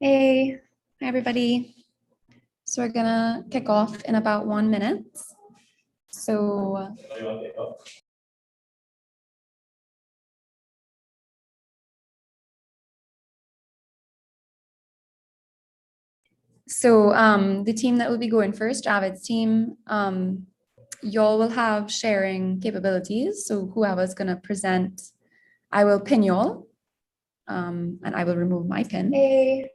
Hey, hi everybody. So we're gonna kick off in about 1 minute. The team that will be going first, Javed's team, y'all will have sharing capabilities. So whoever's gonna present, I will pin y'all, and I will remove my pin. Hey.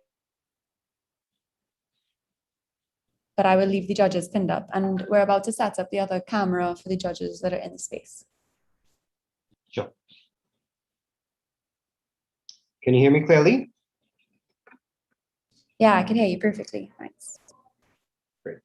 But I will leave the judges pinned up, and we're about to set up the other camera for the judges that are in the space. Sure. Can you hear me clearly? Yeah, I can hear you perfectly. Thanks. Great.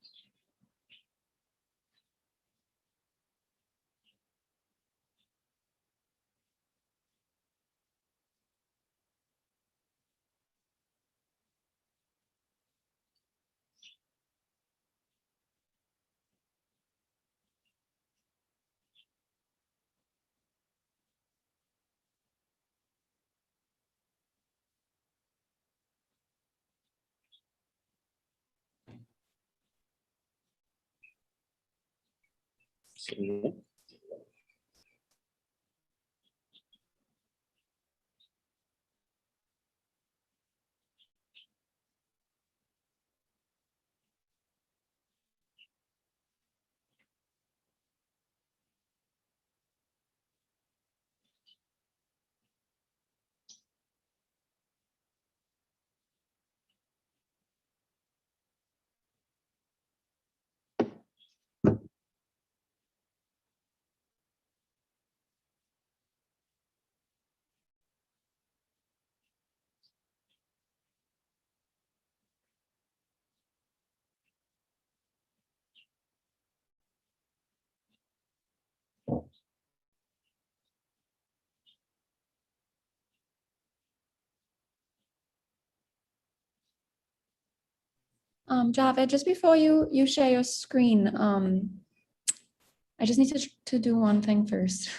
Javed, just before you share your screen, I just need to do one thing first.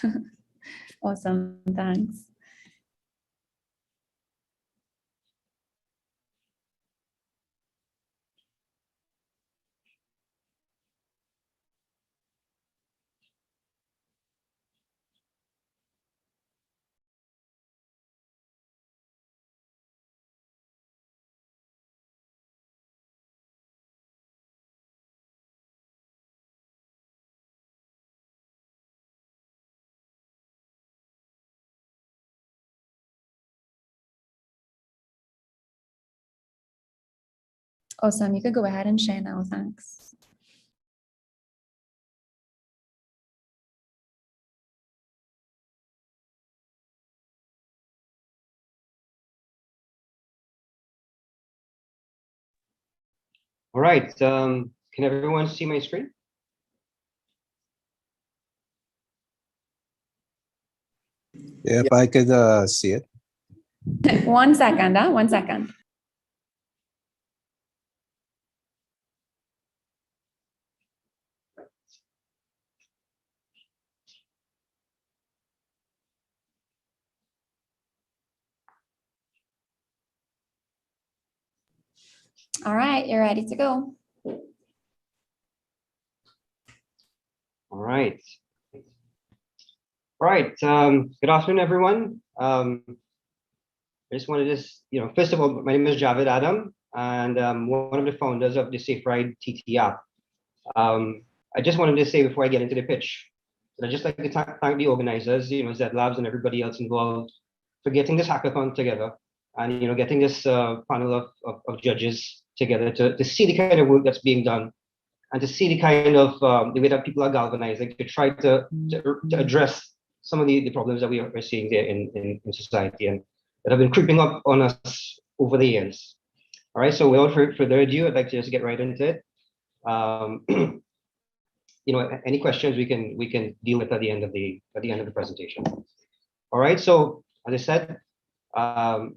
Awesome, thanks. Awesome, you could go ahead and share now, thanks. All right. Can everyone see my screen? If I could see it. 1 second, 1 second. All right, you're ready to go. All right. All right. Good afternoon, everyone. I just wanted to, first of all, my name is Javed Adam, and I'm one of the founders of the Safe Ride TT app. I just wanted to say before I get into the pitch, that I'd just like to thank the organizers, Zed Labs and everybody else involved for getting this hackathon together and, getting this panel of judges together to see the kind of work that's being done and to see the kind of the way that people are galvanizing to try to address some of the problems that we're seeing there in society and that have been creeping up on us over the years. All right, so without further ado, I'd like to just get right into it. Any questions we can deal with at the end of the presentation. All right, so as I said, the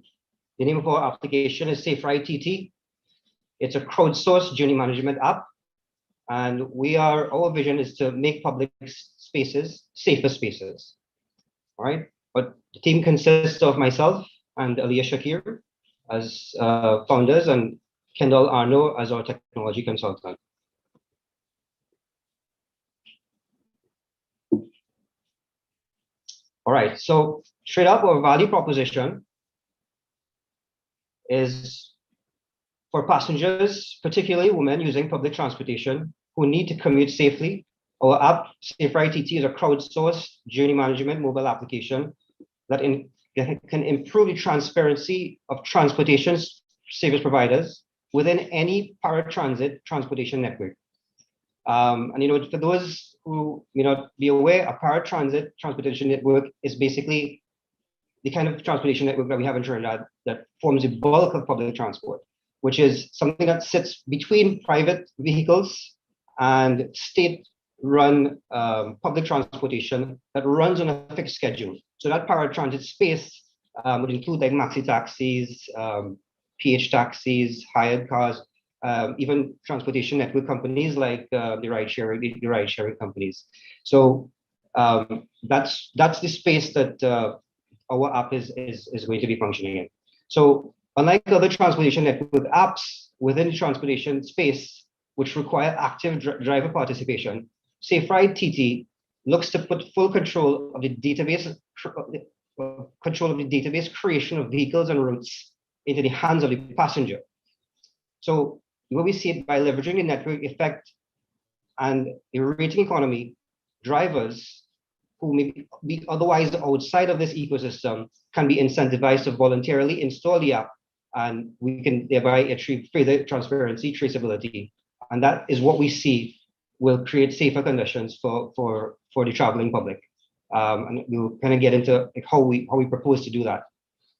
name of our application is Safe Ride TT. It's a crowdsourced journey management app, and our vision is to make public spaces safer spaces. All right, but the team consists of myself and Aliyah Shakir, as founders, and Kendall Arno as our technology consultant. All right, so straight up, our value proposition is for passengers, particularly women using public transportation who need to commute safely. Our app, SafeRide TT, is a crowdsourced journey management mobile application that can improve the transparency of transportation service providers within any paratransit transportation network. And for those who may not be aware, a paratransit transportation network is basically the kind of transportation network that we have in Trinidad that forms the bulk of public transport, which is something that sits between private vehicles and state-run public transportation that runs on a fixed schedule. So that paratransit space would include like maxi taxis, PH taxis, hired cars, even transportation network companies like the ride sharing companies. So that's the space that our app is going to be functioning in. So unlike other transportation network apps within the transportation space, which require active driver participation, SafeRide TT looks to put full control of the database creation of vehicles and routes into the hands of the passenger. So where we see it by leveraging the network effect and the rating economy, drivers who may be otherwise outside of this ecosystem can be incentivized to voluntarily install the app, and we can thereby achieve further transparency, traceability. And that is what we see will create safer conditions for the traveling public. And we'll kind of get into how we propose to do that.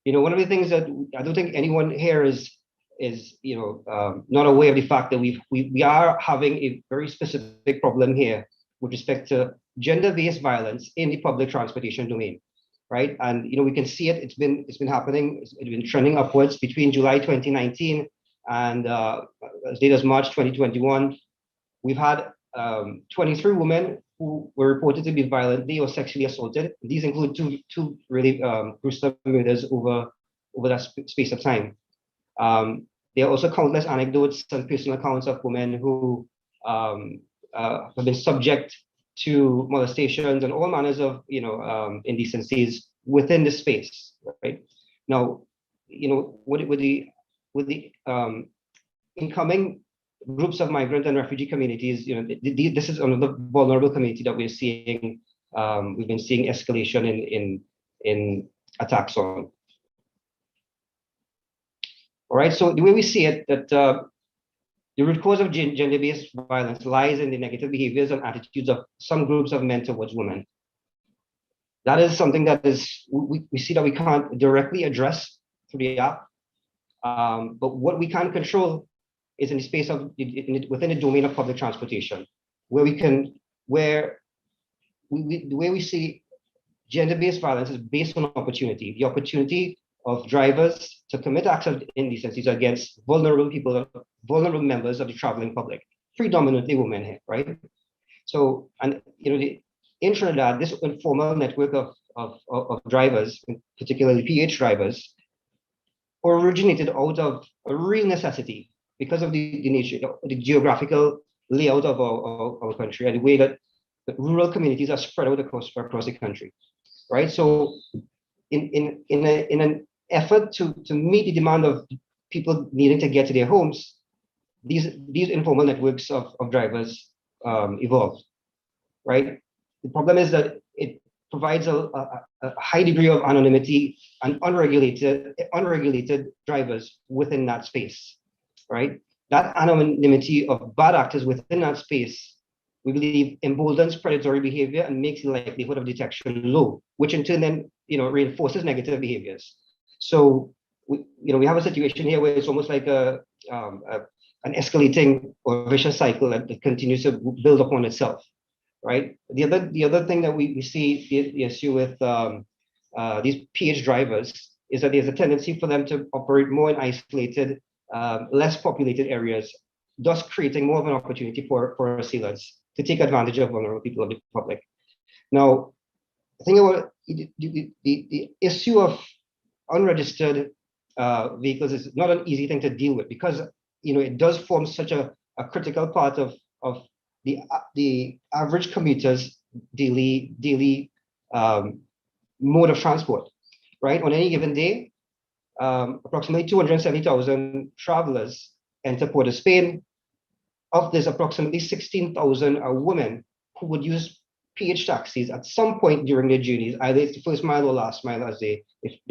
One of the things that I don't think anyone here is not aware of the fact that we are having a very specific problem here with respect to gender-based violence in the public transportation domain, right? And we can see it. It's been happening. It's been trending upwards between July 2019 and as late as March 2021. We've had 23 women who were reported to be violently or sexually assaulted. These include two really gruesome murders over that space of time. There are also countless anecdotes and personal accounts of women who have been subject to molestations and all manners of indecencies within the space. Right now, with the incoming groups of migrant and refugee communities, this is another vulnerable community that we're seeing. We've been seeing escalation in attacks on. All right, so the way we see it, that the root cause of gender-based violence lies in the negative behaviors and attitudes of some groups of men towards women. That is something that we see that we can't directly address through the app, but what we can control is in the space of within the domain of public transportation, where the way we see gender-based violence is based on opportunity. The opportunity of drivers to commit acts of indecencies against vulnerable people, vulnerable members of the traveling public, predominantly women here, right? So, and in Trinidad, this informal network of drivers, particularly PH drivers, originated out of a real necessity because of the nature, the geographical layout of our country and the way that the rural communities are spread out across the country, right? So, in an effort to meet the demand of people needing to get to their homes, these informal networks of drivers evolved, right? The problem is that it provides a high degree of anonymity and unregulated drivers within that space, right? That anonymity of bad actors within that space, we believe, emboldens predatory behavior and makes the likelihood of detection low, which in turn then reinforces negative behaviors. So we have a situation here where it's almost like an escalating or vicious cycle that continues to build upon itself, right? The other thing that we see the issue with these PH drivers is that there's a tendency for them to operate more in isolated, less populated areas, thus creating more of an opportunity for assailants to take advantage of vulnerable people of the public. Now, the thing about the issue of unregistered vehicles is not an easy thing to deal with, because it does form such a critical part of the average commuter's daily mode of transport, right? On any given day, approximately 270,000 travelers enter Port of Spain. Of this, approximately 16,000 are women who would use PH taxis at some point during their journeys, either it's the first mile or last mile, if they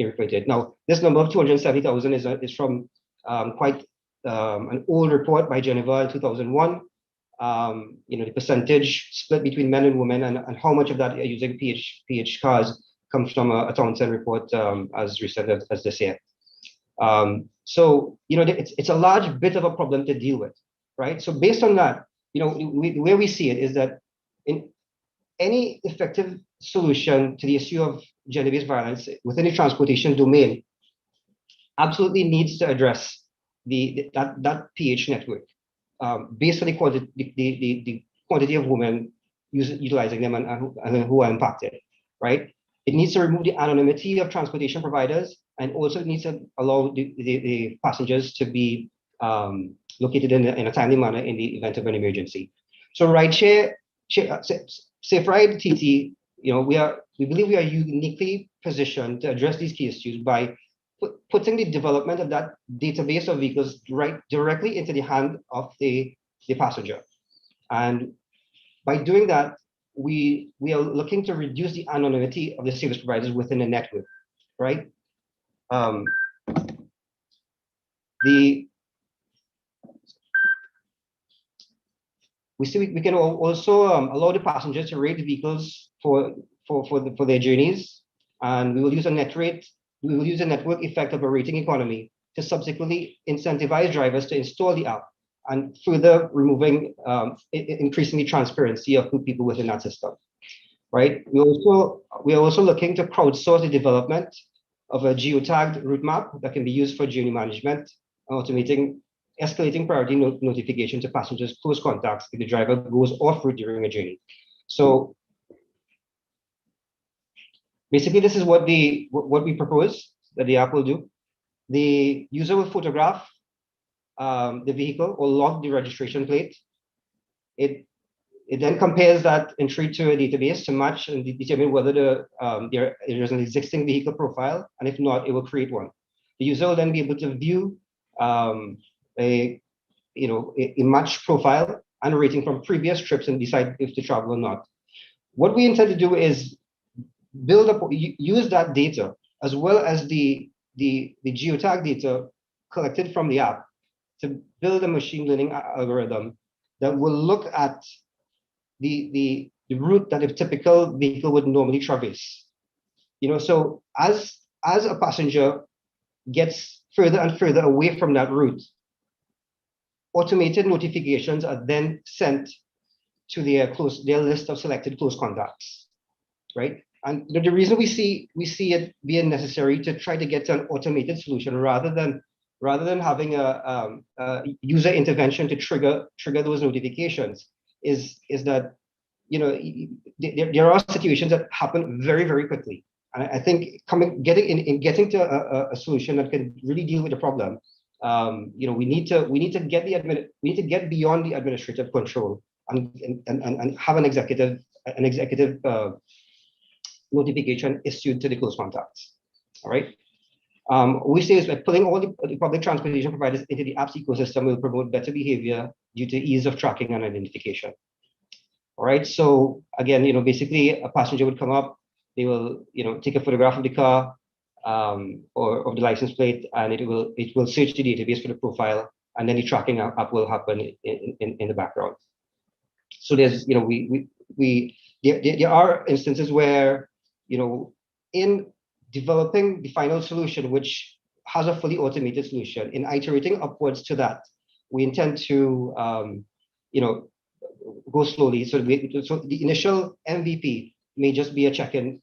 refer to it. Now, this number of 270,000 is from quite an old report by Geneva in 2001. The percentage split between men and women, and how much of that are using PH cars comes from a Townsend report as recent as this year. So it's a large bit of a problem to deal with, right? So based on that, the way we see it is that in any effective solution to the issue of gender-based violence within the transportation domain absolutely needs to address that PH network based on the quantity of women utilizing them and who are impacted, right? It needs to remove the anonymity of transportation providers, and also it needs to allow the passengers to be located in a timely manner in the event of an emergency. So rideshare, Safe Ride TT, we believe we are uniquely positioned to address these key issues by putting the development of that database of vehicles directly into the hand of the passenger. And by doing that, we are looking to reduce the anonymity of the service providers within the network, right? We can also allow the passengers to rate the vehicles for their journeys, and we will use a network effect of a rating economy to subsequently incentivize drivers to install the app, and further removing increasing the transparency of people within that system, right? We are also looking to crowdsource the development of a geotagged route map that can be used for journey management, automating escalating priority notification to passengers' close contacts if the driver goes off route during a journey. So basically, this is what we propose that the app will do. The user will photograph the vehicle or log the registration plate. It then compares that entry to a database to match and determine whether there is an existing vehicle profile, and if not, it will create one. The user will then be able to view a matched profile and a rating from previous trips and decide if to travel or not. What we intend to do is use that data as well as the geotag data collected from the app to build a machine learning algorithm that will look at the route that a typical vehicle would normally traverse. So as a passenger gets further and further away from that route, automated notifications are then sent to their list of selected close contacts, right? And the reason we see it being necessary to try to get to an automated solution rather than having a user intervention to trigger those notifications is that there are situations that happen very, very quickly. And I think getting to a solution that can really deal with the problem, we need to get beyond the administrative control and have an executive notification issued to the close contacts. All right. We say is by pulling all the public transportation providers into the apps ecosystem will promote better behavior due to ease of tracking and identification. All right. So again, basically a passenger would come up, they will, take a photograph of the car or of the license plate, and it will search the database for the profile, and then the tracking app will happen in the background. So there's, there are instances where, in developing the final solution, which has a fully automated solution, in iterating upwards to that, we intend to, go slowly. So the initial MVP may just be a check-in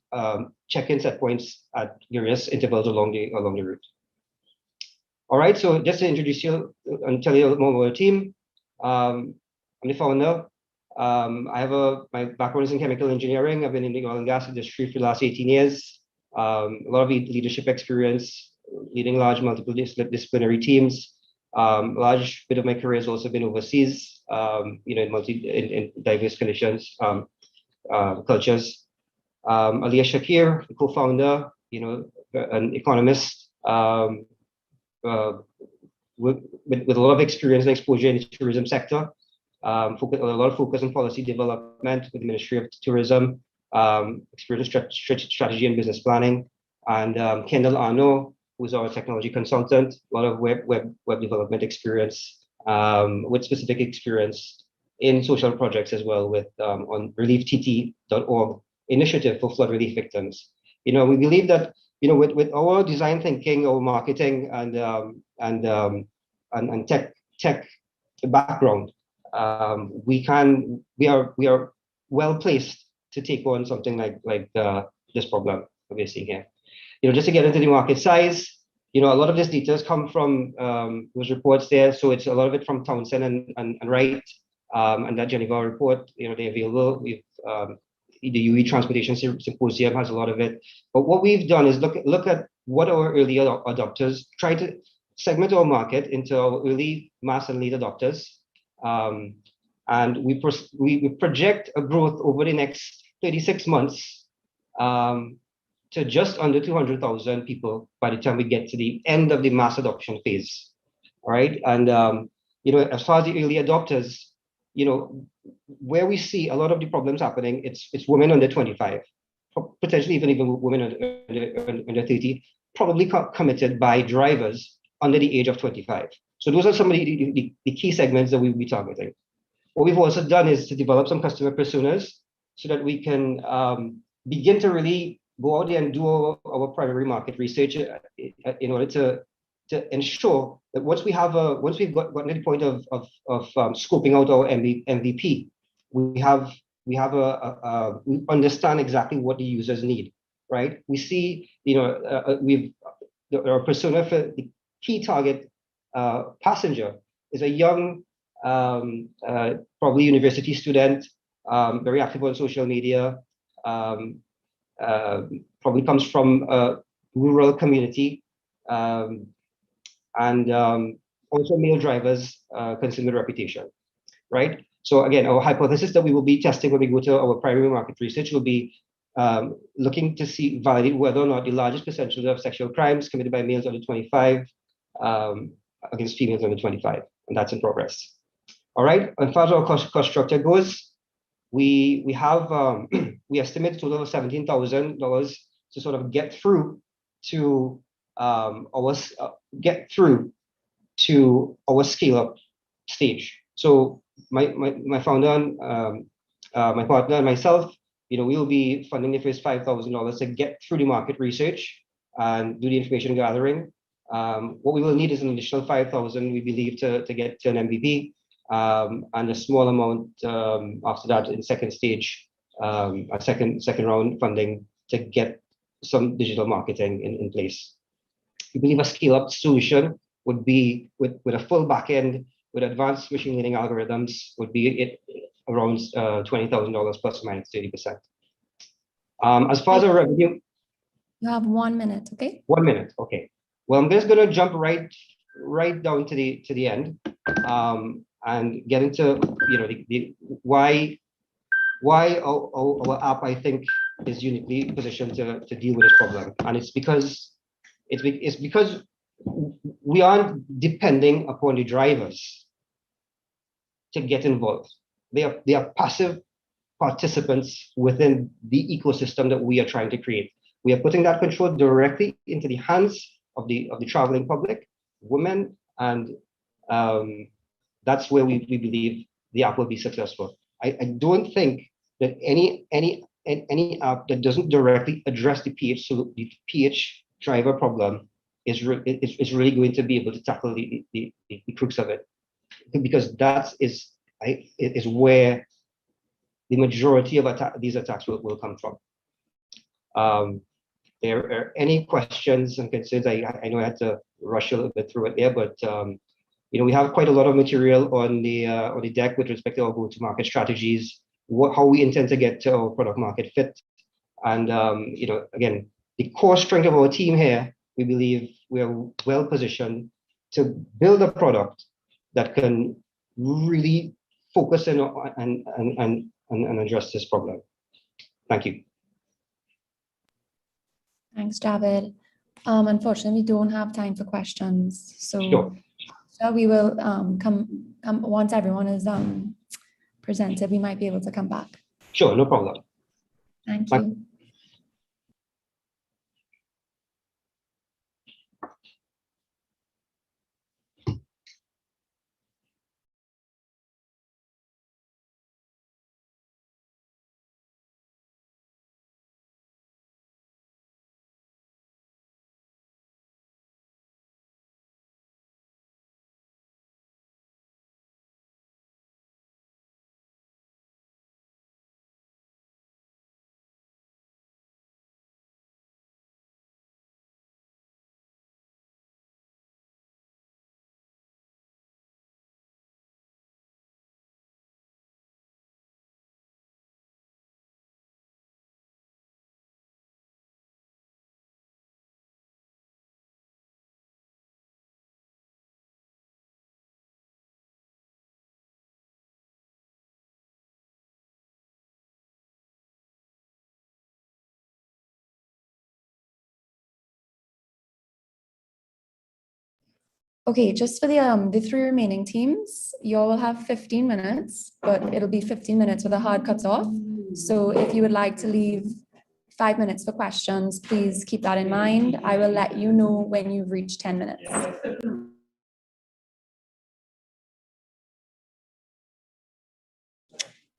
set points at various intervals along the route. All right, so just to introduce you and tell you a little more about the team, I'm the founder. My background is in chemical engineering. I've been in the oil and gas industry for the last 18 years. A lot of leadership experience, leading large multidisciplinary teams. Large bit of my career has also been overseas, in diverse conditions, cultures. Aliyah Shakir, the co-founder, an economist, with a lot of experience and exposure in the tourism sector. A lot of focus on policy development with the Ministry of Tourism, experience in strategy and business planning. And Kendall Arno, who's our technology consultant, a lot of web development experience, with specific experience in social projects as well, with on relieftt.org initiative for flood relief victims. We believe that with our design thinking, our marketing, and tech background, we are well placed to take on something like this problem that we're seeing here. Just to get into the market size, a lot of this details come from those reports there. So it's a lot of it from Townsend and Wright, and that Geneva report. They're available. We've the UE Transportation Symposium has a lot of it. But what we've done is look at what our early adopters, try to segment our market into our early, mass, and late adopters. And we project a growth over the next 36 months to just under 200,000 people by the time we get to the end of the mass adoption phase. All right. And, as far as the early adopters, where we see a lot of the problems happening, it's women under 25, potentially even women under 30, probably committed by drivers under the age of 25. So those are some of the key segments that we'll be targeting. What we've also done is to develop some customer personas so that we can begin to really go out there and do our primary market research in order to ensure that once we've gotten to the point of scoping out our MVP, we understand exactly what the users need, right? We see, our persona for the key target passenger is a young, probably university student, very active on social media, probably comes from a rural community, and also male drivers, consumer reputation, right? So again, our hypothesis that we will be testing when we go to our primary market research will be looking to validate whether or not the largest percentage of sexual crimes committed by males under 25 against females under 25, and that's in progress. All right, as far as our cost structure goes, we have we estimate a total of $17,000 to sort of get through to our scale up stage. So my founder, my partner, and myself, we will be funding the first $5,000 to get through the market research and do the information gathering. What we will need is an additional $5,000, we believe, to get to an MVP, and a small amount after that in second stage, a second round funding to get some digital marketing in place. We believe a scale-up solution would be with a full backend with advanced machine learning algorithms would be around $20,000 plus or minus 30%. As far as our revenue, you have 1 minute, okay? 1 minute, okay. Well, I'm just going to jump right down to the end, and get into why our app, I think, is uniquely positioned to deal with this problem, and it's because we aren't depending upon the drivers to get involved. They are passive participants within the ecosystem that we are trying to create. We are putting that control directly into the hands of the traveling public, women, and that's where we believe the app will be successful. I don't think that any app that doesn't directly address the PH driver problem is really going to be able to tackle the crux of it, because that is where the majority of these attacks will come from. There are any questions and concerns? I know I had to rush a little bit through it there, but we have quite a lot of material on the deck with respect to our go-to-market strategies, how we intend to get to our product market fit, and again, the core strength of our team here we believe we are well positioned to build a product that can really focus in and address this problem. Thank you. Thanks, Javid. Unfortunately, we don't have time for questions. So, Sure. so we will come once everyone is presented, we might be able to come back. Sure, no problem. Thank Bye. you. Okay, just for the three remaining teams, you all will have 15 minutes, but it'll be 15 minutes with a hard cuts off. So if you would like to leave 5 minutes for questions, please keep that in mind. I will let you know when you've reached 10 minutes.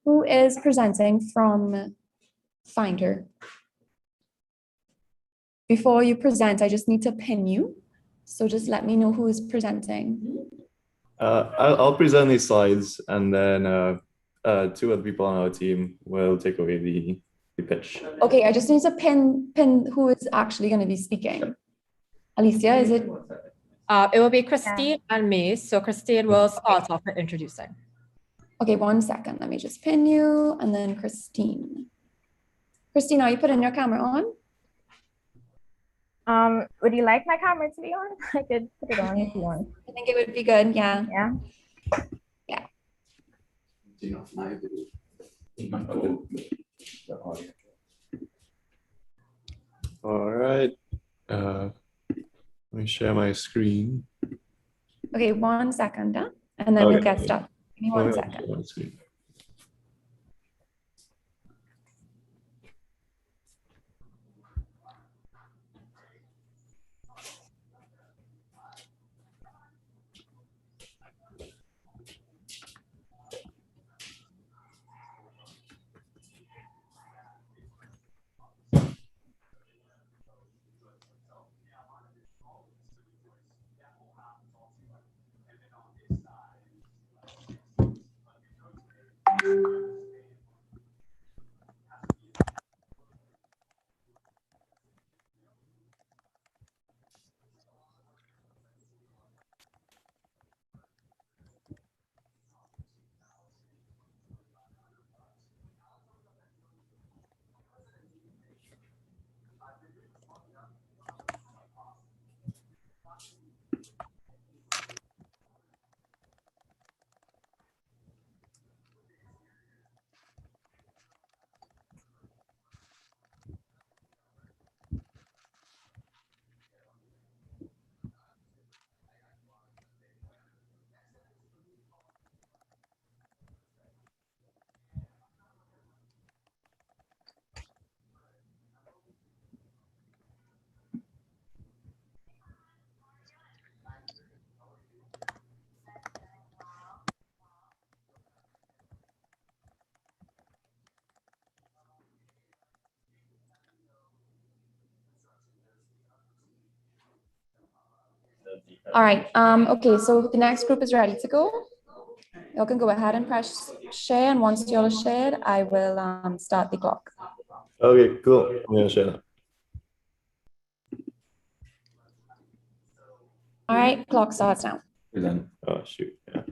Who is presenting from Finder? Before you present, I just need to pin you. So just let me know who is presenting. I'll present these slides, and then two other people on our team will take away the pitch. Okay, I just need to pin who is actually going to be speaking. Alicia, is it? It will be Christine and me. So Christine will start off with introducing. Okay, 1 second. Let me just pin you, and then Christine. Christine, are you putting your camera on? Would you like my camera to be on? I could put it on if you want. I think it would be good. Yeah. Yeah. All right. Let me share my screen. Okay, 1 second, and then we'll get started. Give me 1 second. All right. Okay, so the next group is ready to go. You all can go ahead and press share, and once you all are shared, I will start the clock. Okay, cool. I'm gonna share that. All right, clock starts now. Oh shoot! Yeah.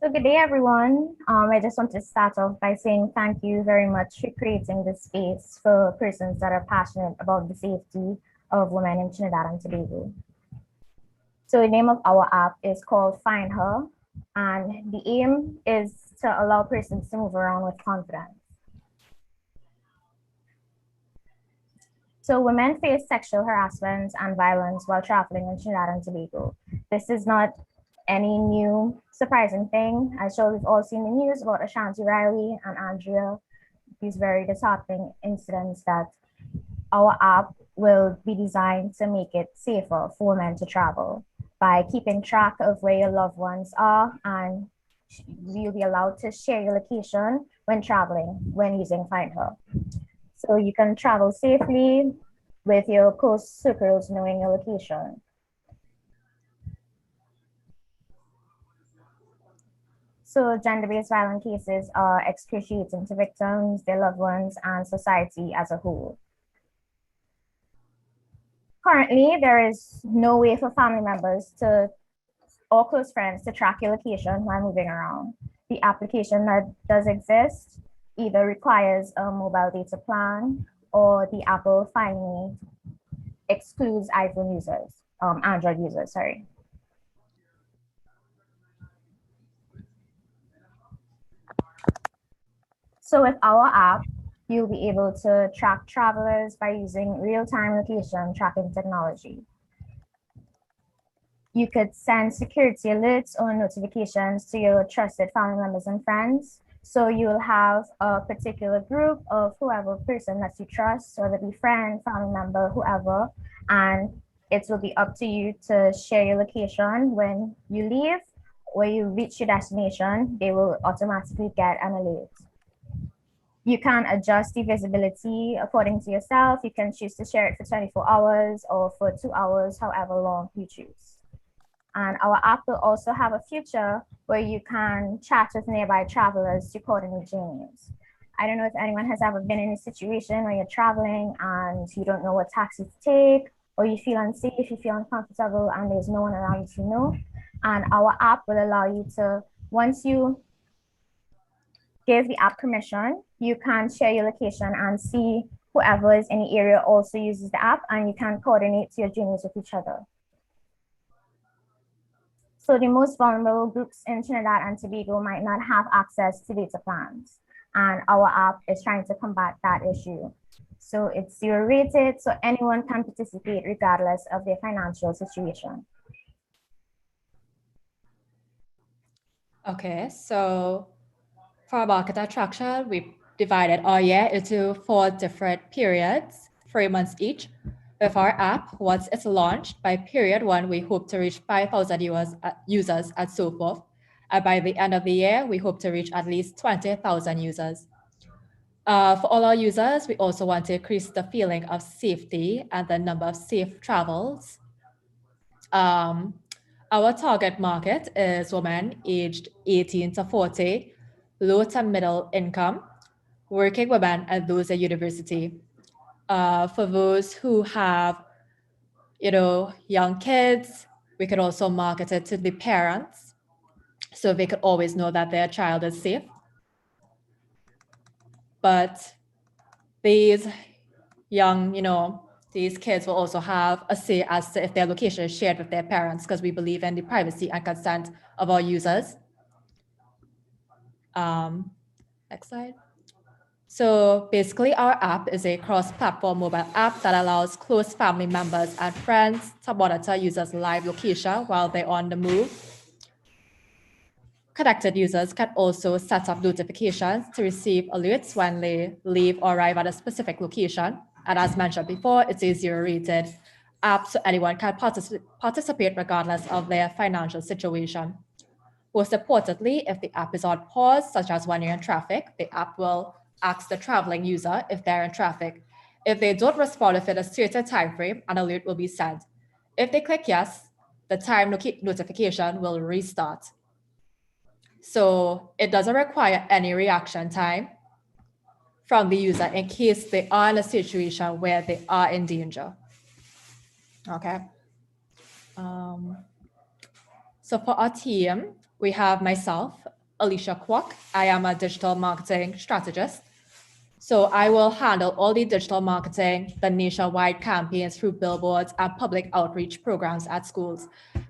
So good day, everyone. I just want to start off by saying thank you very much for creating this space for persons that are passionate about the safety of women in Trinidad and Tobago. So the name of our app is called Find Her, and the aim is to allow persons to move around with confidence. So women face sexual harassment and violence while traveling in Trinidad and Tobago. This is not any new surprising thing. I'm sure we've all seen the news about Ashanti Riley and Andrea, these very disheartening incidents that our app will be designed to make it safer for women to travel by keeping track of where your loved ones are, and you'll be allowed to share your location when traveling when using Find Her. So you can travel safely with your close circles knowing your location. So gender-based violence cases are excruciating to victims, their loved ones, and society as a whole. Currently, there is no way for family members or close friends to track your location while moving around. The application that does exist either requires a mobile data plan, or the Apple Find Me excludes iPhone users, Android users, sorry. So with our app, you'll be able to track travelers by using real-time location tracking technology. You could send security alerts or notifications to your trusted family members and friends. So you'll have a particular group of whoever person that you trust, whether it be friend, family member, whoever, and it will be up to you to share your location when you leave. When you reach your destination, they will automatically get an alert. You can adjust the visibility according to yourself. You can choose to share it for 24 hours or for 2 hours, however long you choose. And our app will also have a feature where you can chat with nearby travelers to coordinate journeys. I don't know if anyone has ever been in a situation where you're traveling and you don't know what taxi to take, or you feel unsafe, you feel uncomfortable, and there's no one around you to know. And our app will allow you to, once you give the app permission, you can share your location and see whoever is in the area also uses the app, and you can coordinate your journeys with each other. So the most vulnerable groups in Trinidad and Tobago might not have access to data plans, and our app is trying to combat that issue. So it's 0 rated, so anyone can participate regardless of their financial situation. Okay, so for market attraction, we divided our year into 4 different periods, 3 months each. With our app, once it's launched, by period 1, we hope to reach 5,000 users and so forth. And by the end of the year, we hope to reach at least 20,000 users. For all our users, we also want to increase the feeling of safety and the number of safe travels. Our target market is women aged 18 to 40, low to middle income, working women, and those at university. For those who have, young kids, we could also market it to the parents so they could always know that their child is safe. But these young, these kids will also have a say as to if their location is shared with their parents, because we believe in the privacy and consent of our users. Next slide. So basically, our app is a cross-platform mobile app that allows close family members and friends to monitor users' live location while they're on the move. Connected users can also set up notifications to receive alerts when they leave or arrive at a specific location. And as mentioned before, it's a 0 rated app, so anyone can participate regardless of their financial situation. Most importantly, if the app is on pause, such as when you're in traffic, the app will ask the traveling user if they're in traffic. If they don't respond within a certain time frame, an alert will be sent. If they click yes, the time notification will restart. So it doesn't require any reaction time from the user in case they are in a situation where they are in danger. Okay. So for our team, we have myself, Alicia Kwok. I am a digital marketing strategist. So I will handle all the digital marketing, the nationwide campaigns through billboards and public outreach programs at schools.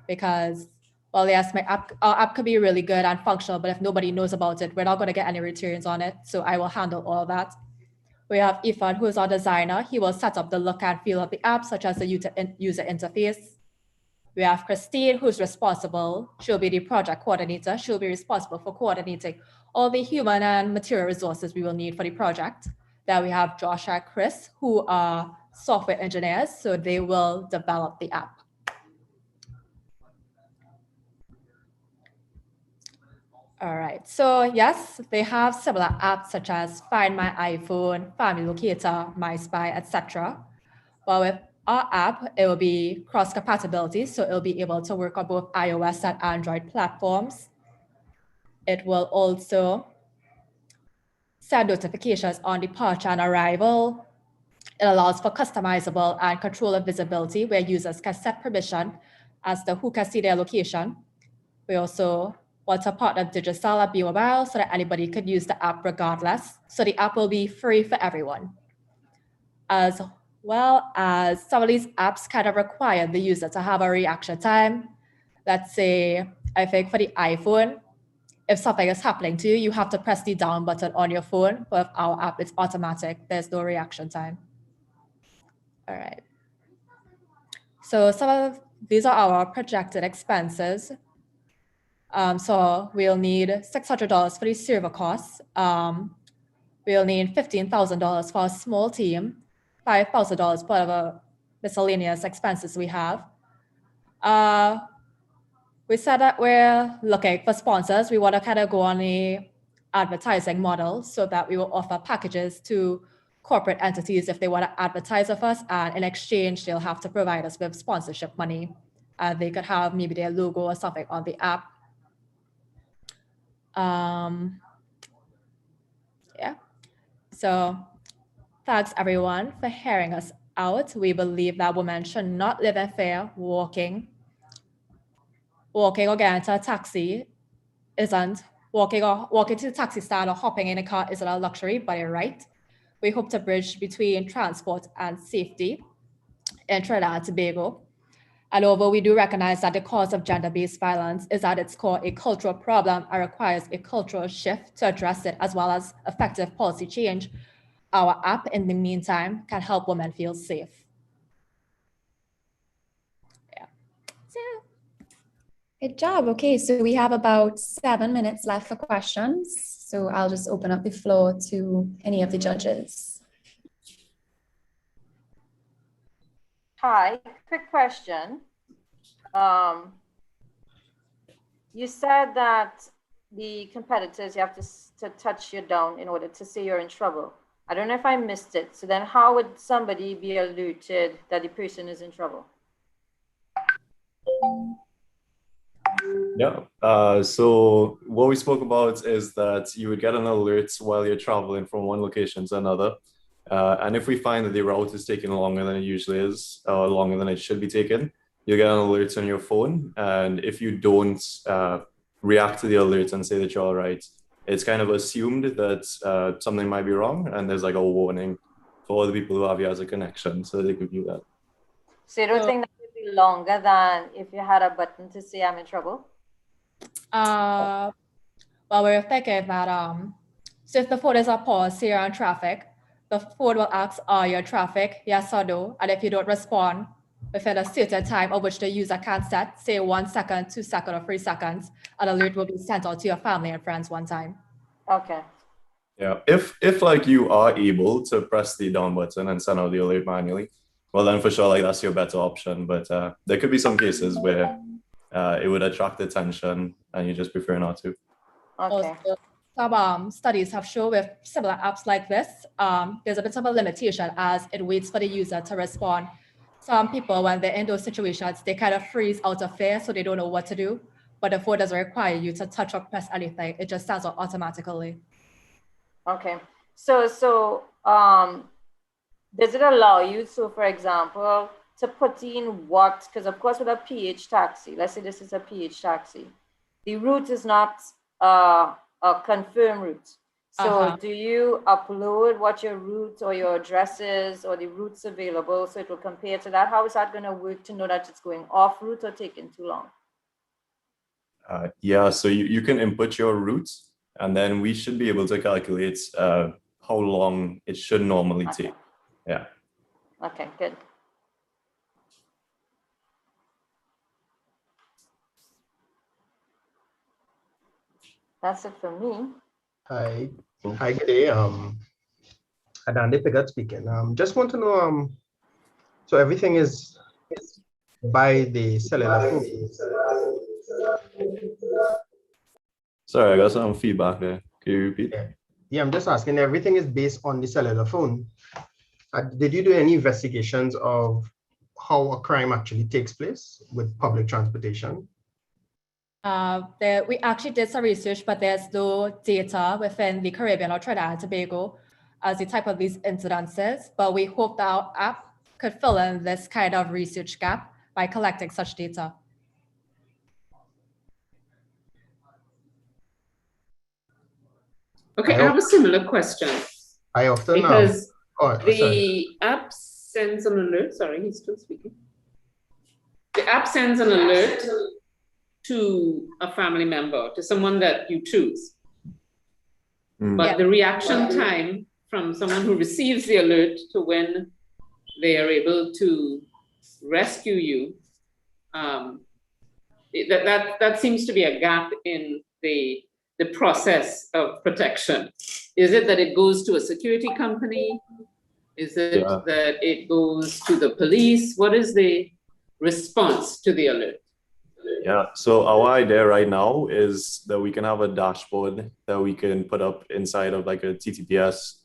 Because, well, yes, our app could be really good and functional, but if nobody knows about it, we're not going to get any returns on it. So I will handle all that. We have Ifan, who is our designer. He will set up the look and feel of the app, such as the user interface. We have Christine, who's responsible. She'll be the project coordinator. She'll be responsible for coordinating all the human and material resources we will need for the project. Then we have Josh and Chris, who are software engineers, so they will develop the app. All right, so yes, they have similar apps such as Find My iPhone, Family Locator, My Spy, etc. But with our app, it will be cross-compatibility, so it'll be able to work on both iOS and Android platforms. It will also send notifications on departure and arrival. It allows for customizable and controller visibility where users can set permission as to who can see their location. We also want to partner Digital and B-Mobile so that anybody could use the app regardless. So the app will be free for everyone. As well as some of these apps kind of require the user to have a reaction time. Let's say, I think for the iPhone, if something is happening to you, you have to press the down button on your phone. But with our app, it's automatic. There's no reaction time. All right. So these are our projected expenses. So we'll need $600 for the server costs. We'll need $15,000 for a small team, $5,000 for whatever miscellaneous expenses we have. We said that we're looking for sponsors. We want to kind of go on a advertising model so that we will offer packages to corporate entities if they want to advertise with us, and in exchange, they'll have to provide us with sponsorship money. They could have maybe their logo or something on the app. Yeah. So thanks everyone for hearing us out. We believe that women should not live in fear. Walking or getting into a taxi isn't, walking to the taxi stand or hopping in a car isn't a luxury, but a right. We hope to bridge between transport and safety in Trinidad and Tobago. And although we do recognize that the cause of gender-based violence is at its core a cultural problem and requires a cultural shift to address it, as well as effective policy change, our app, in the meantime, can help women feel safe. Yeah. So, good job. Okay, so we have about 7 minutes left for questions. So I'll just open up the floor to any of the judges. Hi, quick question. You said that the competitors, you have to touch you down in order to say you're in trouble. I don't know if I missed it. So then how would somebody be alerted that the person is in trouble? Yeah, so what we spoke about is that you would get an alert while you're traveling from one location to another. And if we find that the route is taking longer than it usually is, or longer than it should be taken, you'll get an alert on your phone. And if you don't react to the alert and say that you're all right, it's kind of assumed that something might be wrong. And there's like a warning for all the people who have you as a connection, so they could view that. So you don't think that would be longer than if you had a button to say I'm in trouble? Well, we're thinking that so if the phone is a pause here on traffic, the phone will ask, are you in traffic? Yes or no? And if you don't respond within a certain time of which the user can set, say 1 second, 2 seconds, or 3 seconds, an alert will be sent out to your family and friends one time. Okay. Yeah, if like you are able to press the down button and send out the alert manually, well then for sure, like that's your better option. But there could be some cases where it would attract attention and you just prefer not to. Okay. Also, some studies have shown with similar apps like this, there's a bit of a limitation as it waits for the user to respond. Some people, when they're in those situations, they kind of freeze out of fear, so they don't know what to do. But the phone doesn't require you to touch or press anything. It just stands out automatically. Okay. So does it allow you, so for example, to put in what, because of course with a PH taxi, let's say this is a PH taxi, the route is not a confirm route. So Uh-huh. do you upload what your route or your address is or the routes available so it will compare to that? How is that going to work to know that it's going off route or taking too long? Yeah, so you can input your route, and then we should be able to calculate how long it should normally take. Yeah. Okay, good. That's it for me. Hi, good day. Adande Pigat speaking. Just want to know, so everything is by the cellular phone. Sorry, I got some feedback there. Can you repeat? Yeah, I'm just asking, everything is based on the cellular phone. Did you do any investigations of how a crime actually takes place with public transportation? We actually did some research, but there's no data within the Caribbean or Trinidad and Tobago as the type of these incidences. But we hope that our app could fill in this kind of research gap by collecting such data. Okay, I have a similar question. I often because sorry. the app sends an alert. Sorry, he's still speaking. The app sends an alert to a family member, to someone that you choose. But the reaction time from someone who receives the alert to when they are able to rescue you, that seems to be a gap in the process of protection. Is it that it goes to a security company? Is it that it goes to the police? What is the response to the alert? Yeah, so our idea right now is that we can have a dashboard that we can put up inside of like a TTPS,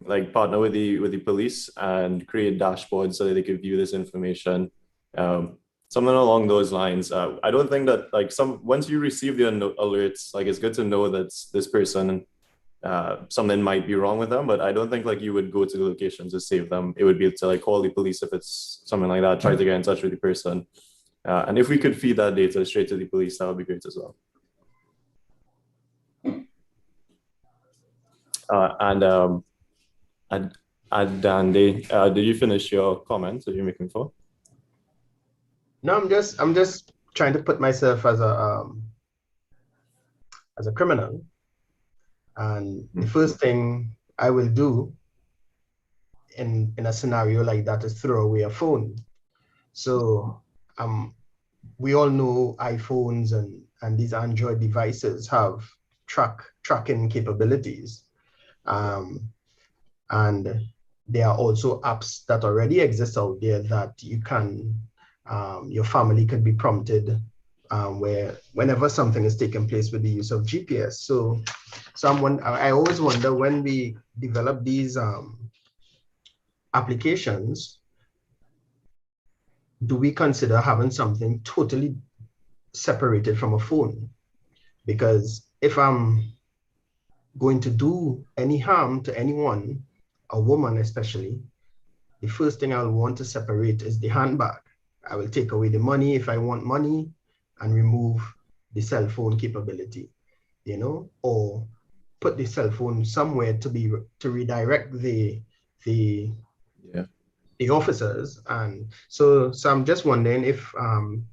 like partner with the police and create dashboards so that they can view this information. Something along those lines. I don't think that like once you receive the alerts, like it's good to know that this person, something might be wrong with them, but I don't think like you would go to the location to save them. It would be to like call the police if it's something like that, try to get in touch with the person. And if we could feed that data straight to the police, that would be great as well. Dande, did you finish your comments that you're making for? No, I'm just trying to put myself as a criminal, and the first thing I will do in a scenario like that is throw away a phone. So we all know iPhones and these Android devices have tracking capabilities, and there are also apps that already exist out there that you can. Your family could be prompted whenever something is taking place with the use of GPS. So I always wonder when we develop these applications, do we consider having something totally separated from a phone? Because if I'm going to do any harm to anyone, a woman especially, the first thing I'll want to separate is the handbag. I will take away the money if I want money and remove the cell phone capability, or put the cell phone somewhere to redirect the officers. And so I'm just wondering if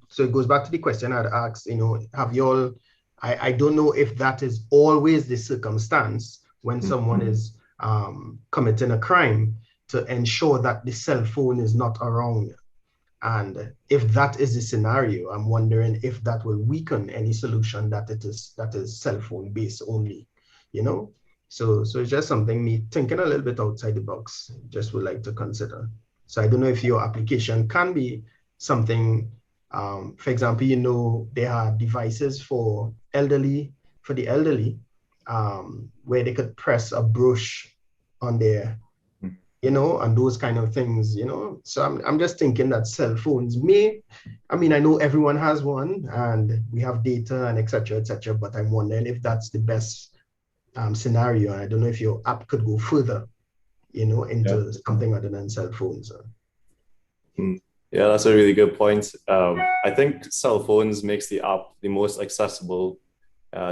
so it goes back to the question I'd asked, have you all, I don't know if that is always the circumstance when someone is committing a crime, to ensure that the cell phone is not around. And if that is the scenario, I'm wondering if that will weaken any solution that is cell phone based only, So it's just something me thinking a little bit outside the box, just would like to consider. So I don't know if your application can be something, for example, there are devices for the elderly, where they could press a brush on their, and those kind of things, So I'm just thinking that cell phones I know everyone has one and we have data and et cetera, but I'm wondering if that's the best scenario. And I don't know if your app could go further, into something other than cell phones. Yeah, that's a really good point. I think cell phones makes the app the most accessible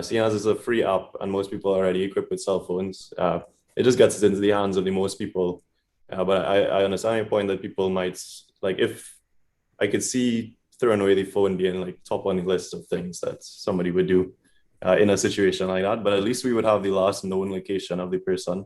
Seeing as it's a free app and most people are already equipped with cell phones, it just gets it into the hands of the most people. But I understand your point that people might, like, if I could see throwing away the phone being like top on the list of things that somebody would do in a situation like that, but at least we would have the last known location of the person.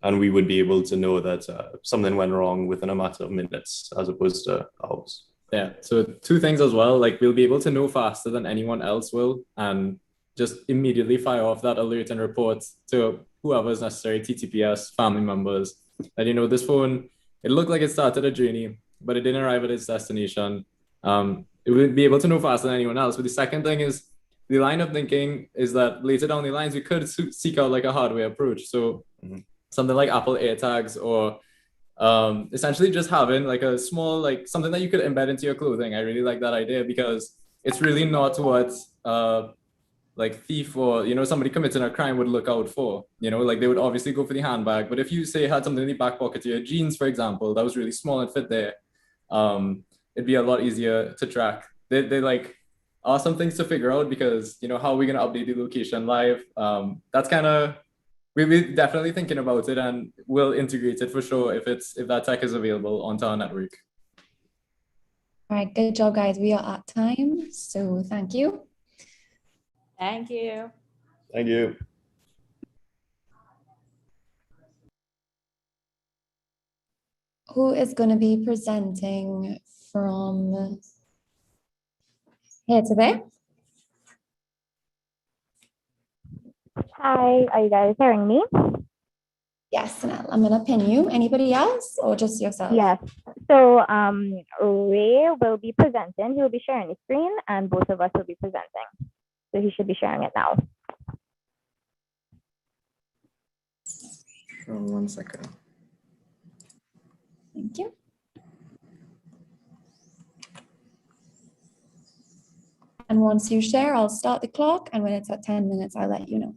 And we would be able to know that something went wrong within a matter of minutes as opposed to hours. Yeah, so two things as well, like we'll be able to know faster than anyone else will and just immediately fire off that alert and report to whoever is necessary, TTPS, family members, that, you know, this phone, it looked like it started a journey, but it didn't arrive at its destination. It will be able to know faster than anyone else. But the second thing is, the line of thinking is that later down the lines, we could seek out like a hardware approach. So something like Apple AirTags, or essentially just having like a small, like something that you could embed into your clothing. I really like that idea because it's really not what like thief or, you know, somebody committing a crime would look out for. You know, like they would obviously go for the handbag, but if you say had something in the back pocket of your jeans, for example, that was really small and fit there, it'd be a lot easier to track. They like are some things to figure out because, you know, how are we going to update the location live? That's kind of, we're definitely thinking about it, and we'll integrate it for sure if that tech is available onto our network. All right, good job, guys. We are at time, so thank you. Thank you. Thank you. Who is going to be presenting from here today? Hi, are you guys hearing me? Yes, and I'm going to pin you. Anybody else or just yourself? Yes. So Ray will be presenting. He will be sharing the screen, and both of us will be presenting. So he should be sharing it now. Sure, 1 second. Thank you. And once you share, I'll start the clock, and when it's at 10 minutes, I'll let you know.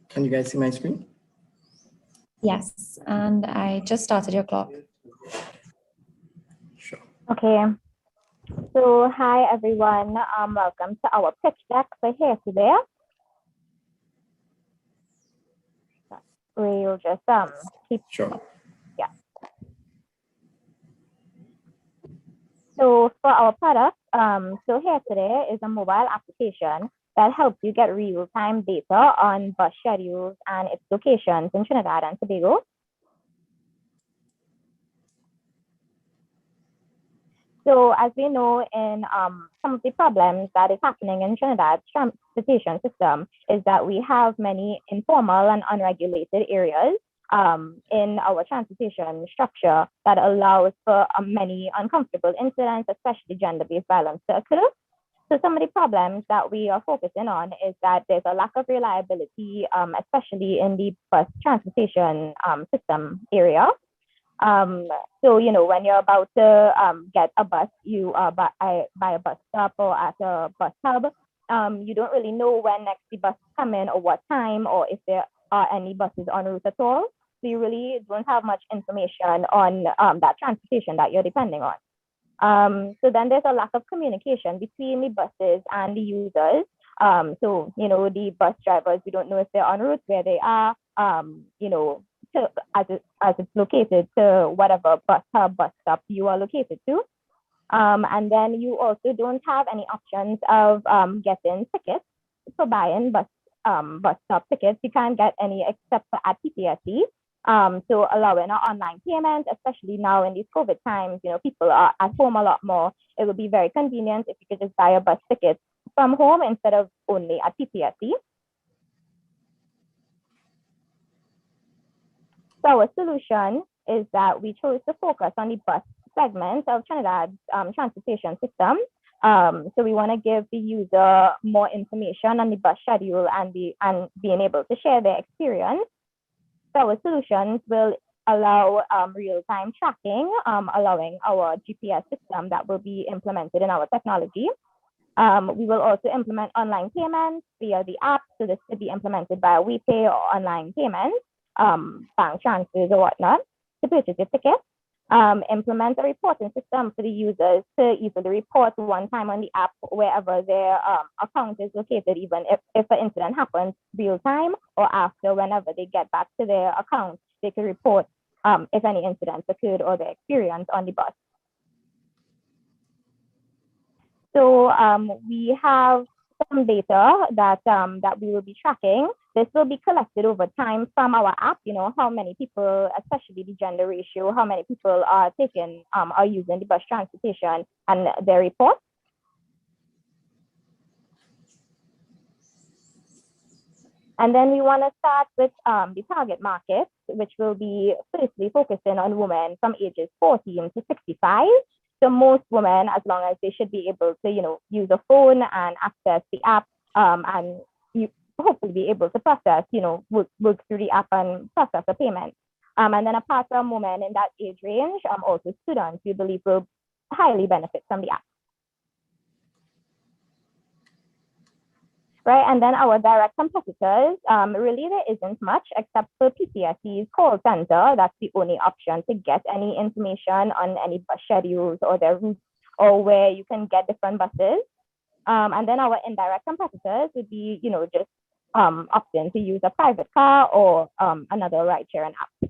Can you guys see my screen? Yes, and I just started your clock. Sure. Okay. So hi everyone. Welcome to our pitch deck for here today. We'll just keep. Sure. Yeah. So for our product, so here today is a mobile application that helps you get real-time data on bus schedules and its locations in Trinidad and Tobago. So as we know, in some of the problems that is happening in Trinidad's transportation system is that we have many informal and unregulated areas in our transportation structure that allows for many uncomfortable incidents, especially gender-based violence, to occur. So some of the problems that we are focusing on is that there's a lack of reliability, especially in the bus transportation system area. So, you know, when you're about to get a bus, you by a bus stop or at a bus hub, you don't really know when next the bus is coming or what time, or if there are any buses en route at all. So you really don't have much information on that transportation that you're depending on. So then there's a lack of communication between the buses and the users. So, you know, the bus drivers, we don't know if they're en route, where they are, you know, as it's located to whatever bus hub, bus stop you are located to. And then you also don't have any options of getting tickets for buying bus stop tickets. You can't get any except for at PTSD. So allowing online payment, especially now in these COVID times, people are at home a lot more. It would be very convenient if you could just buy a bus ticket from home instead of only at TPSC. So our solution is that we chose to focus on the bus segment of Trinidad's transportation system. So we want to give the user more information on the bus schedule and being able to share their experience. So our solutions will allow real-time tracking, allowing our GPS system that will be implemented in our technology. We will also implement online payments via the app. So this could be implemented by WePay or online payments, bank transfers or whatnot to purchase your ticket. Implement a reporting system for the users to easily report one time on the app wherever their account is located, even if an incident happens real time or after, whenever they get back to their account, they can report if any incidents occurred or their experience on the bus. So we have some data that we will be tracking. This will be collected over time from our app, how many people, especially the gender ratio, how many people are using the bus transportation and their reports. And then we want to start with the target market, which will be firstly focusing on women from ages 14 to 65. So most women, as long as they should be able to, use a phone and access the app, and you hopefully be able to process, work through the app and process a payment. And then apart from women in that age range, also students we believe will highly benefit from the app. Right, and then our direct competitors, really there isn't much except for PCSE's call center. That's the only option to get any information on any bus schedules or their routes or where you can get different buses. And then our indirect competitors would be, just opting to use a private car or another ride-sharing app.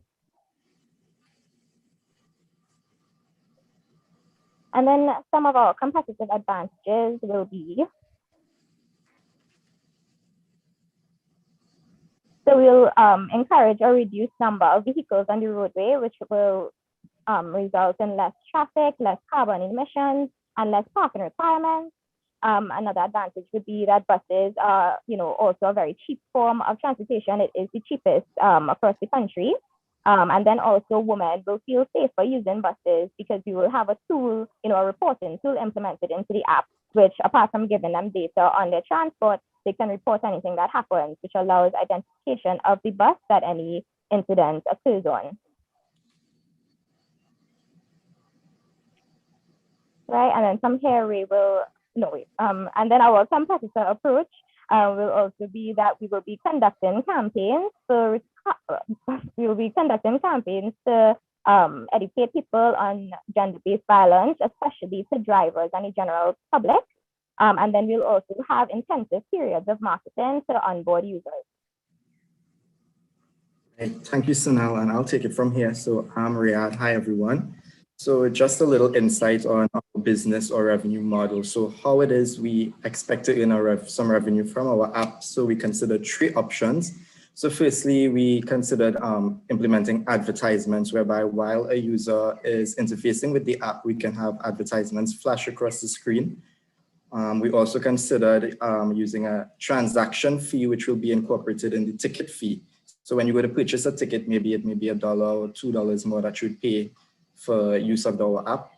And then some of our competitive advantages will be, so we'll encourage a reduced number of vehicles on the roadway, which will result in less traffic, less carbon emissions, and less parking requirements. Another advantage would be that buses are, also a very cheap form of transportation. It is the cheapest across the country. And then also women will feel safer using buses because we will have a tool, a reporting tool implemented into the app, which apart from giving them data on their transport, they can report anything that happens, which allows identification of the bus that any incident occurs on. Right, and then from here we will, and then our competitor approach will also be that we will be conducting campaigns to educate people on gender-based violence, especially to drivers and the general public. And then we'll also have intensive periods of marketing to onboard users. Right. Thank you, Sunal, and I'll take it from here. So I'm Riyadh. Hi, everyone. So just a little insight on our business or revenue model. So how it is we expect to earn some revenue from our app. So we consider 3 options. So firstly, we considered implementing advertisements, whereby while a user is interfacing with the app, we can have advertisements flash across the screen. We also considered using a transaction fee, which will be incorporated in the ticket fee. So when you go to purchase a ticket, maybe it may be $1 or $2 more that you would pay for use of our app.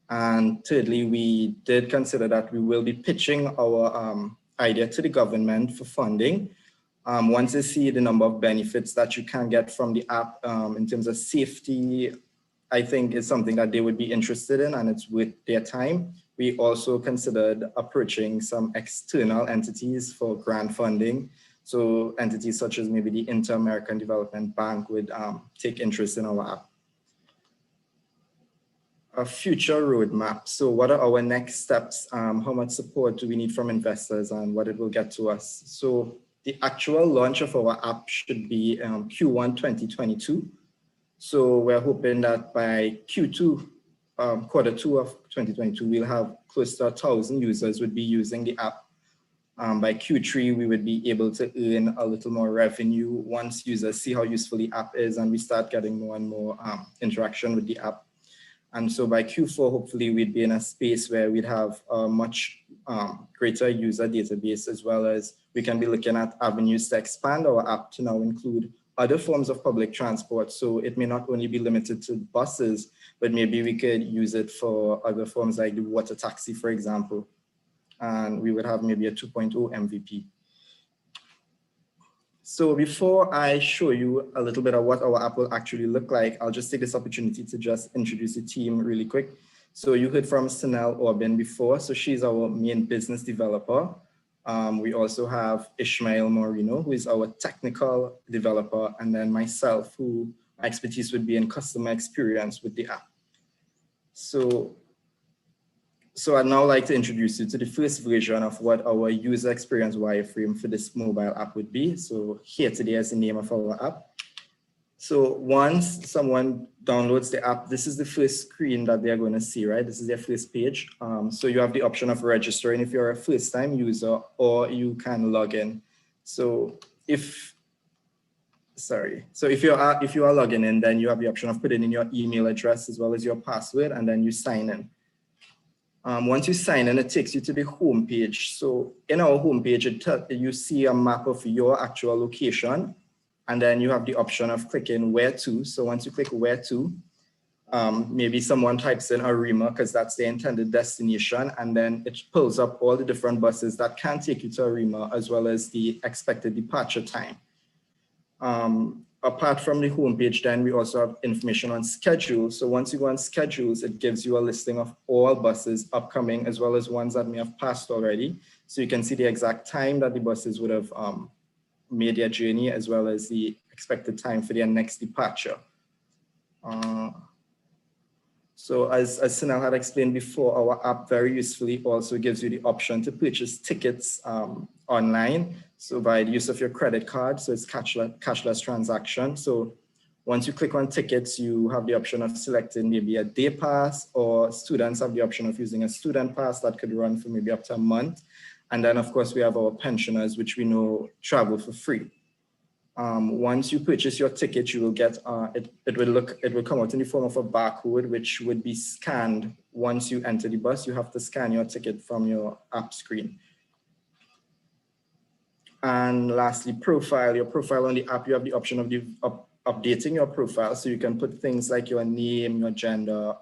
And thirdly, we did consider that we will be pitching our idea to the government for funding. Once they see the number of benefits that you can get from the app in terms of safety, I think it's something that they would be interested in and it's worth their time. We also considered approaching some external entities for grant funding. So entities such as maybe the Inter-American Development Bank would take interest in our app. A future roadmap. So what are our next steps? How much support do we need from investors and what it will get to us? So the actual launch of our app should be Q1 2022. So we're hoping that by Q2, quarter 2 of 2022, we'll have close to 1,000 users would be using the app. By Q3, we would be able to earn a little more revenue once users see how useful the app is and we start getting more and more interaction with the app. And so by Q4, hopefully we'd be in a space where we'd have a much greater user database, as well as we can be looking at avenues to expand our app to now include other forms of public transport. So it may not only be limited to buses, but maybe we could use it for other forms like the water taxi, for example. And we would have maybe a 2.0 MVP. So before I show you a little bit of what our app will actually look like, I'll just take this opportunity to just introduce the team really quick. So you heard from Sanel Orban before. So she's our main business developer. We also have Ishmael Moreno, who is our technical developer, and then myself, who my expertise would be in customer experience with the app. So I'd now like to introduce you to the first version of what our user experience wireframe for this mobile app would be. So here today is the name of our app. So once someone downloads the app, this is the first screen that they're going to see, right? This is their first page. So you have the option of registering if you're a first-time user, or you can log in. So if you are logging in, then you have the option of putting in your email address as well as your password, and then you sign in. Once you sign in, it takes you to the home page. So in our home page, you see a map of your actual location, and then you have the option of clicking where to. So once you click where to, maybe someone types in Arima because that's the intended destination, and then it pulls up all the different buses that can take you to Arima, as well as the expected departure time. Apart from the homepage, then we also have information on schedules. So once you go on schedules, it gives you a listing of all buses upcoming, as well as ones that may have passed already. So you can see the exact time that the buses would have made their journey, as well as the expected time for their next departure. So as Sunil had explained before, our app very usefully also gives you the option to purchase tickets online. So by the use of your credit card, so it's cashless transaction. So once you click on tickets, you have the option of selecting maybe a day pass, or students have the option of using a student pass that could run for maybe up to a month. And then of course we have our pensioners, which we know travel for free. Once you purchase your ticket, you will get, it will come out in the form of a barcode, which would be scanned. Once you enter the bus, you have to scan your ticket from your app screen. And lastly, profile. Your profile on the app, you have the option of updating your profile. So you can put things like your name, your gender,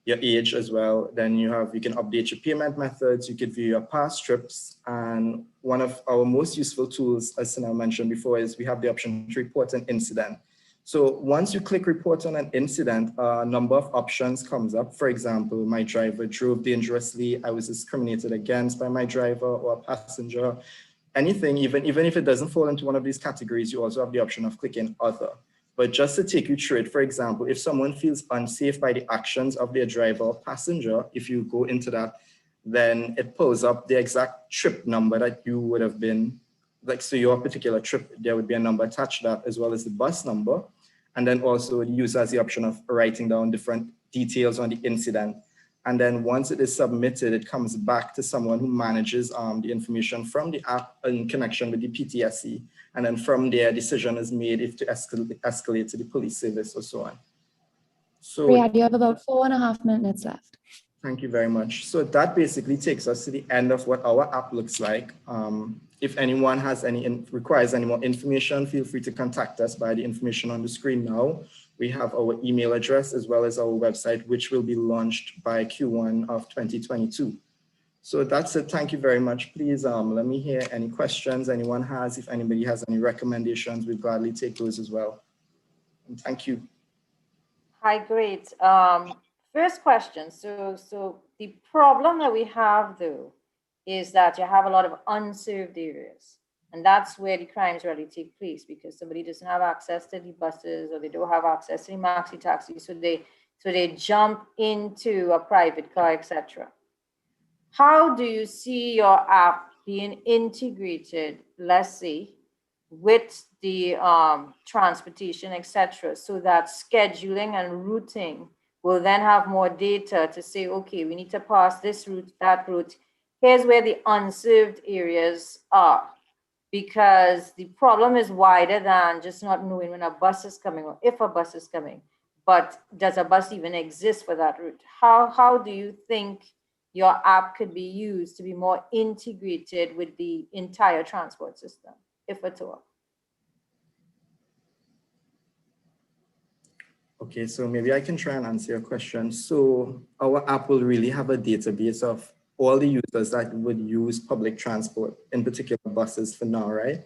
your age as well. Then you can update your payment methods. You could view your past trips. And one of our most useful tools, as Sanal mentioned before, is we have the option to report an incident. So once you click report on an incident, a number of options comes up. For example, my driver drove dangerously. I was discriminated against by my driver or a passenger. Anything, even if it doesn't fall into one of these categories, you also have the option of clicking other. But just to take you through it, for example, if someone feels unsafe by the actions of their driver or passenger, if you go into that, then it pulls up the exact trip number that you would have been, like, so your particular trip, there would be a number attached to that, as well as the bus number. And then also the user has the option of writing down different details on the incident. And then once it is submitted, it comes back to someone who manages the information from the app in connection with the PTSD. And then from there, a decision is made if to escalate to the police service or so on. So Riyadh, you have about 4.5 minutes left. Thank you very much. So that basically takes us to the end of what our app looks like. If anyone has requires any more information, feel free to contact us by the information on the screen now. We have our email address as well as our website, which will be launched by Q1 of 2022. So that's it. Thank you very much. Please let me hear any questions anyone has. If anybody has any recommendations, we'll gladly take those as well. And thank you. Hi, great. First question. So the problem that we have though is that you have a lot of unserved areas. And that's where the crimes really take place, because somebody doesn't have access to the buses, or they don't have access to the maxi taxis, so they jump into a private car, etc. How do you see your app being integrated, let's say, with the transportation, etc., so that scheduling and routing will then have more data to say, okay, we need to pass this route, that route. here's where the unserved areas are, because the problem is wider than just not knowing when a bus is coming or if a bus is coming, but does a bus even exist for that route? How do you think your app could be used to be more integrated with the entire transport system, if at all? Okay, so maybe I can try and answer your question. So our app will really have a database of all the users that would use public transport, in particular buses for now, right?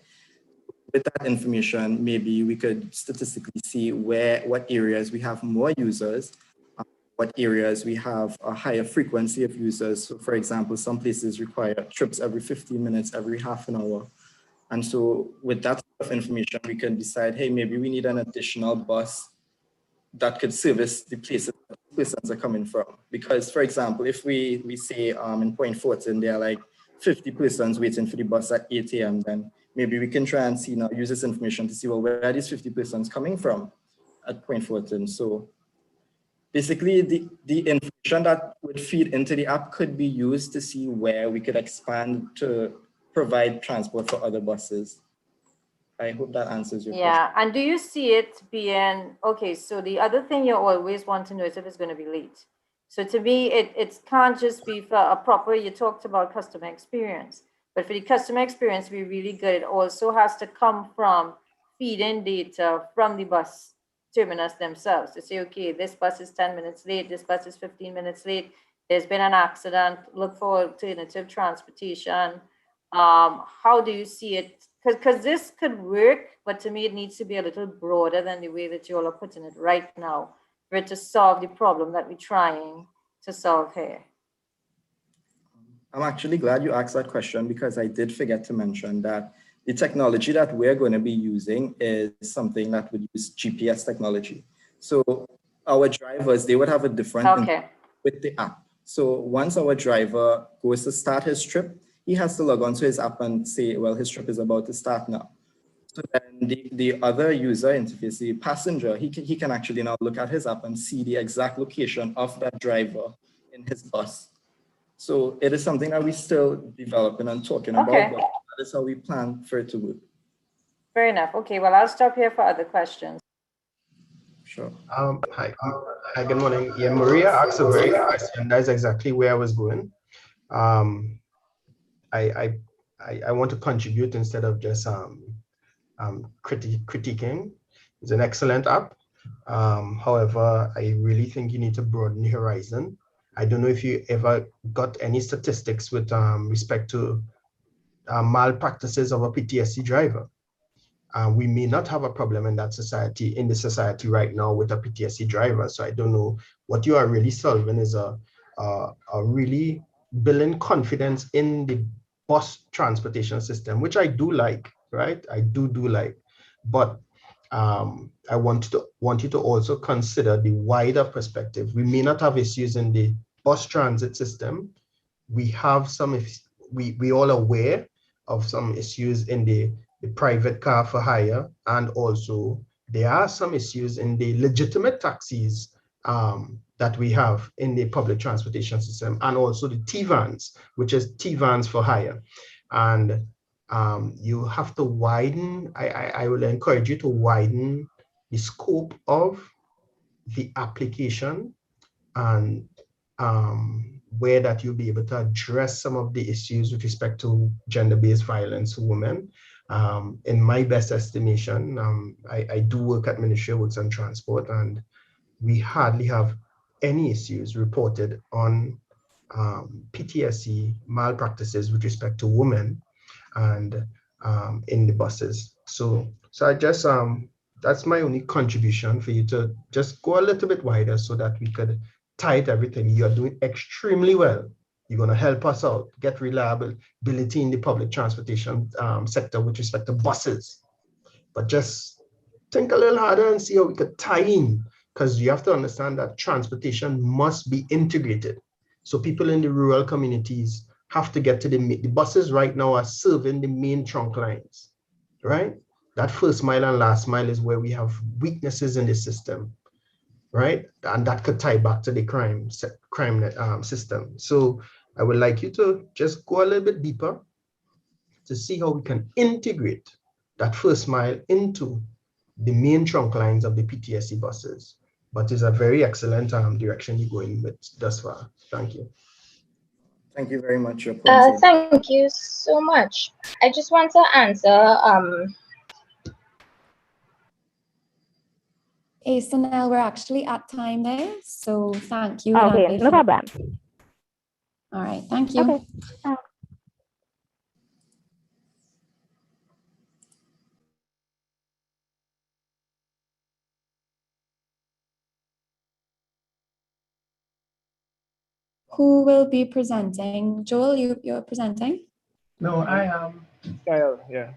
With that information, maybe we could statistically see what areas we have more users, what areas we have a higher frequency of users. So for example, some places require trips every 15 minutes, every half an hour. And so with that sort of information, we can decide, hey, maybe we need an additional bus that could service the places that persons are coming from. Because, for example, if we say in Point Fortin, there are like 50 persons waiting for the bus at 8 a.m., then maybe we can try and see now, use this information to see, well, where are these 50 persons coming from at Point Fortin? So basically, the information that would feed into the app could be used to see where we could expand to provide transport for other buses. I hope that answers your question. Yeah, and do you see it being, okay, so the other thing you always want to know is if it's going to be late. So to me, it can't just be for a proper, you talked about customer experience, but for the customer experience to be really good, it also has to come from feeding data from the bus terminus themselves to say, okay, this bus is 10 minutes late, this bus is 15 minutes late, there's been an accident, look for alternative transportation. How do you see it? Because this could work, but to me, it needs to be a little broader than the way that you all are putting it right now for it to solve the problem that we're trying to solve here. I'm actually glad you asked that question because I did forget to mention that the technology that we're going to be using is something that would use GPS technology. So our drivers, they would have a different with the app. So once our driver goes to start his trip, he has to log on to his app and say, well, his trip is about to start now. So then the other user interface, the passenger, he can actually now look at his app and see the exact location of that driver in his bus. So it is something that we're still developing and talking about, but that is how we plan for it to work. Fair enough. Okay, well, I'll stop here for other questions. Sure. Hi, good morning. Yeah, Maria asked a very good question. That's exactly where I was going. I want to contribute instead of just critiquing. It's an excellent app. However, I really think you need to broaden the horizon. I don't know if you ever got any statistics with respect to malpractices of a PTSD driver. We may not have a problem in that society, in the society right now with a PTSD driver. So I don't know what you are really solving is a really building confidence in the bus transportation system, which I do like, right? I do like, but I want you to also consider the wider perspective. We may not have issues in the bus transit system. We have some, we all aware of some issues in the private car for hire, and also there are some issues in the legitimate taxis that we have in the public transportation system, and also the T-Vans, which is T-Vans for hire. And you have to widen, I will encourage you to widen the scope of the application, and where that you'll be able to address some of the issues with respect to gender-based violence to women. In my best estimation, I do work at Ministry of Works and Transport, and we hardly have any issues reported on PTSD malpractices with respect to women and in the buses. So I just, that's my only contribution for you to just go a little bit wider so that we could tie everything. You're doing extremely well. You're going to help us out, get reliability in the public transportation sector with respect to buses. But just think a little harder and see how we could tie in, because you have to understand that transportation must be integrated. So people in the rural communities have to get to the buses right now are serving the main trunk lines, right? That first mile and last mile is where we have weaknesses in the system, right? And that could tie back to the crime system. So I would like you to just go a little bit deeper to see how we can integrate that first mile into the main trunk lines of the PTSD buses. But it's a very excellent direction you're going with thus far. Thank you. Thank you very much. Your Thank you so much. I just want to answer. Hey, Sunil, we're actually at time there, so thank you. Okay, no problem. All right, thank you. Okay. Who will be presenting? Joel, you're presenting? No, I am Kyle, yeah.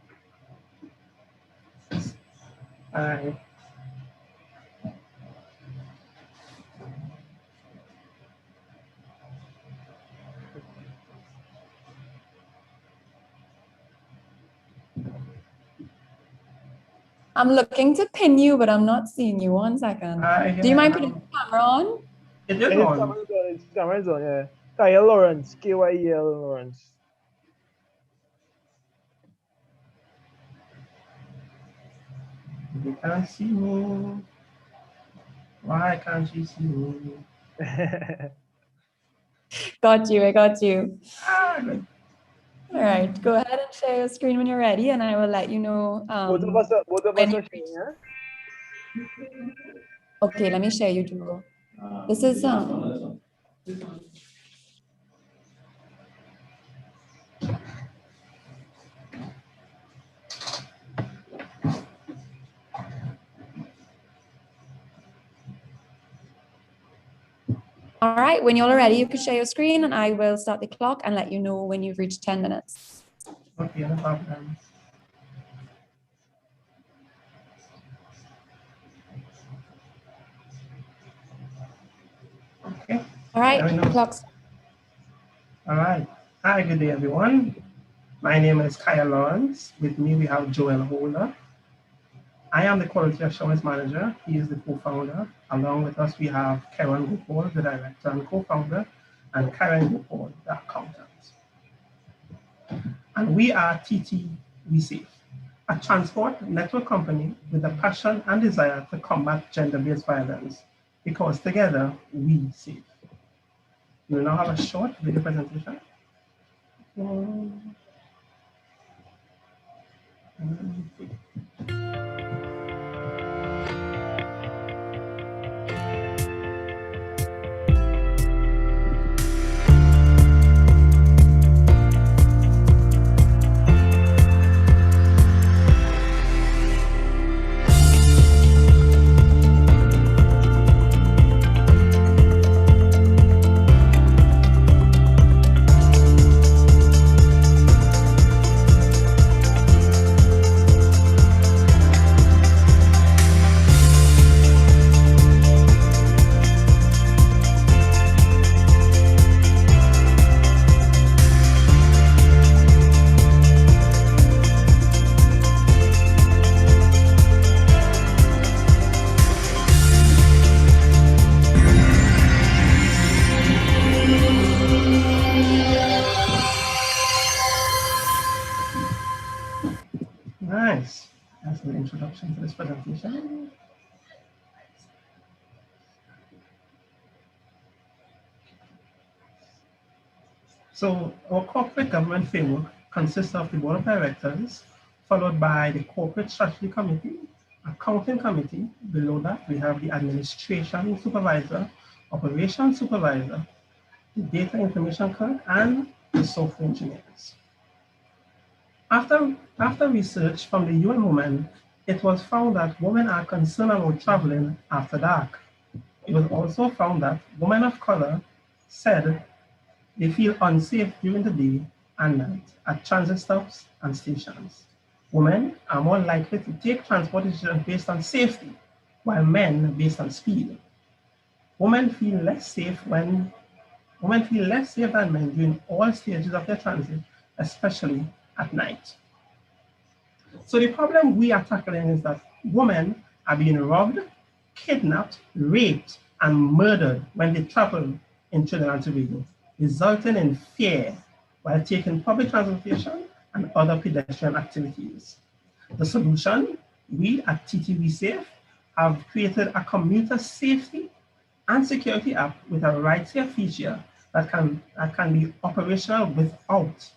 I'm looking to pin you, but I'm not seeing you. 1 second. Do you mind putting the camera on? It is on. It's camera's on, yeah. Kyle Lawrence, K-Y-E-L Lawrence. You can't see me. Why can't you see me? Got you, I got you. Good. All right, go ahead and share your screen when you're ready, and I will let you know. Both of us are sharing, yeah? Okay, let me share you, Joel. This is All right, when you're ready, you can share your screen and I will start the clock and let you know when you've reached 10 minutes. Okay, no problem. Okay. All right, clock's. All right. Hi, good day, everyone. My name is Kyle Lawrence. With me, we have Joel Holder. I am the Quality Assurance Manager. He is the co-founder. Along with us, we have Karen Gopal, the director and co-founder, and Karen Gopal, the accountant. And we are TT We Safe, a transport network company with a passion and desire to combat gender-based violence, because together we save. We will now have a short video presentation. Nice. That's an introduction to this presentation. So our corporate government framework consists of the board of directors, followed by the corporate strategy committee, accounting committee. Below that, we have the administration supervisor, operations supervisor, the data information clerk, and the software engineers. After research from the UN Women, it was found that women are concerned about traveling after dark. It was also found that women of color said they feel unsafe during the day and night at transit stops and stations. Women are more likely to take transportation based on safety, while men based on speed. Women feel less safe than men during all stages of their transit, especially at night. So the problem we are tackling is that women are being robbed, kidnapped, raped, and murdered when they travel in Trinidad and Tobago. resulting in fear while taking public transportation and other pedestrian activities. The solution, we at TTV Safe have created a commuter safety and security app with a ride-share feature that can be operational without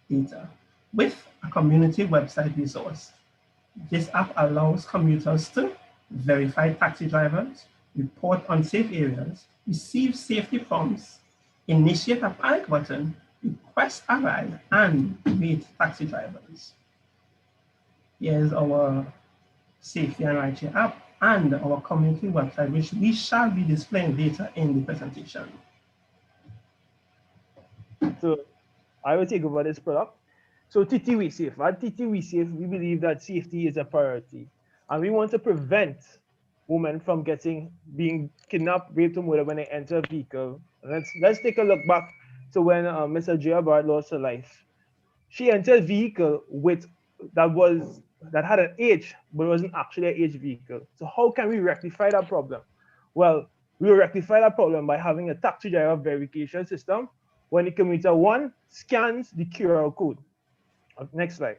data, with a community website resource. This app allows commuters to verify taxi drivers, report unsafe areas, receive safety prompts, initiate a panic button, request a ride, and rate taxi drivers. Here's our safety and rideshare app and our community website, which we shall be displaying later in the presentation. So I will take over this product. So TTV Safe. At TTV Safe, we believe that safety is a priority, and we want to prevent women from being kidnapped, raped, or murdered when they enter a vehicle. Let's take a look back to when Miss Adria Bart lost her life. She entered a vehicle that had an age, but it wasn't actually an age vehicle. So how can we rectify that problem? Well, we will rectify that problem by having a taxi driver verification system when the commuter one scans the QR code. Next slide.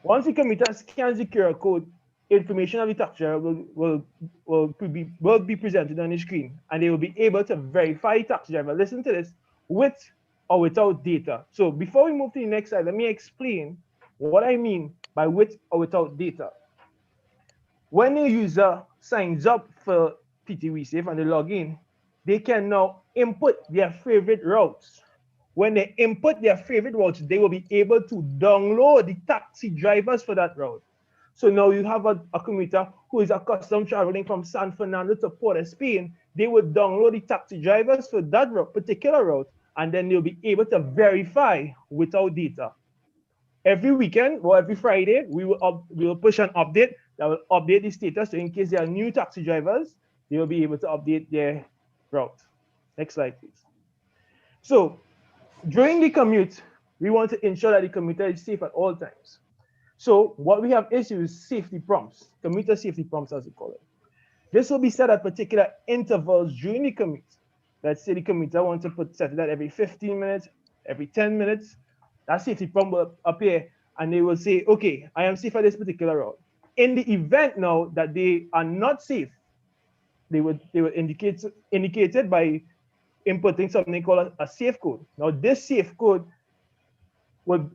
Once the commuter scans the QR code, information of the taxi driver will be presented on the screen, and they will be able to verify the taxi driver. Listen to this, with or without data. So before we move to the next slide, let me explain what I mean by with or without data. When a user signs up for TTV Safe and they log in, they can now input their favorite routes. When they input their favorite routes, they will be able to download the taxi drivers for that route. So now you have a commuter who is accustomed traveling from San Fernando to Port of Spain. They would download the taxi drivers for that particular route, and then they'll be able to verify without data. Every weekend or every Friday, we will push an update that will update the status. So in case there are new taxi drivers, they will be able to update their route. Next slide, please. So during the commute, we want to ensure that the commuter is safe at all times. So what we have issued is safety prompts, commuter safety prompts as we call it. This will be set at particular intervals during the commute. Let's say the commuter wants to set it at every 15 minutes, every 10 minutes. That safety prompt will appear and they will say, okay, I am safe at this particular route. In the event now that they are not safe, they would indicate it by inputting something called a safe code. Now this safe code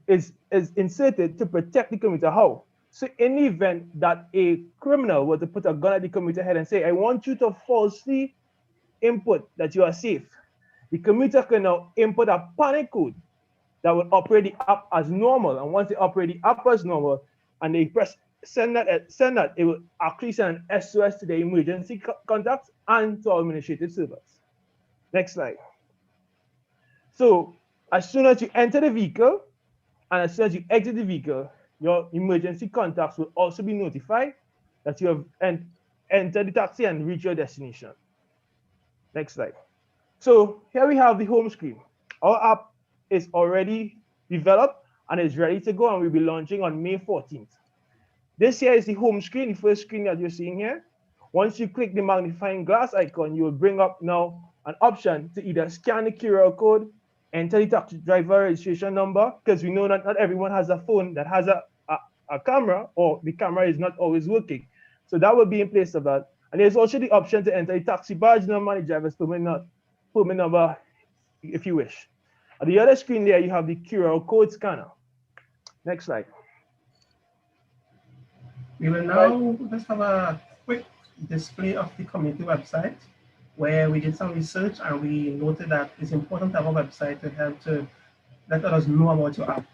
is inserted to protect the commuter. How? So in the event that a criminal were to put a gun at the commuter head and say, I want you to falsely input that you are safe, the commuter can now input a panic code that will operate the app as normal. And once they operate the app as normal and they press send that, it will actually send an SOS to the emergency contacts and to our administrative servers. Next slide. So as soon as you enter the vehicle and as soon as you exit the vehicle, your emergency contacts will also be notified that you have entered the taxi and reached your destination. Next slide. So here we have the home screen. Our app is already developed and is ready to go, and we'll be launching on May 14th. This here is the home screen, the first screen that you're seeing here. Once you click the magnifying glass icon, you will bring up now an option to either scan the QR code, enter the taxi driver registration number, because we know that not everyone has a phone that has a camera, or the camera is not always working. So that will be in place of that. And there's also the option to enter the taxi badge number and the driver's permit number if you wish. On the other screen there, you have the QR code scanner. Next slide. We will now just have a quick display of the community website where we did some research and we noted that it's important to have a website to help to let others know about your app.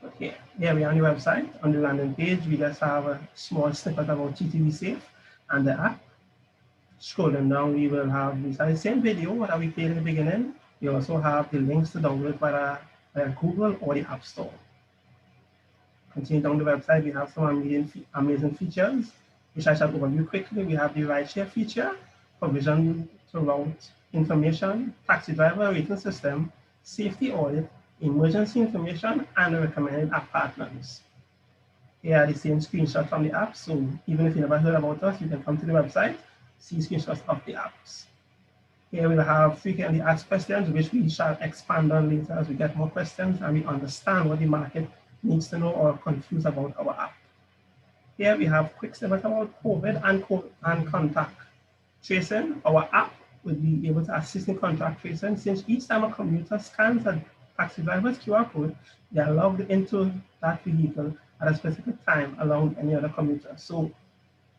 Okay, here we are on the website. On the landing page, we just have a small snippet about TTV Safe and the app. Scrolling down, we will have the same video that we played in the beginning. We also have the links to download via Google or the App Store. Continue down the website, we have some amazing features, which I shall overview quickly. We have the rideshare feature, provision to route information, taxi driver rating system, safety audit, emergency information, and recommended app partners. Here are the same screenshots from the app. So even if you never heard about us, you can come to the website, see screenshots of the apps. Here we'll have frequently asked questions, which we shall expand on later as we get more questions and we understand what the market needs to know or confused about our app. Here we have quick snippet about COVID and contact tracing. Our app will be able to assist in contact tracing since each time a commuter scans a taxi driver's QR code, they are logged into that vehicle at a specific time along any other commuter. So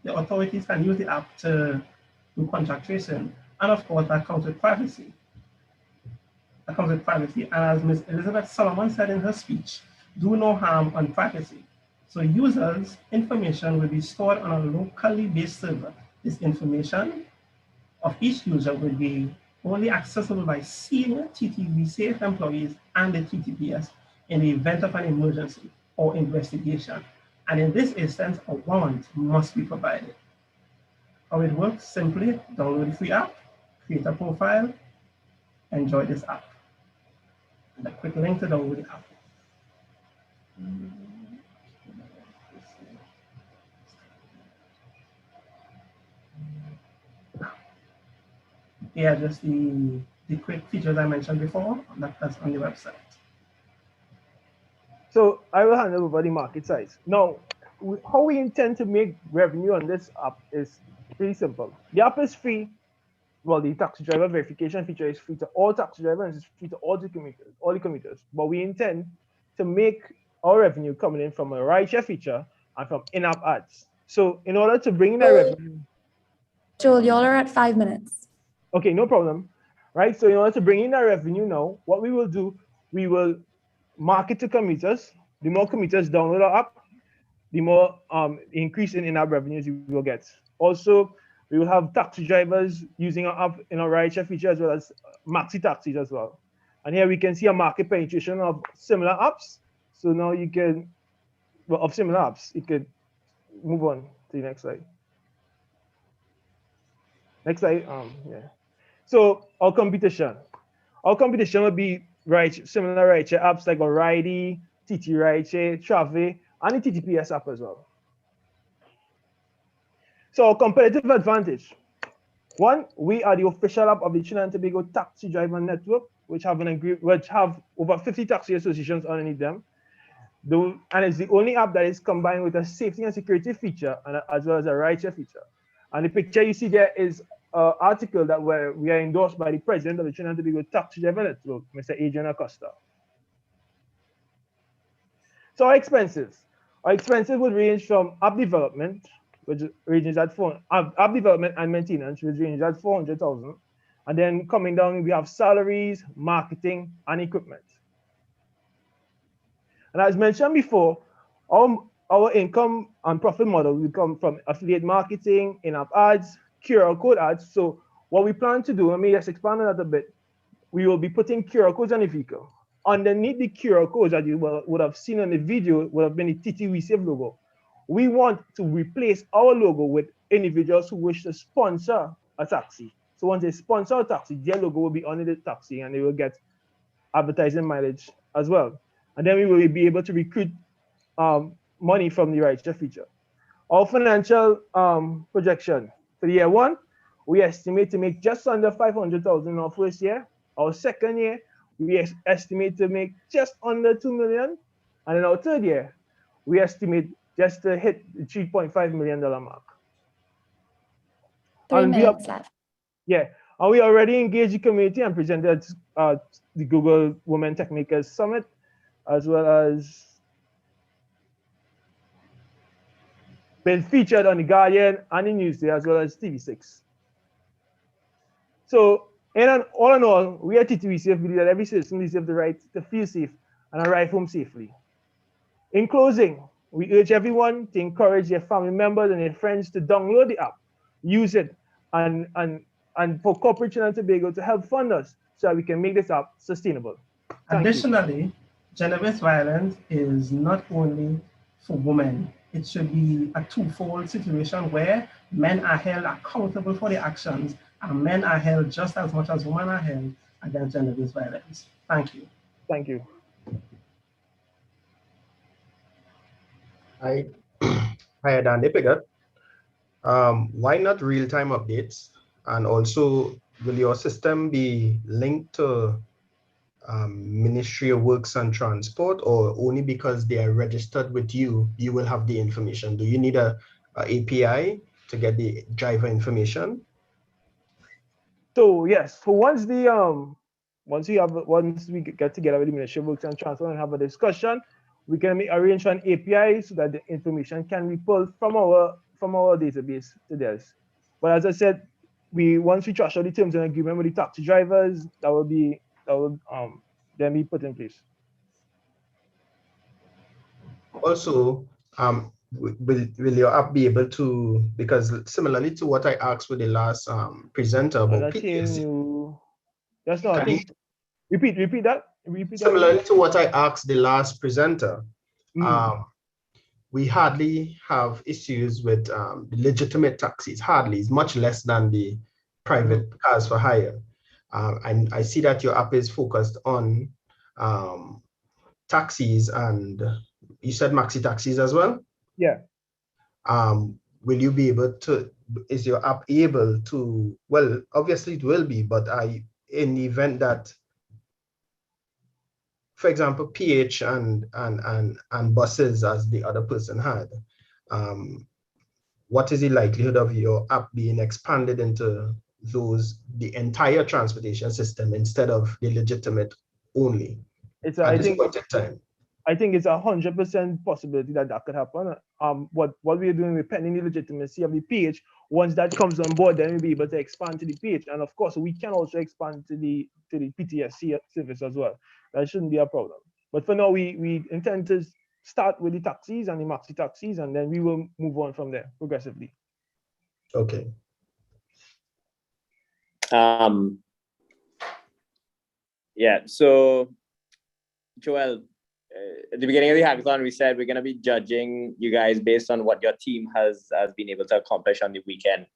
the authorities can use the app to do contact tracing. And of course, that comes with privacy. That comes with privacy. And as Ms. Elizabeth Solomon said in her speech, do no harm on privacy. So users' information will be stored on a locally based server. This information of each user will be only accessible by senior TTV safe employees and the TTPS in the event of an emergency or investigation. And in this instance, a warrant must be provided. How it works, simply download the free app, create a profile, enjoy this app. And a quick link to download the app. Yeah, just the quick features I mentioned before, that's on the website. So I will handle over the market size. Now, how we intend to make revenue on this app is pretty simple. The app is free. Well, the taxi driver verification feature is free to all taxi drivers and it's free to all the commuters. But we intend to make our revenue coming in from a rideshare feature and from in-app ads. So in order to bring in that revenue. Joel, y'all are at 5 minutes. Okay, no problem. Right. So in order to bring in that revenue now, what we will do, we will market to commuters. The more commuters download our app, the more increase in in-app revenues you will get. Also, we will have taxi drivers using our app in our rideshare feature as well as maxi taxis as well. And here we can see a market penetration of similar apps. So now you can, well, of similar apps, you could move on to the next slide. Next slide, yeah. So our competition will be similar rideshare apps like O'Reilly, TT Rideshare, Travel, and the TTPS app as well. So our competitive advantage. One, we are the official app of the Trinidad Tobago Taxi Driver Network, which have over 50 taxi associations underneath them. And it's the only app that is combined with a safety and security feature as well as a rideshare feature. And the picture you see there is an article that we are endorsed by the president of the Trinidad Tobago Taxi Driver Network, Mr. Adrian Acosta. So our expenses would range from app development, which ranges at app development and maintenance, which ranges at 400,000. And then coming down, we have salaries, marketing, and equipment. And as mentioned before, our income and profit model will come from affiliate marketing, in-app ads, QR code ads. So what we plan to do, let me just expand on that a bit. We will be putting QR codes on the vehicle. Underneath the QR codes that you would have seen in the video would have been the TT WeSave logo. We want to replace our logo with individuals who wish to sponsor a taxi. So once they sponsor a taxi, their logo will be on the taxi and they will get advertising mileage as well. And then we will be able to recruit money from the rideshare feature. Our financial projection for the year one, we estimate to make just under 500,000 in our first year. Our second year, we estimate to make just under 2 million. And in our third year, we estimate just to hit the $3.5 million mark. 3 minutes left. Yeah, and we already engaged the community and presented the Google Women Techmakers Summit, as well as been featured on The Guardian and the Newsday, as well as TV6. So, all in all, we at TTVCF believe that every citizen deserves the right to feel safe and arrive home safely. In closing, we urge everyone to encourage their family members and their friends to download the app, use it, and for corporate Trinidad and Tobago to help fund us so that we can make this app sustainable. Additionally, gender-based violence is not only for women. It should be a twofold situation where men are held accountable for their actions and men are held just as much as women are held against gender-based violence. Thank you. Thank you. I hired Andy Piggott. Why not real-time updates? And also, will your system be linked to Ministry of Works and Transport, or only because they are registered with you, you will have the information? Do you need a API to get the driver information? So yes, so once we get together with the Ministry of Works and Transport and have a discussion, we can arrange for an API so that the information can be pulled from our database to theirs. But as I said, once we trash out the terms and agreement with the taxi drivers, that will then be put in place. Also, will your app be able to, because similarly to what I asked with the last presenter about PTSD, Just now, I think, repeat that. Repeat that. Similarly to what I asked the last presenter, Mm. we hardly have issues with the legitimate taxis, hardly, it's much less than the private cars for hire. And I see that your app is focused on taxis, and you said maxi taxis as well? Yeah. Will you be able to, is your app able to, well, obviously it will be, but in the event that, for example, PH and buses, as the other person had, what is the likelihood of your app being expanded into the entire transportation system instead of the legitimate only at this point in time? I think it's 100% possibility that could happen. What we're doing, we're pending the legitimacy of the PH. Once that comes on board, then we'll be able to expand to the PH, and of course, we can also expand to the PTSC service as well. That shouldn't be a problem. But for now, we intend to start with the taxis and the maxi taxis, and then we will move on from there progressively. Okay. Yeah. So, Joel, at the beginning of the hackathon, we said we're going to be judging you guys based on what your team has been able to accomplish on the weekend.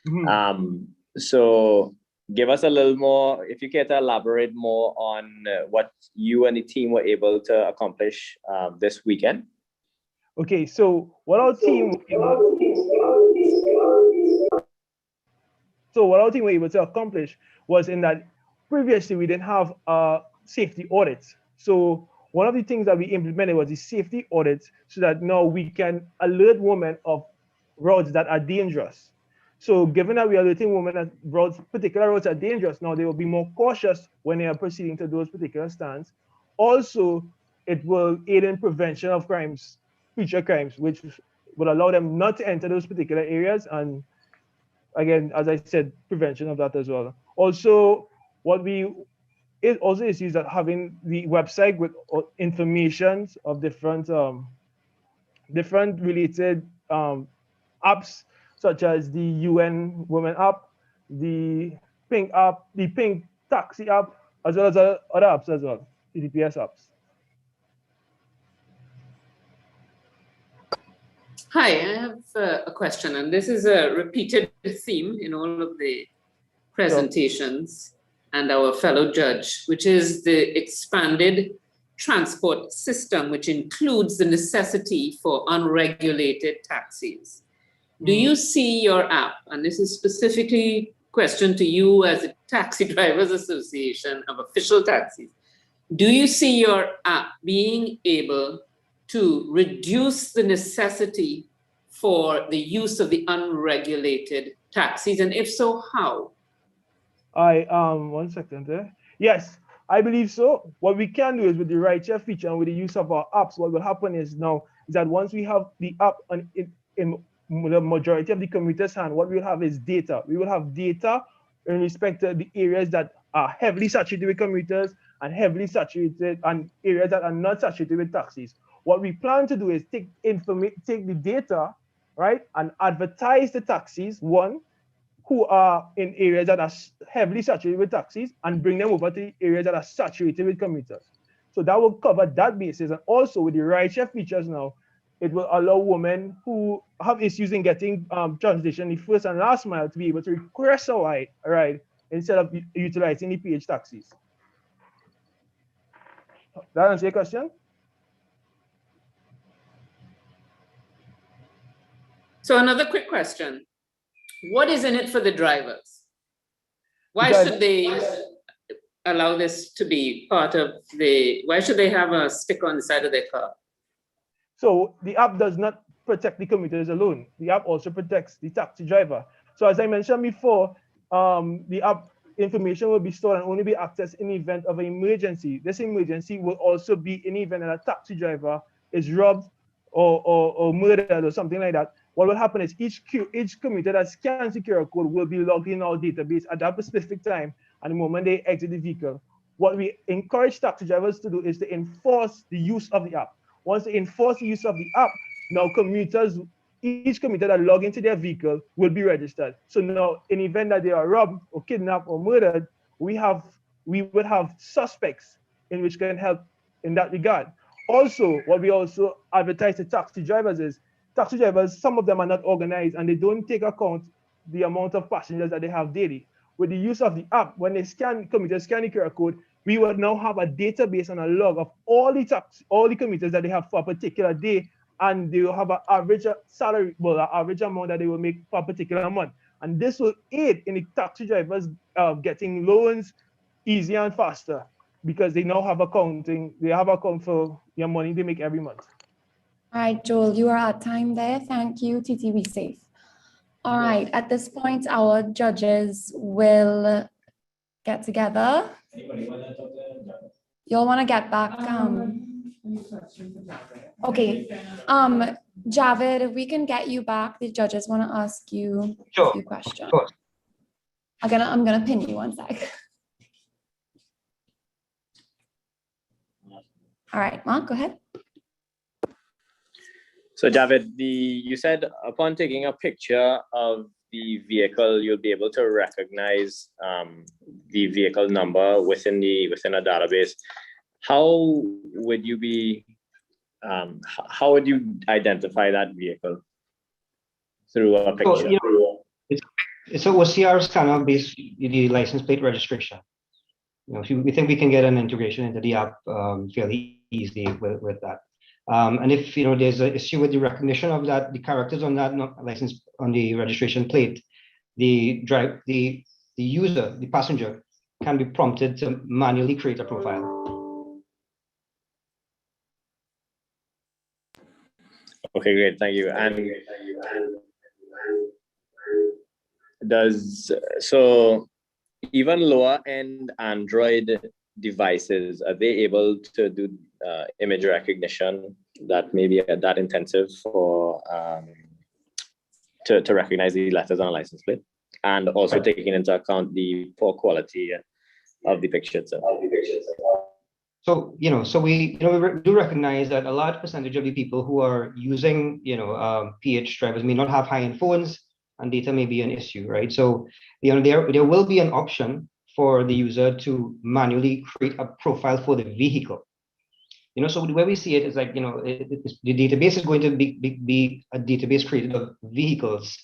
Mm-hmm. So give us a little more, if you care to elaborate more on what you and the team were able to accomplish this weekend. Okay, so what our team were able to accomplish was in that previously we didn't have safety audits. So one of the things that we implemented was the safety audits, so that now we can alert women of roads that are dangerous. So given that we are alerting women that particular roads are dangerous, now they will be more cautious when they are proceeding to those particular stands. Also, it will aid in prevention of crimes, future crimes, which will allow them not to enter those particular areas. And again, as I said, prevention of that as well. Also, it also is used at having the website with information of different related apps, such as the UN Women app, the Pink app, the Pink Taxi app, as well as other apps as well, TTPS apps. Hi, I have a question, and this is a repeated theme in all of the presentations and our fellow judge, which is the expanded transport system, which includes the necessity for unregulated taxis. Do you see your app, and this is specifically a question to you as a Taxi Drivers Association of official taxis, do you see your app being able to reduce the necessity for the use of the unregulated taxis, and if so, how? One second there. Yes, I believe so. What we can do is with the rideshare feature and with the use of our apps, what will happen is that once we have the app in the majority of the commuters' hand, what we'll have is data. We will have data in respect to the areas that are heavily saturated with commuters and heavily saturated and areas that are not saturated with taxis. What we plan to do is take the data, right, and advertise the taxis, who are in areas that are heavily saturated with taxis, and bring them over to the areas that are saturated with commuters. So that will cover that basis. And also with the rideshare features now, it will allow women who have issues in getting transportation the first and last mile to be able to request a ride instead of utilizing the PH taxis. That answer your question? So another quick question. What is in it for the drivers? Why Because- should they allow this to be part of why should they have a sticker on the side of their car? So the app does not protect the commuters alone. The app also protects the taxi driver. So as I mentioned before, the app information will be stored and only be accessed in the event of an emergency. This emergency will also be in the event that a taxi driver is robbed or murdered or something like that. What will happen is each commuter that scans the QR code will be logged in our database at that specific time and the moment they exit the vehicle. What we encourage taxi drivers to do is to enforce the use of the app. Once they enforce the use of the app, now each commuter that log into their vehicle will be registered. So now in the event that they are robbed or kidnapped or murdered, we would have suspects in which can help in that regard. Also, what we also advertise to taxi drivers is, taxi drivers, some of them are not organized and they don't take account the amount of passengers that they have daily. With the use of the app, when they commuters scan the QR code, we will now have a database and a log of all the commuters that they have for a particular day, and they will have an average salary, well, an average amount that they will make for a particular month. And this will aid in the taxi drivers getting loans easier and faster because they now have accounting, they have account for your money they make every month. All right, Joel, you are at time there. Thank you, TT, be safe. All right, at this point, our judges will get together. You'll want to get back. Okay, Javed, if we can get you back, the judges want to ask you a few questions. I'm gonna pin you one sec. All right, Mark, go ahead. So Javed, you said upon taking a picture of the vehicle, you'll be able to recognize the vehicle number within a database. How would you identify that vehicle through a picture? So, it's a OCR scanner based the license plate registration. We think we can get an integration into the app fairly easily with that. And if there's an issue with the recognition of that, the characters on that license on the registration plate, the user, the passenger, can be prompted to manually create a profile. Okay, great, thank you. And so even lower end Android devices, are they able to do image recognition that may be that intensive for to recognize the letters on a license plate, and also taking into account the poor quality of the picture itself? So we do recognize that a large percentage of the people who are using PH drivers may not have high-end phones, and data may be an issue, right? So there will be an option for the user to manually create a profile for the vehicle. So the way we see it is like, the database is going to be a database created of vehicles.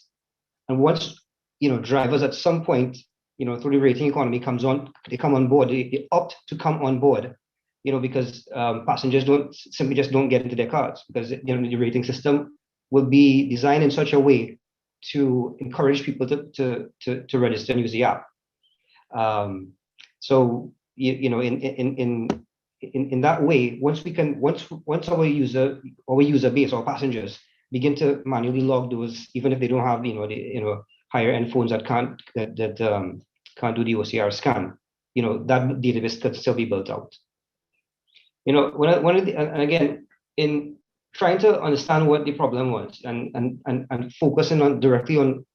And once, drivers at some point, through the rating economy they come on board, they opt to come on board, because passengers simply don't get into their cars, because, the rating system will be designed in such a way to encourage people to register and use the app. So in that way, once our user base, our passengers, begin to manually log those, even if they don't have the higher end phones that can't do the OCR scan, that database could still be built out. And again, in trying to understand what the problem was and focusing directly on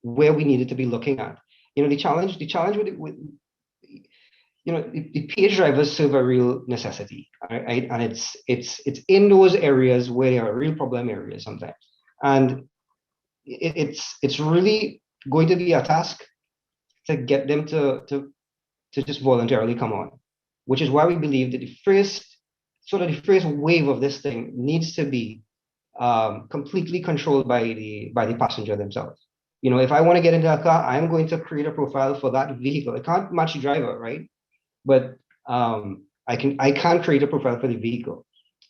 where we needed to be looking at, the challenge with the PH drivers serve a real necessity, right? And it's in those areas where there are real problem areas sometimes, and it's really going to be a task to get them to just voluntarily come on, which is why we believe that the first wave of this thing needs to be completely controlled by the passenger themselves. If I want to get into a car, I'm going to create a profile for that vehicle. I can't match the driver, right? But I can create a profile for the vehicle,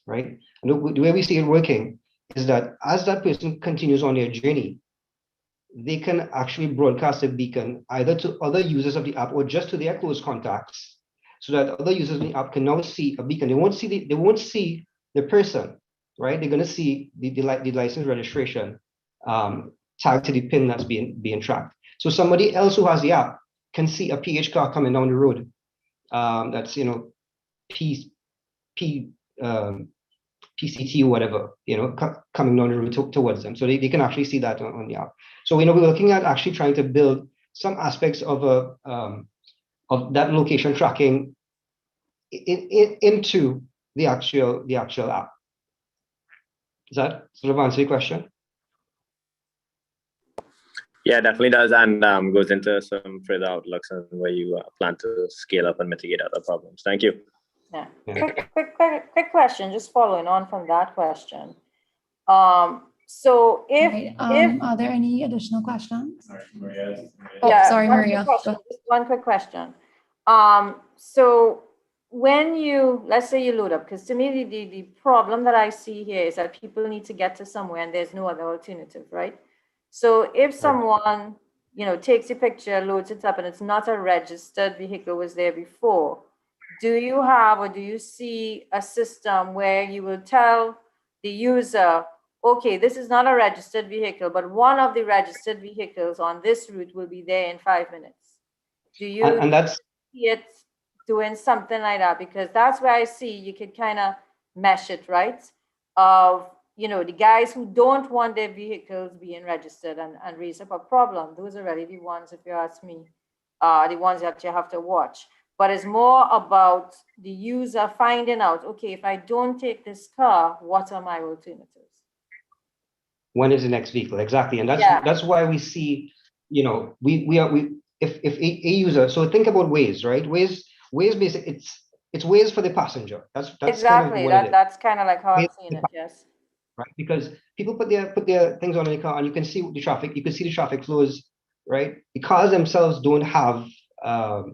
right? And the way we see it working is that as that person continues on their journey, they can actually broadcast a beacon either to other users of the app or just to their close contacts, so that other users in the app can now see a beacon. They won't see the person, right? They're going to see the license registration tagged to the pin that's being tracked. So somebody else who has the app can see a PH car coming down the road. That's PCT or whatever, coming down the road towards them. So they can actually see that on the app. So we're looking at actually trying to build some aspects of that location tracking into the actual app. Does that sort of answer your question? Yeah, definitely does, and goes into some further outlooks on where you plan to scale up and mitigate other problems. Thank you. Yeah. Quick question, just following on from that question. So if are there any additional questions? Sorry, Maria. Just one quick question. So when let's say you load up, because to me the problem that I see here is that people need to get to somewhere and there's no other alternative, right? So if someone takes a picture, loads it up, and it's not a registered vehicle was there before, do you have or do you see a system where you will tell the user, okay, this is not a registered vehicle, but one of the registered vehicles on this route will be there in 5 minutes? Do you see it doing something like that? Because that's where I see you could kind of mesh it, right? Of, the guys who don't want their vehicles being registered and raise up a problem. Those are really the ones, if you ask me, the ones that you have to watch. But it's more about the user finding out, okay, if I don't take this car, what are my alternatives? When is the next vehicle? Exactly. And that's why we see, if a user, so think about Waze, right? Waze basically, it's Waze for the passenger. That's exactly kind of that's kind of like how I'm seeing it, yes. Right, because people put their things on the car and you can see the traffic, you can see the traffic flows, right? The cars themselves don't have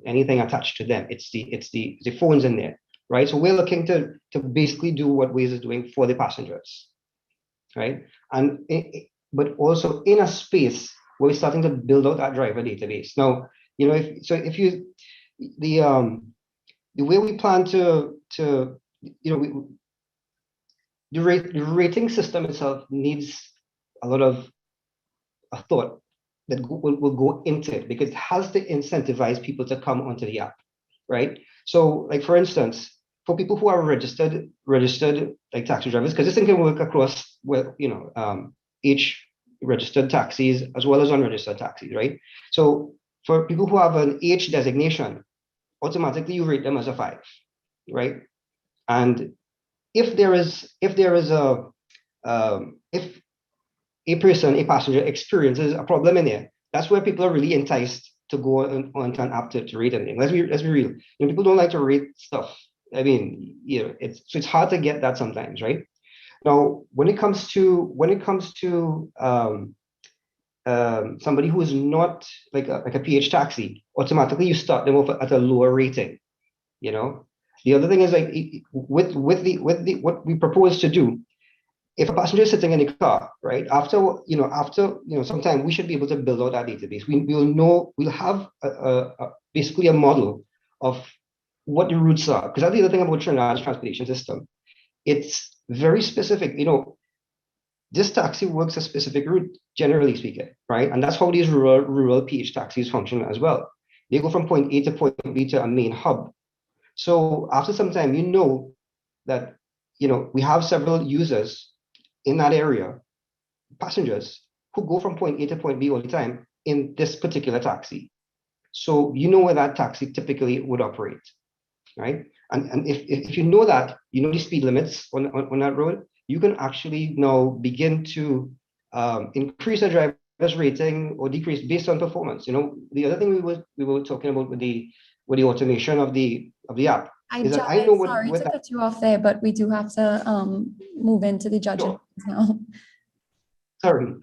anything attached to them. It's the phones in there, right? So we're looking to basically do what Waze is doing for the passengers, right? And but also in a space where we're starting to build out that driver database. Now, the way we plan to the rating system itself needs a lot of thought that will go into it, because it has to incentivize people to come onto the app, right? So, like for instance, for people who are registered like taxi drivers, because this thing can work across each registered taxis as well as unregistered taxis, right? So for people who have an H designation, automatically you rate them as a 5, right? And if a passenger experiences a problem in there, that's where people are really enticed to go onto an app to rate anything. Let's be real. People don't like to rate stuff. I mean, it's hard to get that sometimes, right? Now, when it comes to somebody who is not like a PH taxi, automatically you start them off at a lower rating. The other thing is, like, with what we propose to do, if a passenger is sitting in the car, right, after some time, we should be able to build out that database. We'll have basically a model of what the routes are, because that's the other thing about Trinidad's transportation system. It's very specific. This taxi works a specific route, generally speaking, right? And that's how these rural PH taxis function as well. They go from point A to point B to a main hub. So after some time, that we have several users in that area, passengers who go from point A to point B all the time in this particular taxi. So where that taxi typically would operate, right? And if you know that, the speed limits on that road, you can actually now begin to increase a driver's rating or decrease based on performance. The other thing we were talking about with the automation of the app is that I know what. Sorry to cut you off there, but we do have to move into the judging now. Sorry.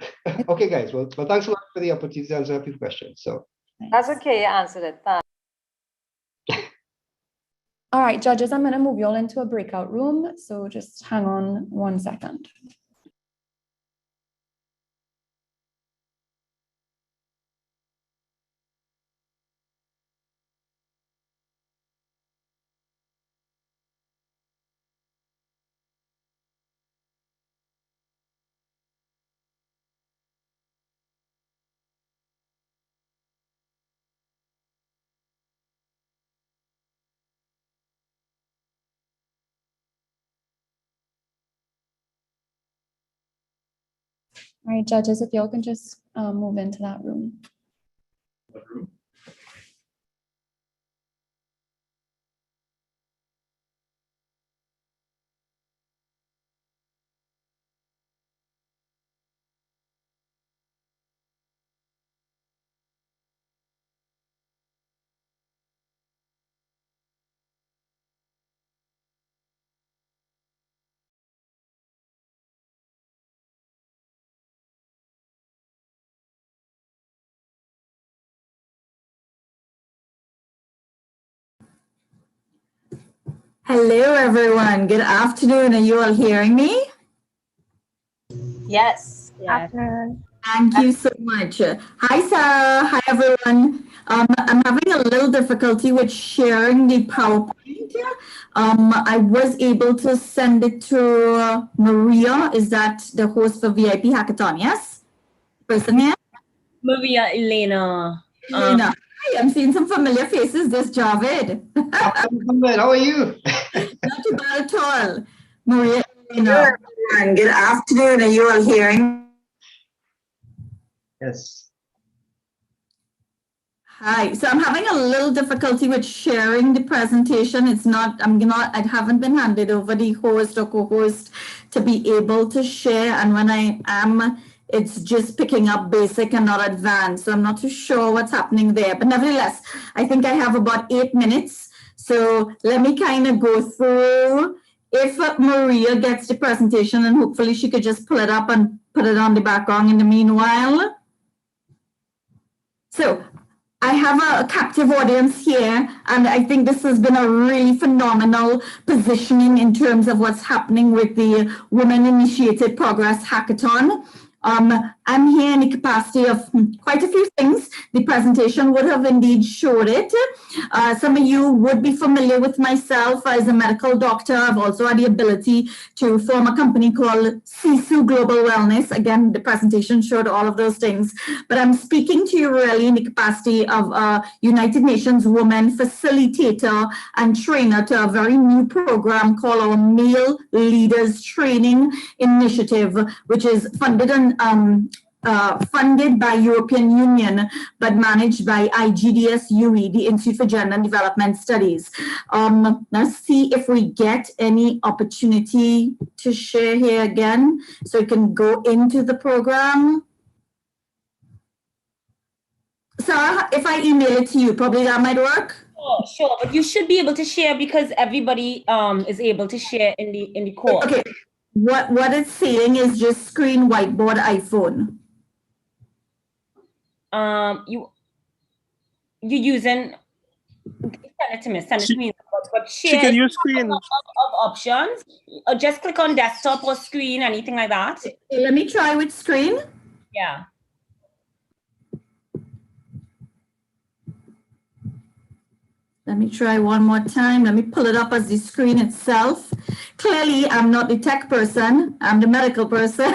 Okay, guys. Well, thanks a lot for the opportunity to answer a few questions. So that's okay. You answered it. Thanks. All right, judges, I'm going to move you all into a breakout room. So just hang on 1 second. All right, judges, if y'all can just move into that room. What room? Hello, everyone. Good afternoon. Are you all hearing me? Yes. Afternoon. Thank you so much. Hi, Sarah. Hi, everyone. I'm having a little difficulty with sharing the PowerPoint. I was able to send it to Maria. Is that the host for VIP Hackathon? Yes? Person here? Maria Elena. Elena. Hi, I'm seeing some familiar faces. This Javed. How are you? Not too bad at all. Maria Elena. Everyone. Good afternoon. Are you all hearing? Yes. Hi, so I'm having a little difficulty with sharing the presentation. I haven't been handed over the host or co-host to be able to share. And when I am, it's just picking up basic and not advanced. So I'm not too sure what's happening there. But nevertheless, I think I have about 8 minutes. So let me kind of go through. If Maria gets the presentation, and hopefully she could just pull it up and put it on the background in the meanwhile. So I have a captive audience here, and I think this has been a really phenomenal positioning in terms of what's happening with the Women Initiated Progress Hackathon. I'm here in the capacity of quite a few things. The presentation would have indeed showed it. Some of you would be familiar with myself as a medical doctor. I've also had the ability to form a company called CISU Global Wellness. Again, the presentation showed all of those things. But I'm speaking to you really in the capacity of a United Nations woman facilitator and trainer to a very new program called our Male Leaders Training Initiative, which is funded by European Union, but managed by IGDS UE, the Institute for Gender and Development Studies. Let's see if we get any opportunity to share here again, so we can go into the program. Sarah, if I email it to you, probably that might work. Oh, sure, but you should be able to share because everybody is able to share in the call. Okay, what it's saying is just screen whiteboard iPhone. You using, send it to me, but share She can use screen of options. Just click on desktop or screen, anything like that. Let me try with screen. Yeah. Let me try one more time. Let me pull it up as the screen itself. Clearly, I'm not the tech person. I'm the medical person.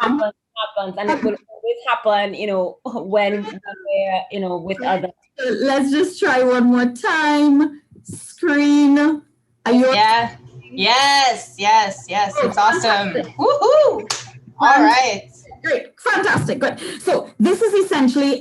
Happens, and it will always happen, when we're, with others. Let's just try one more time. Screen. Are you? Yeah. Yes. It's awesome. Woohoo! All right. Great, fantastic, good. So this is essentially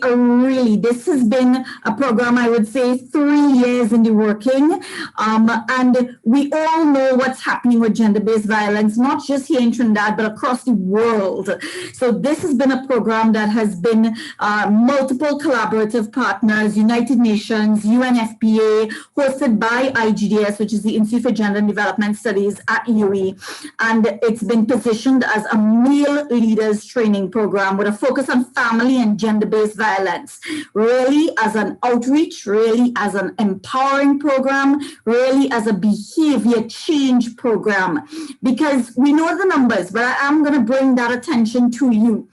this has been a program, I would say, 3 years in the working. And we all know what's happening with gender-based violence, not just here in Trinidad, but across the world. So this has been a program that has been multiple collaborative partners, United Nations, UNFPA, hosted by IGDS, which is the Institute for Gender and Development Studies at UE. And it's been positioned as a male leaders training program with a focus on family and gender-based violence, really as an outreach, really as an empowering program, really as a behavior change program, because we know the numbers, but I am going to bring that attention to you.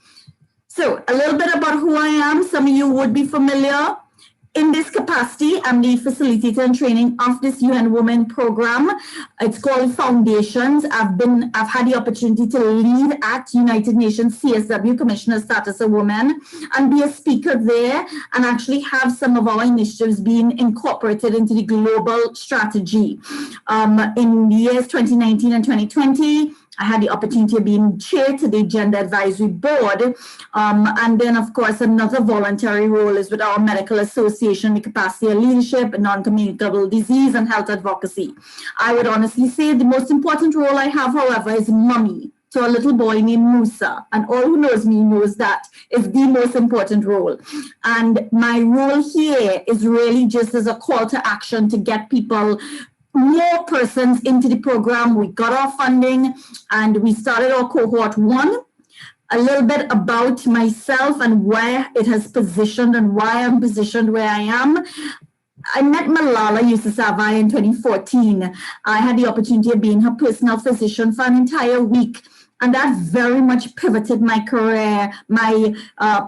So a little bit about who I am. Some of you would be familiar. In this capacity, I'm the facilitator and training of this UN Women program. It's called Foundations. I've had the opportunity to lead at United Nations CSW, Commissioner Status of Women, and be a speaker there, and actually have some of our initiatives being incorporated into the global strategy. In the years 2019 and 2020, I had the opportunity of being chair to the Gender Advisory Board. And then, of course, another voluntary role is with our medical association, the capacity of leadership, non-communicable disease, and health advocacy. I would honestly say the most important role I have, however, is mummy to a little boy named Musa. And all who knows me knows that is the most important role. And my role here is really just as a call to action to get people, more persons into the program. We got our funding and we started our cohort 1. A little bit about myself and where it has positioned and why I'm positioned where I am. I met Malala Yousafzai in 2014. I had the opportunity of being her personal physician for an entire week. And that very much pivoted my career, my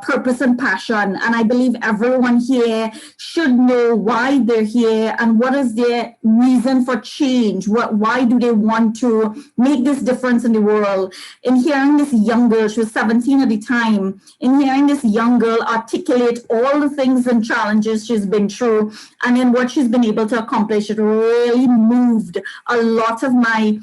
purpose and passion. And I believe everyone here should know why they're here and what is their reason for change. Why do they want to make this difference in the world? In hearing this young girl, she was 17 at the time, in hearing this young girl articulate all the things and challenges she's been through and in what she's been able to accomplish, it really moved a lot of my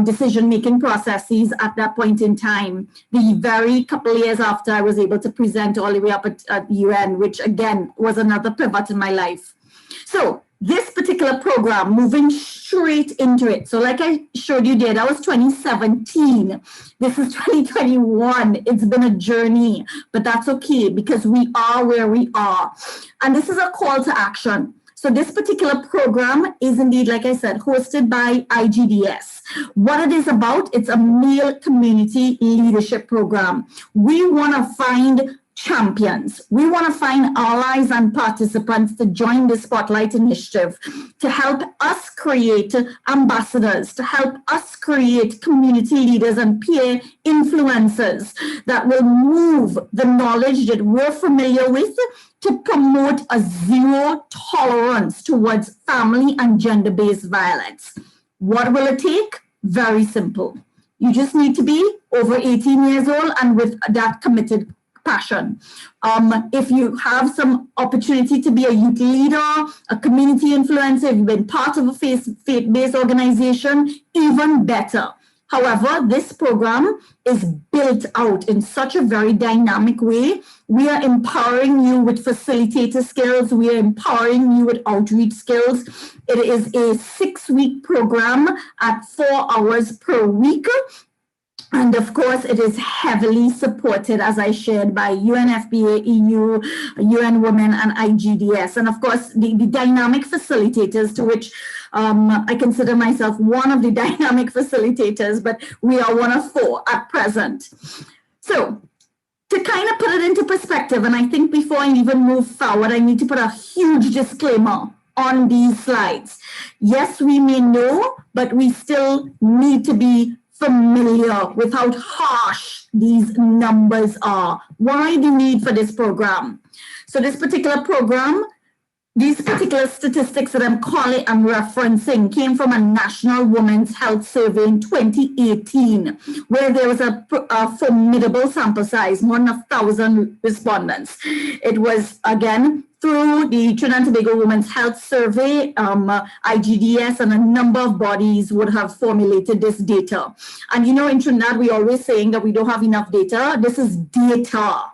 decision-making processes at that point in time. The very couple of years after, I was able to present all the way up at UN, which again was another pivot in my life. So this particular program, moving straight into it. So like I showed you there, that was 2017. This is 2021. It's been a journey, but that's okay because we are where we are. And this is a call to action. So this particular program is indeed, like I said, hosted by IGDS. What it is about, it's a male community leadership program. We want to find champions. We want to find allies and participants to join the Spotlight Initiative, to help us create ambassadors, to help us create community leaders and peer influencers that will move the knowledge that we're familiar with to promote a zero tolerance towards family and gender-based violence. What will it take? Very simple. You just need to be over 18 years old and with that committed passion. If you have some opportunity to be a youth leader, a community influencer, if you've been part of a faith-based organization, even better. However, this program is built out in such a very dynamic way. We are empowering you with facilitator skills. We are empowering you with outreach skills. It is a 6-week program at 4 hours per week. And of course, it is heavily supported, as I shared, by UNFPA, EU, UN Women, and IGDS. And of course, the dynamic facilitators, to which I consider myself one of the dynamic facilitators, but we are one of 4 at present. So to kind of put it into perspective, and I think before I even move forward, I need to put a huge disclaimer on these slides. Yes, we may know, but we still need to be familiar with how harsh these numbers are. Why the need for this program? So this particular program, these particular statistics that I'm referencing came from a National Women's Health Survey in 2018, where there was a formidable sample size, more than 1,000 respondents. It was, again, through the Trinidad Tobago Women's Health Survey, IGDS, and a number of bodies would have formulated this data. And you know, in Trinidad, we're always saying that we don't have enough data. This is data.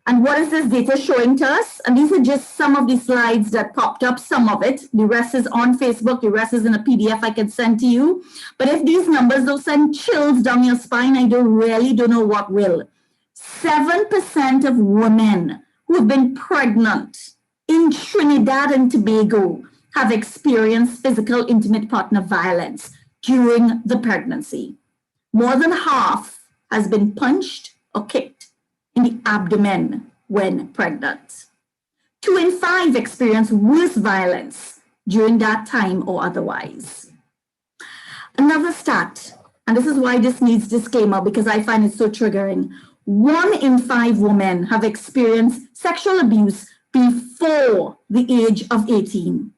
And what is this data showing to us? And these are just some of the slides that popped up, some of it. The rest is on Facebook. The rest is in a PDF I can send to you. But if these numbers don't send chills down your spine, I really don't know what will. 7% of women who have been pregnant in Trinidad and Tobago have experienced physical intimate partner violence during the pregnancy. More than half has been punched or kicked in the abdomen when pregnant. 2 in 5 experience worse violence during that time or otherwise. Another stat, and this is why this needs disclaimer because I find it so triggering. 1 in 5 women have experienced sexual abuse before the age of 18.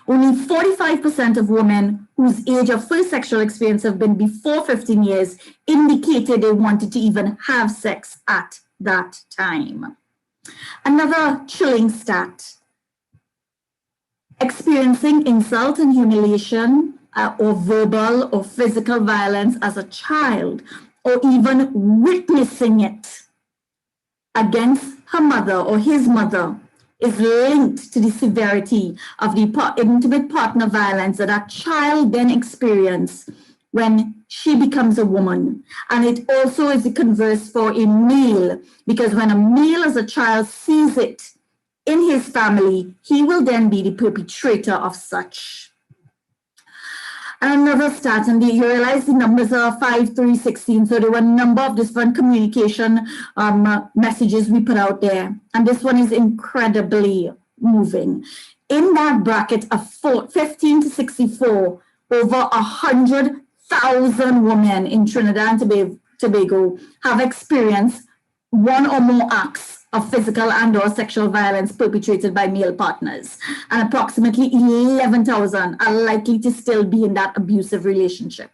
Only 45% of women whose age of first sexual experience have been before 15 years indicated they wanted to even have sex at that time. Another chilling stat. Experiencing insult and humiliation or verbal or physical violence as a child, or even witnessing it against her mother or his mother, is linked to the severity of the intimate partner violence that a child then experiences when she becomes a woman. And it also is the converse for a male, because when a male as a child sees it in his family, he will then be the perpetrator of such. And another stat, and you realize the numbers are 5, 3, 16. So there were a number of different communication messages we put out there. And this one is incredibly moving. In that bracket of 15 to 64, over 100,000 women in Trinidad and Tobago have experienced one or more acts of physical and or sexual violence perpetrated by male partners. And approximately 11,000 are likely to still be in that abusive relationship.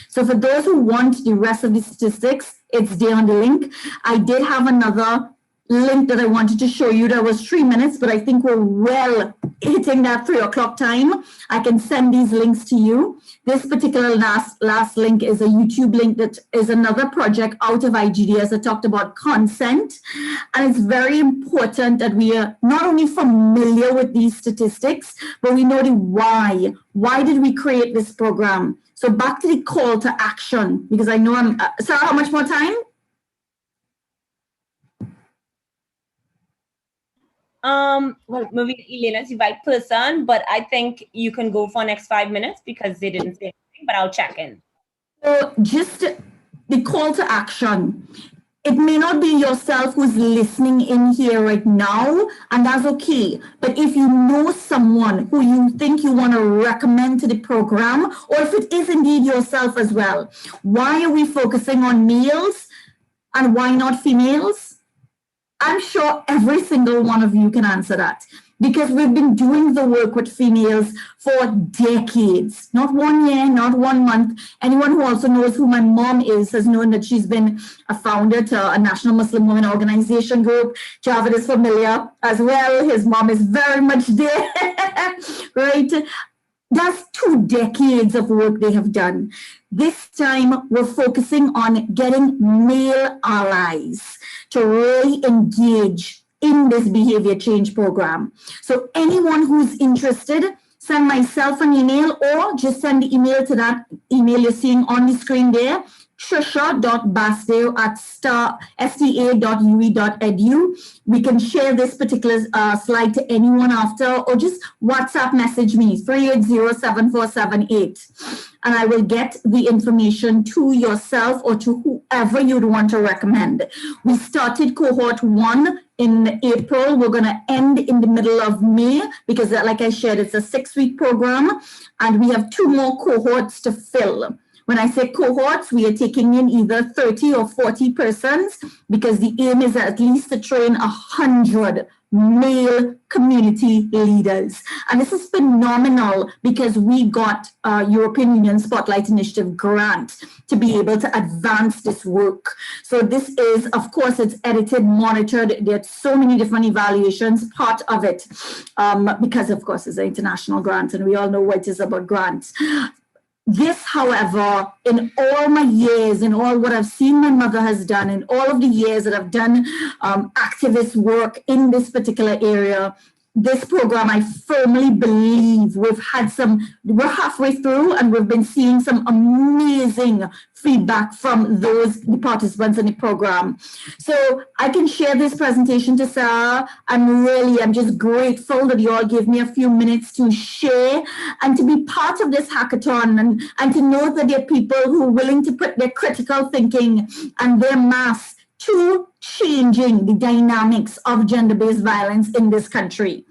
So for those who want the rest of the statistics, it's there on the link. I did have another link that I wanted to show you that was 3 minutes, but I think we're well hitting that 3 o'clock time. I can send these links to you. This particular last link is a YouTube link that is another project out of IGDS that talked about consent. And it's very important that we are not only familiar with these statistics, but we know the why. Why did we create this program? So back to the call to action, because I know I'm, Sarah, how much more time? Well, maybe Elena's the right person, but I think you can go for next 5 minutes because they didn't say anything, but I'll check in. So just the call to action. It may not be yourself who's listening in here right now, and that's okay. But if you know someone who you think you want to recommend to the program, or if it is indeed yourself as well, why are we focusing on males and why not females? I'm sure every single one of you can answer that, because we've been doing the work with females for decades, not 1 year, not 1 month. Anyone who also knows who my mom is has known that she's been a founder to a National Muslim Women Organization group. Javed is familiar as well. His mom is very much there, right? That's 2 decades of work they have done. This time, we're focusing on getting male allies to really engage in this behavior change program. So anyone who's interested, send myself an email or just send the email to that email you're seeing on the screen there, trisha.basdeo@sta.ue.edu. We can share this particular slide to anyone after, or just WhatsApp message me, 380-7478. And I will get the information to yourself or to whoever you'd want to recommend. We started cohort 1 in April. We're going to end in the middle of May because, like I shared, it's a 6-week program, and we have 2 more cohorts to fill. When I say cohorts, we are taking in either 30 or 40 persons, because the aim is at least to train 100 male community leaders. And this is phenomenal because we got a European Union Spotlight Initiative grant to be able to advance this work. So this is, of course, it's edited, monitored. There's so many different evaluations, part of it, because, of course, it's an international grant, and we all know what it is about grants. This, however, in all my years, in all what I've seen my mother has done, in all of the years that I've done activist work in this particular area, this program, I firmly believe we're halfway through, and we've been seeing some amazing feedback from the participants in the program. So I can share this presentation to Sarah, and really, I'm just grateful that you all gave me a few minutes to share and to be part of this hackathon, and to know that there are people who are willing to put their critical thinking and their mass to changing the dynamics of gender-based violence in this country.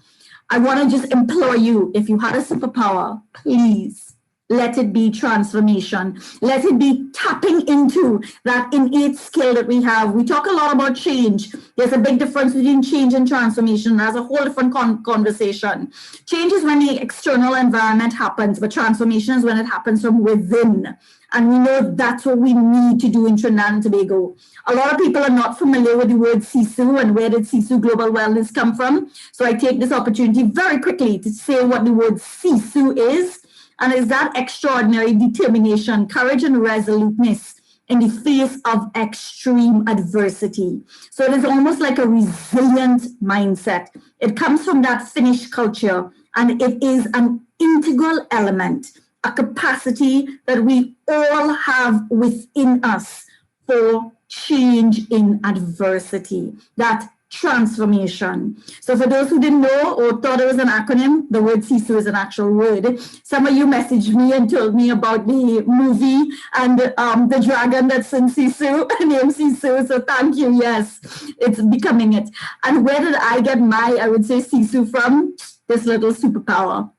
I want to just implore you, if you had a superpower, please let it be transformation. Let it be tapping into that innate skill that we have. We talk a lot about change. There's a big difference between change and transformation. That's a whole different conversation. Change is when the external environment happens, but transformation is when it happens from within. And we know that's what we need to do in Trinidad and Tobago. A lot of people are not familiar with the word CISU and where did CISU Global Wellness come from. So I take this opportunity very quickly to say what the word CISU is. And it's that extraordinary determination, courage, and resoluteness in the face of extreme adversity. So it is almost like a resilient mindset. It comes from that Finnish culture, and it is an integral element, a capacity that we all have within us for change in adversity, that transformation. So for those who didn't know or thought it was an acronym, the word SISU is an actual word. Some of you messaged me and told me about the movie and the dragon that's in SISU, named SISU. So thank you. Yes, it's becoming it. And where did I get my, I would say, SISU from? This little superpower.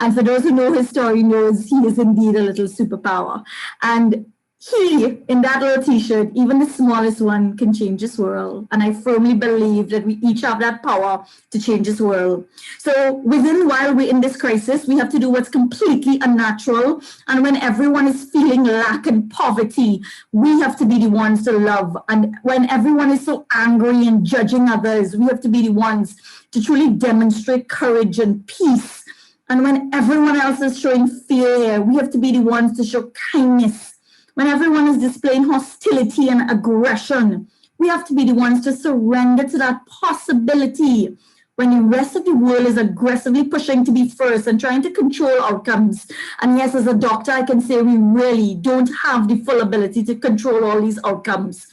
And for those who know his story knows he is indeed a little superpower. And he, in that little t-shirt, even the smallest one, can change this world. And I firmly believe that we each have that power to change this world. So while we're in this crisis, we have to do what's completely unnatural. And when everyone is feeling lack and poverty, we have to be the ones to love. And when everyone is so angry and judging others, we have to be the ones to truly demonstrate courage and peace. And when everyone else is showing fear, we have to be the ones to show kindness. When everyone is displaying hostility and aggression, we have to be the ones to surrender to that possibility. When the rest of the world is aggressively pushing to be first and trying to control outcomes. And yes, as a doctor, I can say we really don't have the full ability to control all these outcomes.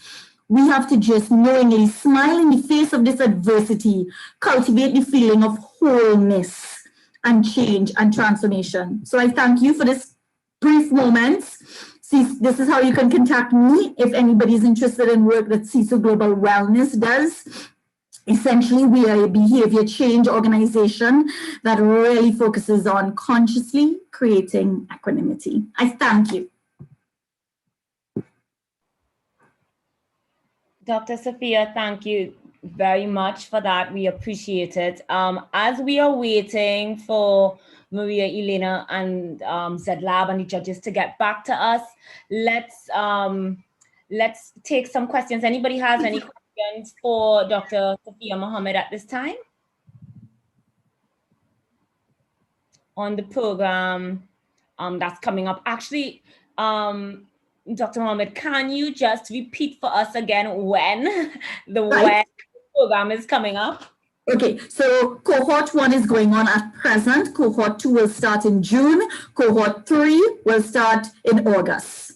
We have to just knowingly smile in the face of this adversity, cultivate the feeling of wholeness and change and transformation. So I thank you for this brief moments. See, this is how you can contact me if anybody is interested in work that CISO Global Wellness does. Essentially, we are a behavior change organization that really focuses on consciously creating equanimity. I thank you. Dr. Sophia, thank you very much for that. We appreciate it. As we are waiting for Maria Elena and Zed Lab and the judges to get back to us, let's take some questions. Anybody has any questions for Dr. Sophia Mohammed at this time on the program that's coming up? Actually, Dr. Mohammed, can you just repeat for us again when the program is coming up? Okay, so cohort 1 is going on at present. Cohort 2 will start in June. Cohort 3 will start in August.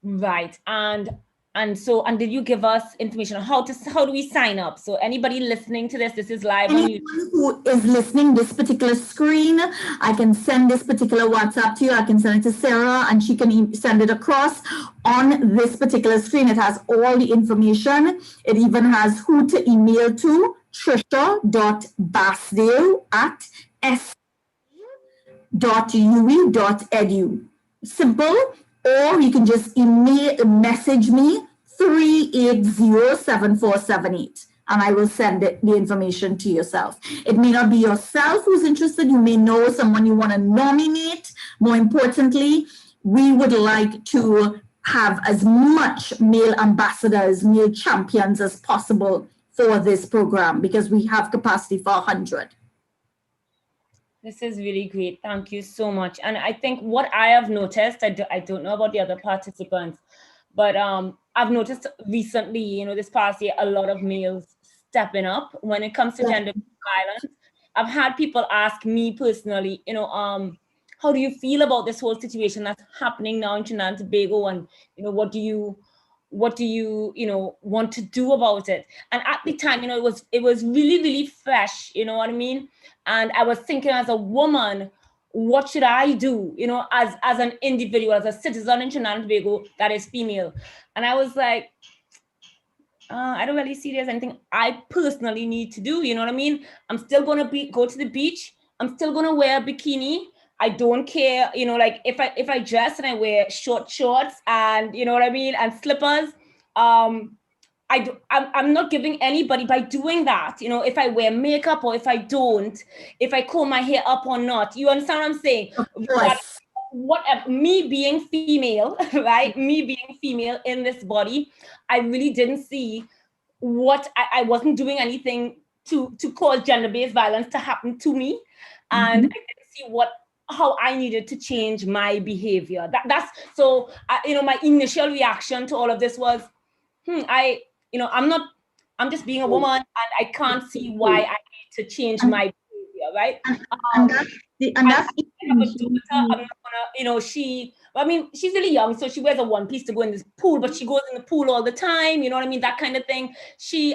Right, and did you give us information on how do we sign up? So anybody listening to this is live on YouTube. Anyone who is listening this particular screen, I can send this particular WhatsApp to you. I can send it to Sarah and she can send it across. On this particular screen, it has all the information. It even has who to email to, trisha.basdale@s.ue.edu. Simple. Or you can just message me 380-7478 and I will send the information to yourself. It may not be yourself who's interested. You may know someone you want to nominate. More importantly, we would like to have as much male ambassadors, male champions as possible for this program because we have capacity for 100. This is really great. Thank you so much. And I think what I have noticed, I don't know about the other participants, but I've noticed recently, this past year, a lot of males stepping up when it comes to gender violence. I've had people ask me personally, how do you feel about this whole situation that's happening now in Trinidad and Tobago, and what do you want to do about it? And at the time, it was really, really fresh, you know what I mean? And I was thinking as a woman, what should I do, as an individual, as a citizen in Trinidad and Tobago that is female? And I was like, I don't really see there's anything I personally need to do, you know what I mean? I'm still going to go to the beach. I'm still going to wear a bikini. I don't care, like if I dress and I wear short shorts and, you know what I mean, and slippers, I'm not giving anybody by doing that, if I wear makeup or if I don't, if I comb my hair up or not. You understand what I'm saying? Me being female, right? Me being female in this body, I really didn't see I wasn't doing anything to cause gender-based violence to happen to me. And I didn't see what how I needed to change my behavior. That's so, my initial reaction to all of this was, I'm just being a woman and I can't see why I need to change my behavior, right? And that's I have a daughter, I'm not gonna, she's really young, so she wears a one piece to go in this pool, but she goes in the pool all the time, you know what I mean? That kind of thing.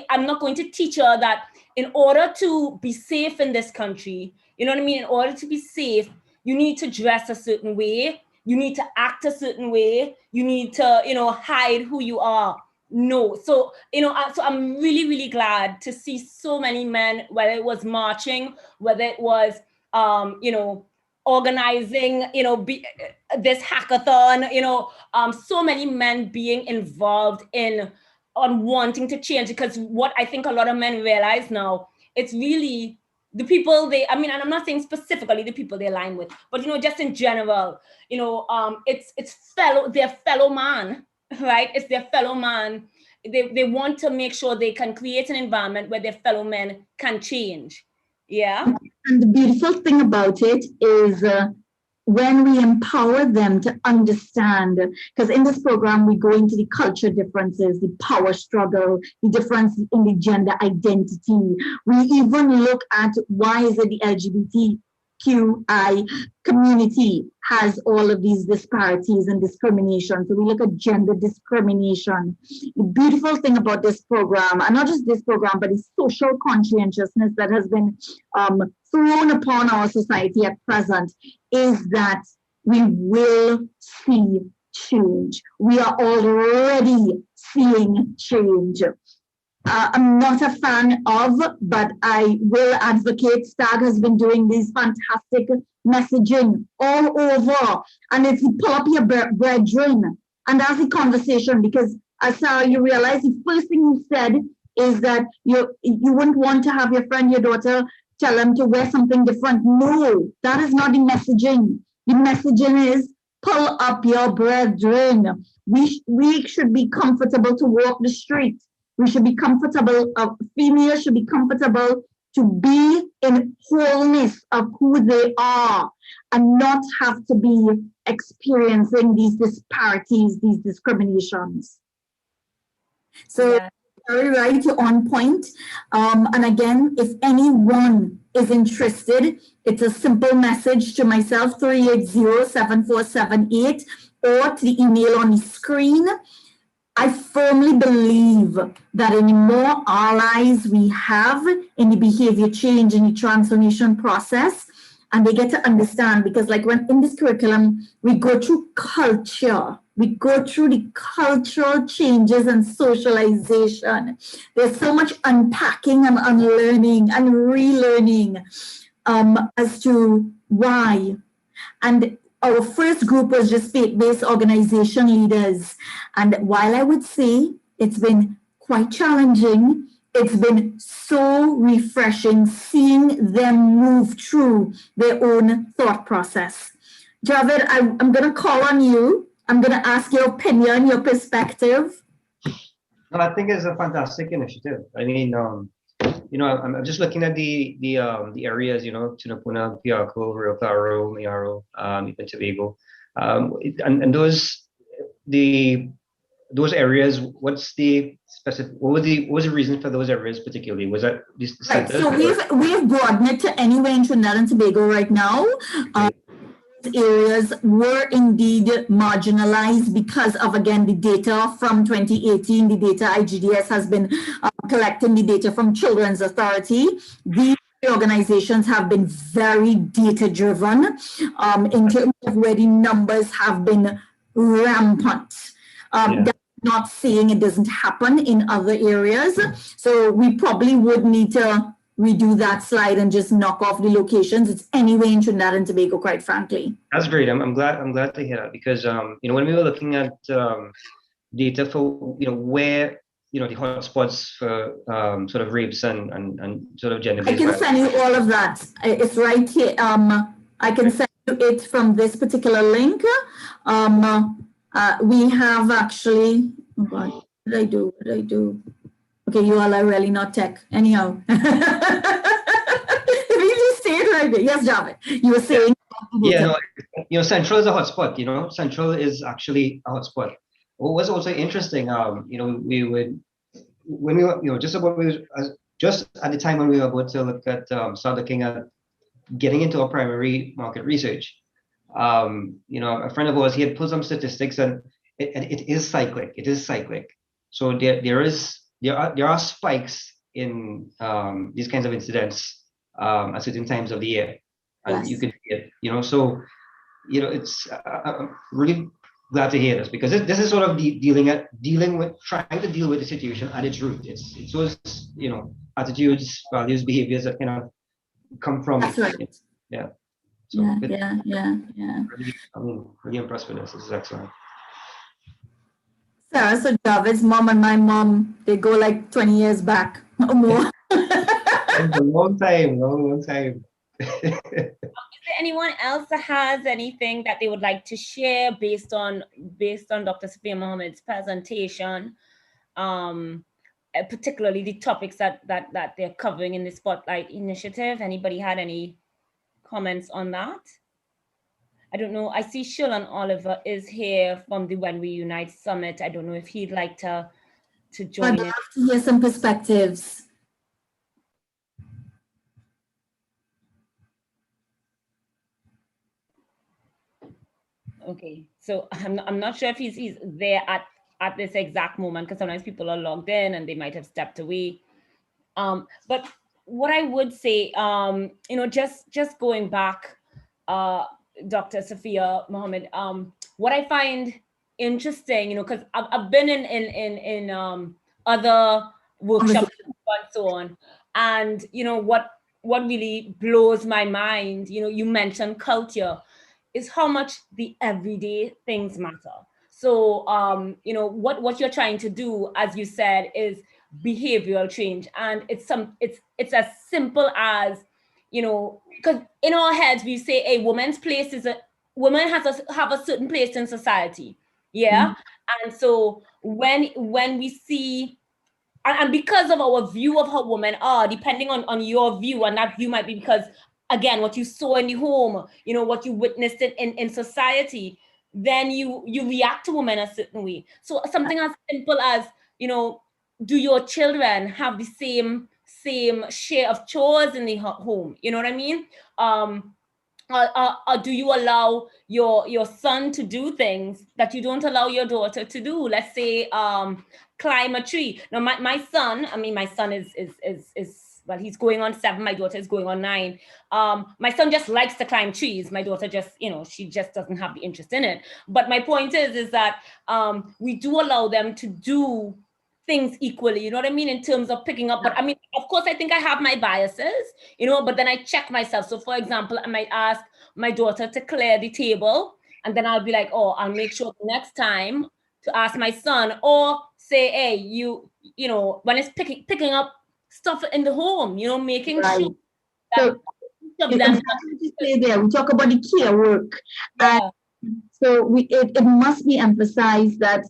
I'm not going to teach her that in order to be safe in this country, you know what I mean? In order to be safe, you need to dress a certain way, you need to act a certain way, you need to, hide who you are. No. So, so I'm really, really glad to see so many men, whether it was marching, whether it was, organizing, this hackathon, so many men being involved on wanting to change, because what I think a lot of men realize now, it's really the people and I'm not saying specifically the people they align with, but, just in general, it's their fellow man, right? It's their fellow man. They want to make sure they can create an environment where their fellow men can change. Yeah. And the beautiful thing about it is when we empower them to understand, because in this program, we go into the culture differences, the power struggle, the difference in the gender identity. We even look at why is it the LGBTQI community has all of these disparities and discrimination. So we look at gender discrimination. The beautiful thing about this program, and not just this program, but the social conscientiousness that has been thrown upon our society at present, is that we will see change. We are already seeing change. I'm not a fan of, but I will advocate. Stag has been doing these fantastic messaging all over, and it's pull up your brethren, and that's the conversation. Because Sarah, you realize the first thing you said is that you wouldn't want to have your friend, your daughter, tell them to wear something different. No, that is not the messaging. The messaging is pull up your brethren. We should be comfortable to walk the street. We should be comfortable, females should be comfortable to be in wholeness of who they are and not have to be experiencing these disparities, these discriminations. So very right, you're on point. And again, if anyone is interested, it's a simple message to myself, 380-7478, or to the email on the screen. I firmly believe that the more allies we have in the behavior change, in the transformation process, and they get to understand, because like when in this curriculum, we go through culture, we go through the cultural changes and socialization. There's so much unpacking and unlearning and relearning as to why. And our first group was just faith-based organization leaders. And while I would say it's been quite challenging, it's been so refreshing seeing them move through their own thought process. Javed, I'm going to call on you. I'm going to ask your opinion, your perspective. No, I think it's a fantastic initiative. I mean, I'm just looking at the areas, Tunapuna, Piarco, Rio Claro, Mayaro, even Tobago, and those areas. What's the specific? What was the reason for those areas particularly? Was that these centers? Right. So we've broadened it to anywhere in Trinidad and Tobago right now. Areas were indeed marginalized because of, again, the data from 2018, the data IGDS has been collecting the data from Children's Authority. These organizations have been very data driven in terms of where the numbers have been rampant. That's not saying it doesn't happen in other areas. So we probably would need to redo that slide and just knock off the locations. It's anyway in Trinidad and Tobago, quite frankly. That's great. I'm glad to hear that, because when we were looking at data for where the hotspots for sort of rapes and sort of gender-based I can send you all of that. It's right here. I can send you it from this particular link. We have actually. Oh God, what did I do? Okay, you all are really not tech. Anyhow, if you just say it right there. Yes, Javed, you were saying Yeah, no, Central is a hotspot. Central is actually a hotspot. What was also interesting, we would when we were, just at the time when we were about to start looking at getting into our primary market research. A friend of ours, he had put some statistics, and it is cyclic. It is cyclic. So there are spikes in these kinds of incidents at certain times of the year, and you could see it. So it's I'm really glad to hear this, because this is sort of trying to deal with the situation at its root. It's those attitudes, values, behaviors that kind of come from That's right. Yeah. So yeah. Really impressed with this. This is excellent. Sarah, so Javed's mom and my mom, they go like 20 years back or more. It's a long time. Is there anyone else that has anything that they would like to share based on Dr. Sophia Mohammed's presentation, particularly the topics that they're covering in the Spotlight Initiative? Anybody had any comments on that? I don't know. I see Shillan Oliver is here from the When We Unite Summit. I don't know if he'd like to join I'd in. love to hear some perspectives. Okay, so I'm not sure if he's there at this exact moment, because sometimes people are logged in and they might have stepped away. But what I would say, just going back, Dr. Sophia Mohammed, what I find interesting, because I've been in other workshops and so on, and what really blows my mind, you mentioned culture, is how much the everyday things matter. So, what you're trying to do, as you said, is behavioral change, and it's as simple as, because in our heads we say a woman's place is woman has to have a certain place in society, yeah. And so when we see, and because of our view of how women are, depending on your view, and that view might be because, again, what you saw in the home, what you witnessed in society, then you react to women a certain way. So something as simple as, do your children have the same share of chores in the home? You know what I mean? Or do you allow your son to do things that you don't allow your daughter to do? Let's say climb a tree. Now my son is well, he's going on 7, my daughter is going on 9. My son just likes to climb trees. My daughter just, she just doesn't have the interest in it. But my point is that we do allow them to do things equally, you know what I mean, in terms of picking up. But I mean, of course, I think I have my biases, but then I check myself. So for example, I might ask my daughter to clear the table, and then I'll be like, oh, I'll make sure the next time to ask my son, or say, hey, when it's picking up stuff in the home, making sure that we talk about the care work. Yeah. So it must be emphasized that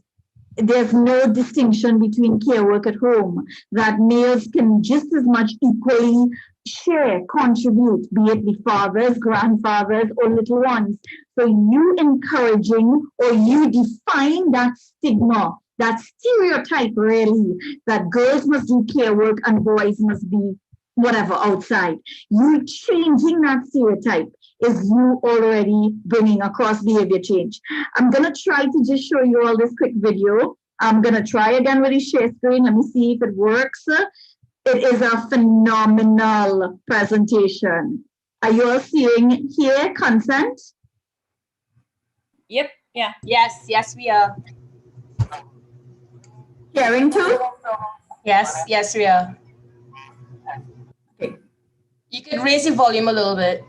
there's no distinction between care work at home, that males can just as much equally share, contribute, be it the fathers, grandfathers, or little ones. So you encouraging or you defying that stigma, that stereotype really, that girls must do care work and boys must be whatever outside. You changing that stereotype is you already bringing across behavior change. I'm going to try to just show you all this quick video. I'm going to try again with the share screen. Let me see if it works. It is a phenomenal presentation. Are you all seeing here consent? Yep. Yeah. Yes, we are. Hearing too? Yes, we are. Okay. You can raise your volume a little bit.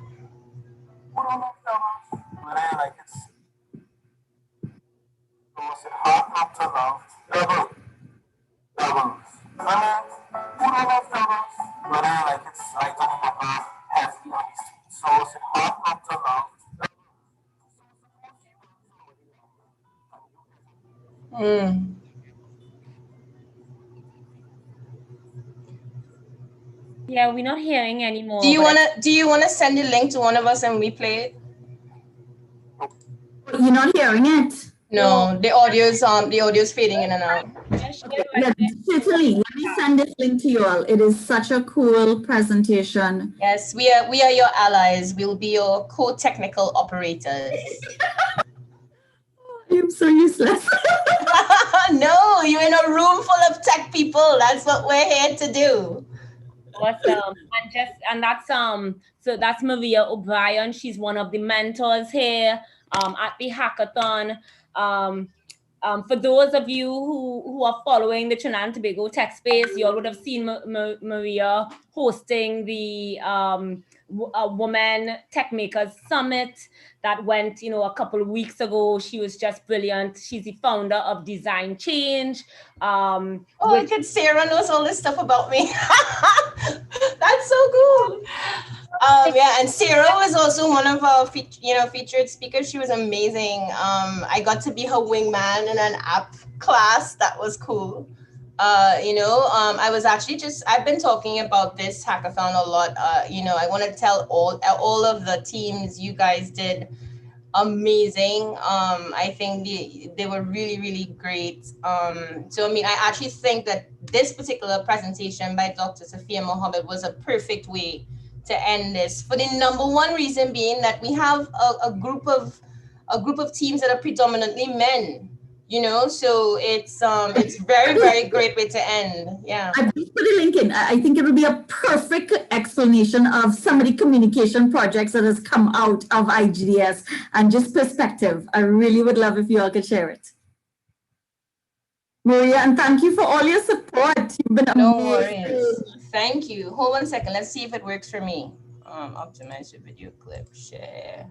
Yeah, we're not hearing anymore. Do you wanna send the link to one of us and we play it? You're not hearing it? No, the audio's fading in and out. Certainly. Let me send this link to you all. It is such a cool presentation. Yes, we are your allies. We'll be your co-technical operators. I'm so useless. No, you're in a room full of tech people. That's what we're here to do. Awesome. And that's so that's Maria O'Brien. She's one of the mentors here at the hackathon. For those of you who are following the Trinidad and Tobago tech space, you all would have seen Maria hosting the Women Tech Makers Summit that went, a couple of weeks ago. She was just brilliant. She's the founder of Design Change. Look at Sarah knows all this stuff about me. That's so cool. Yeah, and Sarah was also one of our featured speakers. She was amazing. I got to be her wingman in an app class. That was cool. I was actually I've been talking about this hackathon a lot. I want to tell all of the teams, you guys did amazing. I think they were really, really great. I actually think that this particular presentation by Dr. Sophia Mohammed was a perfect way to end this, for the number one reason being that we have a group of teams that are predominantly men. So it's very, very great way to end. Yeah. I just put a link in. I think it would be a perfect explanation of some of the communication projects that has come out of IGDS and just perspective. I really would love if you all could share it. Maria, and thank you for all your support. You've been No amazing. worries. Thank you. Hold on a second. Let's see if it works for me. Optimize your video clip, share.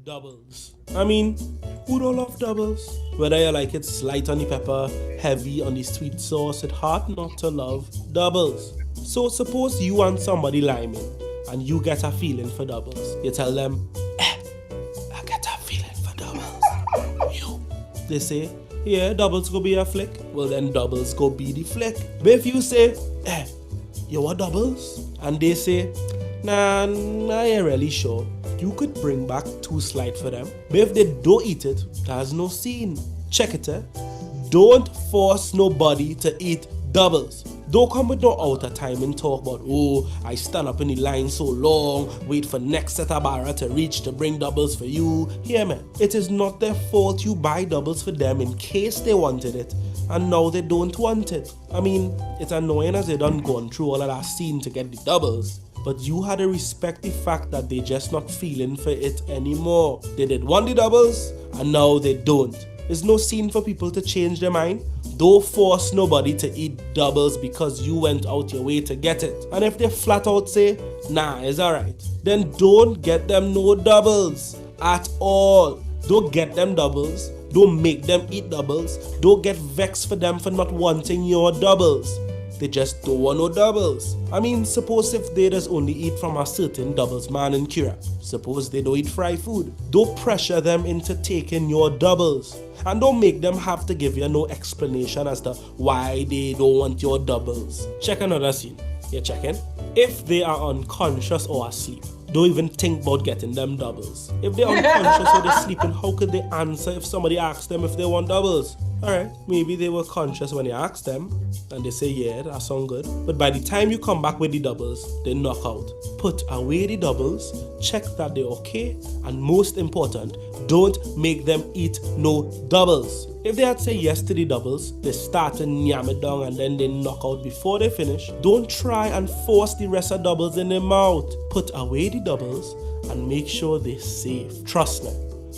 Doubles. I mean, who don't love doubles? Whether you like it light on the pepper, heavy on the sweet sauce, it's hard not to love doubles. So suppose you and somebody liming and you get a feeling for doubles. You tell them, I get a feeling for doubles. They say, yeah, doubles go be a flick. Well then doubles go be the flick. But if you say, you want doubles? And they say, nah, I ain't really sure. You could bring back 2 slides for them. But if they don't eat it, there's no scene. Check it, Don't force nobody to eat doubles. Don't come with no outer time and talk about, I stand up in the line so long, wait for next set of barra to reach to bring doubles for you. Here, man, it is not their fault you buy doubles for them in case they wanted it, and now they don't want it. I mean, it's annoying as they done gone through all of that scene to get the doubles. But you had to respect the fact that they just not feeling for it anymore. They did want the doubles, and now they don't. There's no scene for people to change their mind. Don't force nobody to eat doubles because you went out your way to get it. And if they flat out say, nah, it's alright, then don't get them no doubles at all. Don't get them doubles. Don't make them eat doubles. Don't get vexed for them for not wanting your doubles. They just don't want no doubles. I mean, suppose if they just only eat from a certain doubles man in Kira. Suppose they don't eat fried food. Don't pressure them into taking your doubles. And don't make them have to give you no explanation as to why they don't want your doubles. Check another scene. You're checking? If they are unconscious or asleep, don't even think about getting them doubles. If they're unconscious or they're sleeping, how could they answer if somebody asks them if they want doubles? Alright, maybe they were conscious when you asked them and they say, yeah, that sounds good. But by the time you come back with the doubles, they knock out. Put away the doubles, check that they're okay, and most important, don't make them eat no doubles. If they had say yes to the doubles, they start to yam it down and then they knock out before they finish. Don't try and force the rest of doubles in their mouth. Put away the doubles and make sure they're safe. Trust me.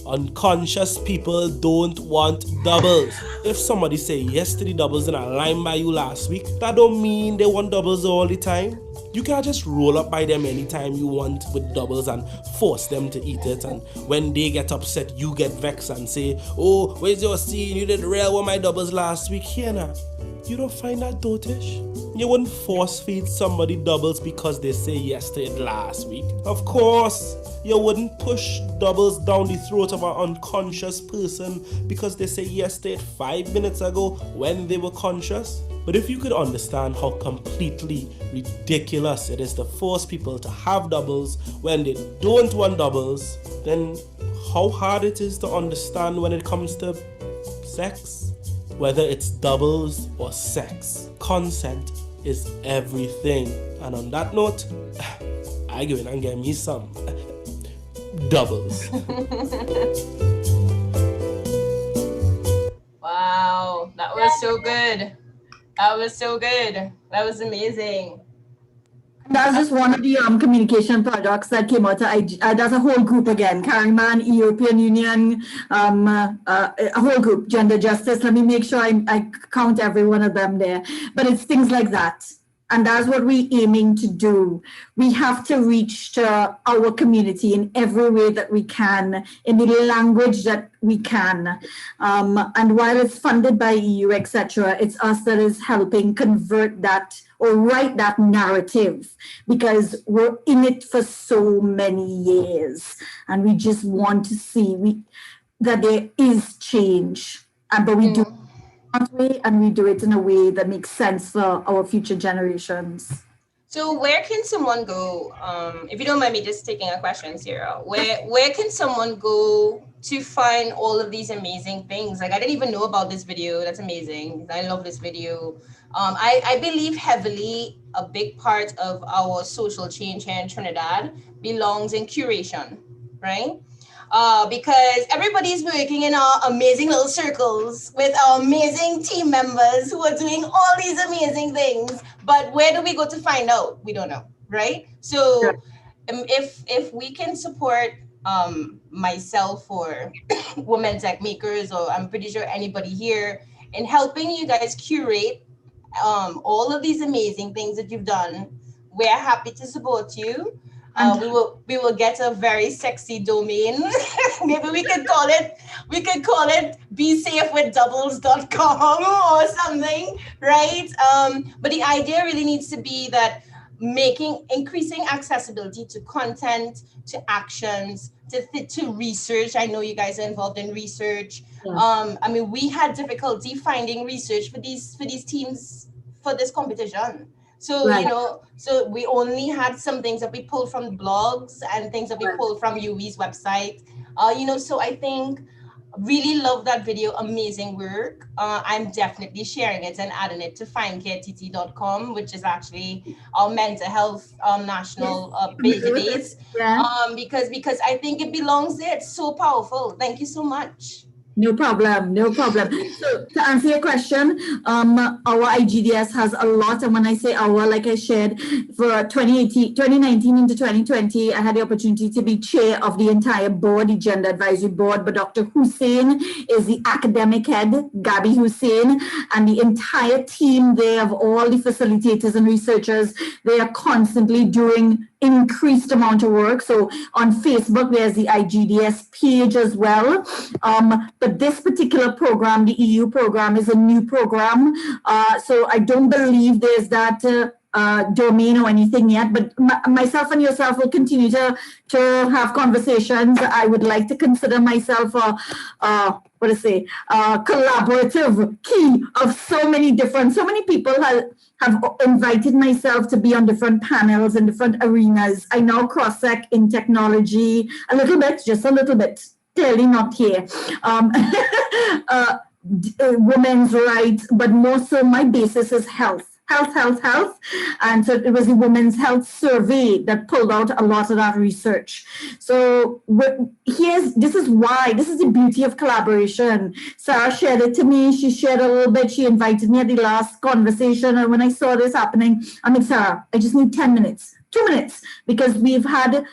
Unconscious people don't want doubles. If somebody say yes to the doubles in a line by you last week, that don't mean they want doubles all the time. You can't just roll up by them anytime you want with doubles and force them to eat it, and when they get upset you get vexed and say, oh, where's your scene? You did real with my doubles last week. Here now. You don't find that dotish? You wouldn't force feed somebody doubles because they say yes to it last week. Of course, you wouldn't push doubles down the throat of an unconscious person because they say yes to it 5 minutes ago when they were conscious. But if you could understand how completely ridiculous it is to force people to have doubles when they don't want doubles, then how hard it is to understand when it comes to sex? Whether it's doubles or sex, consent is everything. And on that note, I go in and get me some doubles. Wow, that was so good. That was so good. That was amazing. That's just one of the communication products that came out of IG. That's a whole group again, Carryman, European Union, a whole group, gender justice. Let me make sure I count every one of them there. But it's things like that. And that's what we're aiming to do. We have to reach our community in every way that we can, in the language that we can. And while it's funded by EU, etc., it's us that is helping convert that or write that narrative, because we're in it for so many years. And we just want to see that there is change. But we do way, and we do it in a way that makes sense for our future generations. So where can someone go, if you don't mind me just taking a question, Sarah, where can someone go to find all of these amazing things? Like, I didn't even know about this video. That's amazing. I love this video. I believe heavily a big part of our social change here in Trinidad belongs in curation, right? Because everybody's working in our amazing little circles with our amazing team members who are doing all these amazing things. But where do we go to find out? We don't know, right? So if we can support myself or Women Tech Makers, or I'm pretty sure anybody here, in helping you guys curate all of these amazing things that you've done, we're happy to support you. We will get a very sexy domain. Maybe we could call it besafewithdoubles.com or something, right? But the idea really needs to be that increasing accessibility to content, to actions, to research. I know you guys are involved in research. Yeah. I mean, we had difficulty finding research for these teams for this competition. So, Right. So we only had some things that we pulled from blogs and things that we pulled from UWI's website. So I think really love that video, amazing work. I'm definitely sharing it and adding it to findcarett.com, which is actually our mental health national database. Because I think it belongs there. It's so powerful. Thank you so much. No problem. So to answer your question, our IGDS has a lot. And when I say our, like I shared, for 2019 into 2020, I had the opportunity to be chair of the entire board, the Gender Advisory Board. But Dr. Hussein is the academic head, Gabby Hussein, and the entire team there of all the facilitators and researchers. They are constantly doing increased amount of work. So on Facebook, there's the IGDS page as well. But this particular program, the EU program, is a new program. So I don't believe there's that domain or anything yet, but myself and yourself will continue to have conversations. I would like to consider myself collaborative key of so many people have invited myself to be on different panels in different arenas. I now cross-sec in technology a little bit, just a little bit, clearly not here. Women's rights, but more so my basis is health. And so it was the Women's Health Survey that pulled out a lot of that research. So this is the beauty of collaboration. Sarah shared it to me. She shared a little bit. She invited me at the last conversation. And when I saw this happening, I'm like, Sarah, I just need 10 minutes, 2 minutes, because we've had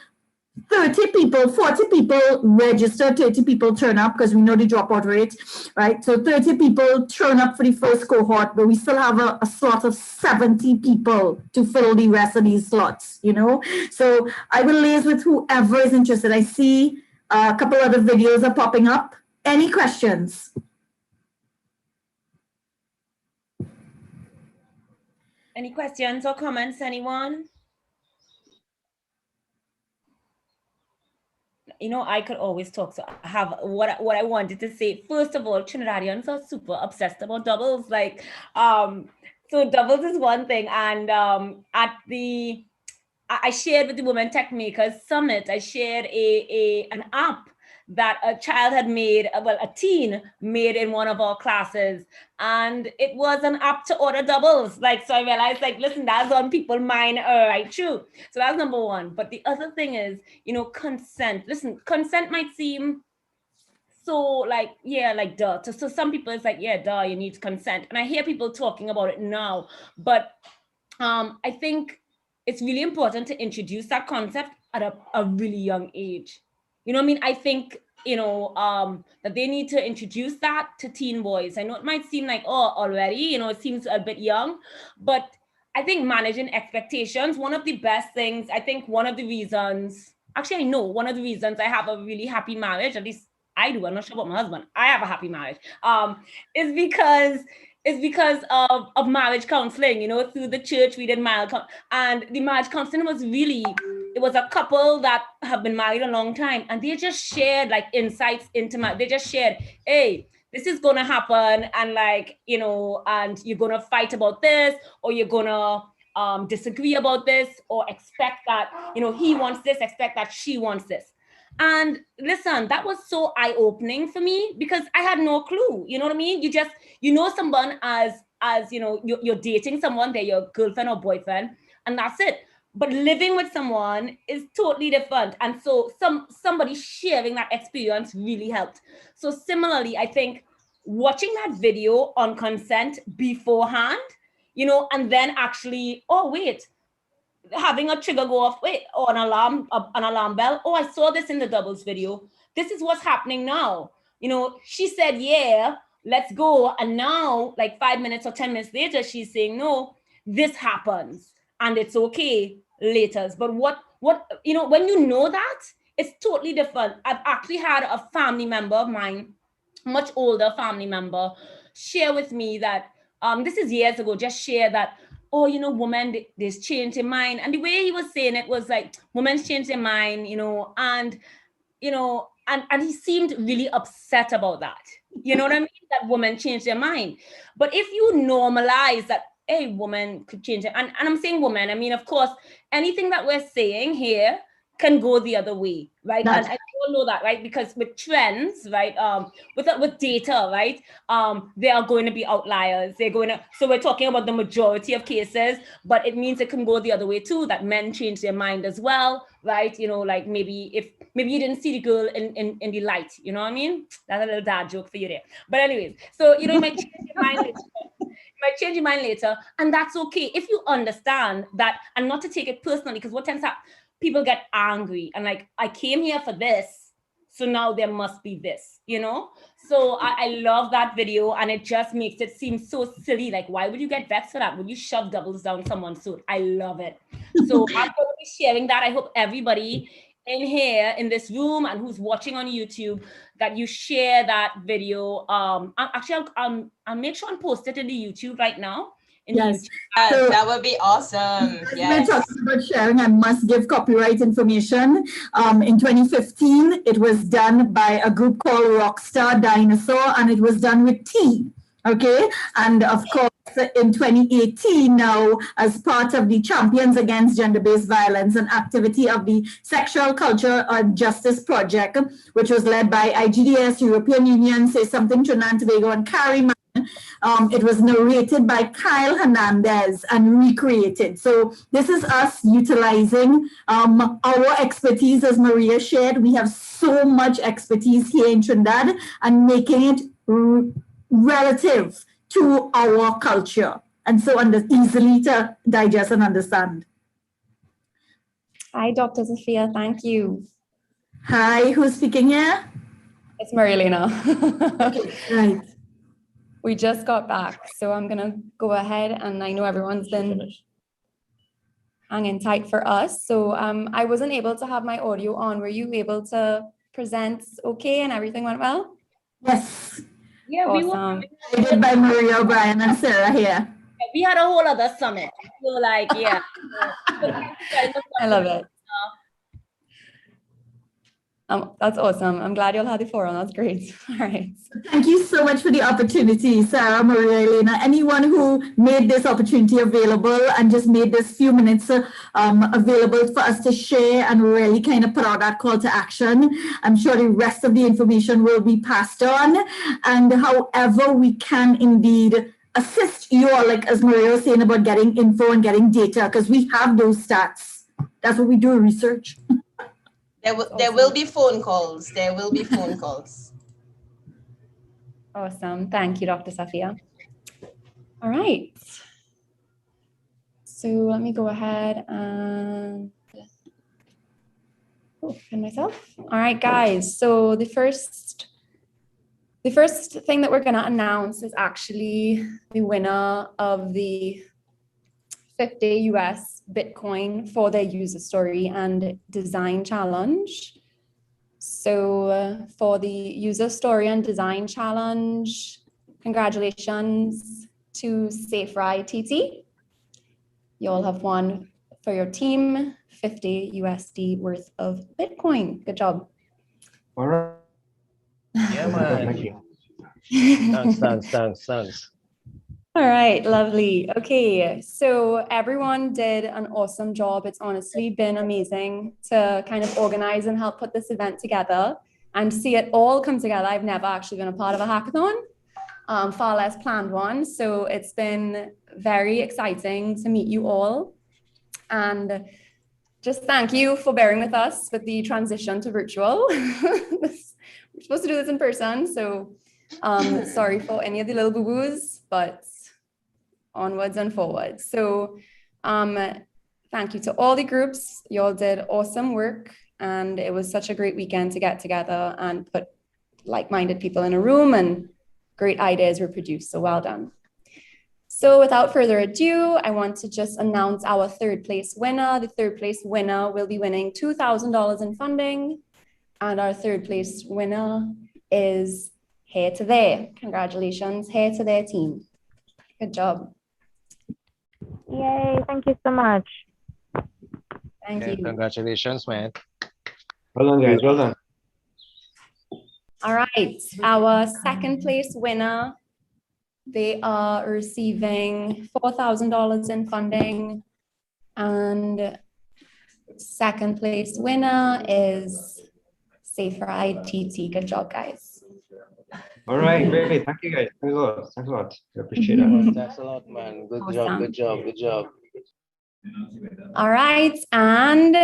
30 people, 40 people register, 30 people turn up because we know the dropout rate, right? So 30 people turn up for the first cohort, but we still have a slot of 70 people to fill the rest of these slots, So I will liaise with whoever is interested. I see a couple other videos are popping up. Any questions? Any questions or comments, anyone? I could always talk. So I have what I wanted to say. First of all, Trinidadians are super obsessed about doubles. So doubles is one thing. And I shared with the Women Tech Makers Summit, I shared an app that a child had made, a teen made in one of our classes. And it was an app to order doubles. So I realized, listen, that's on people's mind, right, true. So that's number one. But the other thing is, consent. Listen, consent might seem so duh. So some people it's duh, you need consent. And I hear people talking about it now, but I think it's really important to introduce that concept at a really young age. You know what I mean? I think, that they need to introduce that to teen boys. I know it might seem like, already, it seems a bit young, but I think managing expectations, one of the best things, I think one of the reasons I have a really happy marriage, at least I do, I'm not sure about my husband, I have a happy marriage, is because of marriage counseling, through the church we did marriage, and the marriage counseling was really, it was a couple that have been married a long time, and they just shared insights into they just shared, hey, this is gonna happen, and and you're gonna fight about this, or you're gonna disagree about this, or expect that, he wants this, expect that she wants this. And listen, that was so eye-opening for me, because I had no clue. You know what I mean? You just, someone as you're dating someone, they're your girlfriend or boyfriend, and that's it. But living with someone is totally different. And so somebody sharing that experience really helped. So similarly, I think watching that video on consent beforehand, and then actually, having a trigger go off, or an alarm bell. I saw this in the doubles video. This is what's happening now. She said, yeah, let's go. And now, 5 minutes or 10 minutes later, she's saying, no, this happens and it's okay later. But what, when you know that, it's totally different. I've actually had a family member of mine, much older family member, share with me that, this is years ago, just share that, women, they've changed their mind. And the way he was saying it was women's changed their mind, and he seemed really upset about that. You know what I mean? That women change their mind. But if you normalize that, a woman could change it, and I'm saying woman, I mean, of course, anything that we're saying here can go the other way, right? And I don't know that, right? Because with trends, right, with data, right, there are going to be outliers. So we're talking about the majority of cases, but it means it can go the other way too, that men change their mind as well, right? Maybe you didn't see the girl in the light, you know what I mean? That's a little dad joke for you there. But anyways, so, you might change your mind later. Change your mind later, and that's okay if you understand that, and not to take it personally, because what tends to happen, people get angry and I came here for this, so now there must be this, So I love that video, and it just makes it seem so silly. Why would you get vexed for that? Would you shove doubles down someone's throat? I love it. So I'm going to be sharing that. I hope everybody in here in this room and who's watching on YouTube, that you share that video. I'll make sure and post it in the YouTube right now. Yes, that would be awesome. Yes. We're talking about sharing. I must give copyright information. In 2015, it was done by a group called Rockstar Dinosaur, and it was done with tea. Okay, and of course, in 2018 now, as part of the Champions Against Gender-Based Violence and activity of the Sexual Culture Justice Project, which was led by IGDS, European Union, Say Something Trinidad Tobago, and Carrie. It was narrated by Kyle Hernandez and recreated. So this is us utilizing our expertise, as Maria shared. We have so much expertise here in Trinidad, and making it relative to our culture, and so easily to digest and understand. Hi, Dr. Sophia, thank you. Hi, who's speaking here? It's Marilena. Okay, right. We just got back, so I'm gonna go ahead, and I know everyone's been hanging tight for us. So I wasn't able to have my audio on. Were you able to present okay and everything went well? Yes. Yeah, awesome. We did by Maria O'Brien and Sarah here. We had a whole other summit. So yeah. I love it. That's awesome. I'm glad you'll have the forum. That's great. All right. Thank you so much for the opportunity, Sarah, Maria, Elena, anyone who made this opportunity available and just made this few minutes available for us to share and really kind of put out that call to action. I'm sure the rest of the information will be passed on. And however we can indeed assist you all, like as Maria was saying about getting info and getting data, because we have those stats. That's what we do, research. There will be phone calls. There will be phone calls. Awesome. Thank you, Dr. Safia. All right. So let me go ahead and find myself. All right, guys. So the first thing that we're going to announce is actually the winner of the 50 US Bitcoin for their user story and design challenge. So for the user story and design challenge, congratulations to Safe Ride TT. You all have won for your team 50 USD worth of Bitcoin. Good job. All right. Yeah, man. Thank you. Thanks. All right, lovely. Okay, so everyone did an awesome job. It's honestly been amazing to kind of organize and help put this event together and see it all come together. I've never actually been a part of a hackathon, far less planned one. So it's been very exciting to meet you all. And just thank you for bearing with us with the transition to virtual. We're supposed to do this in person, so sorry for any of the little boo-boos, but onwards and forwards. So thank you to all the groups. You all did awesome work, and it was such a great weekend to get together and put like-minded people in a room, and great ideas were produced. So well done. So without further ado, I want to just announce our third place winner. The third place winner will be winning $2,000 in funding, and our third place winner is Here to There. Congratulations, Here to There team. Good job. Yay, thank you so much. Thank you. Congratulations, man. Well done, guys. Well done. All right, our second place winner, they are receiving $4,000 in funding, and second place winner is Safe Ride TT. Good job, guys. All right, great. Thank you, guys. Thanks a lot. Thanks a lot. I appreciate that. Thanks a lot, man. Good Awesome. job. All right, and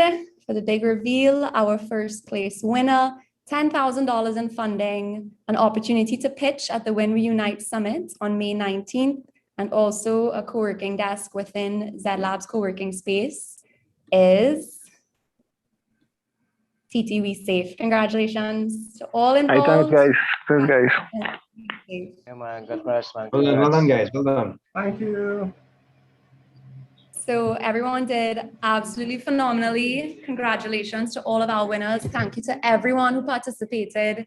for the big reveal, our first place winner, $10,000 in funding, an opportunity to pitch at the Win Reunite Summit on May 19th, and also a co-working desk within Zed Labs co-working space is TTV Safe. Congratulations to all involved. Thanks, guys. Thank you. Yeah, man. Congrats, man. Well done, guys. Well done. Thank you. So everyone did absolutely phenomenally. Congratulations to all of our winners. Thank you to everyone who participated.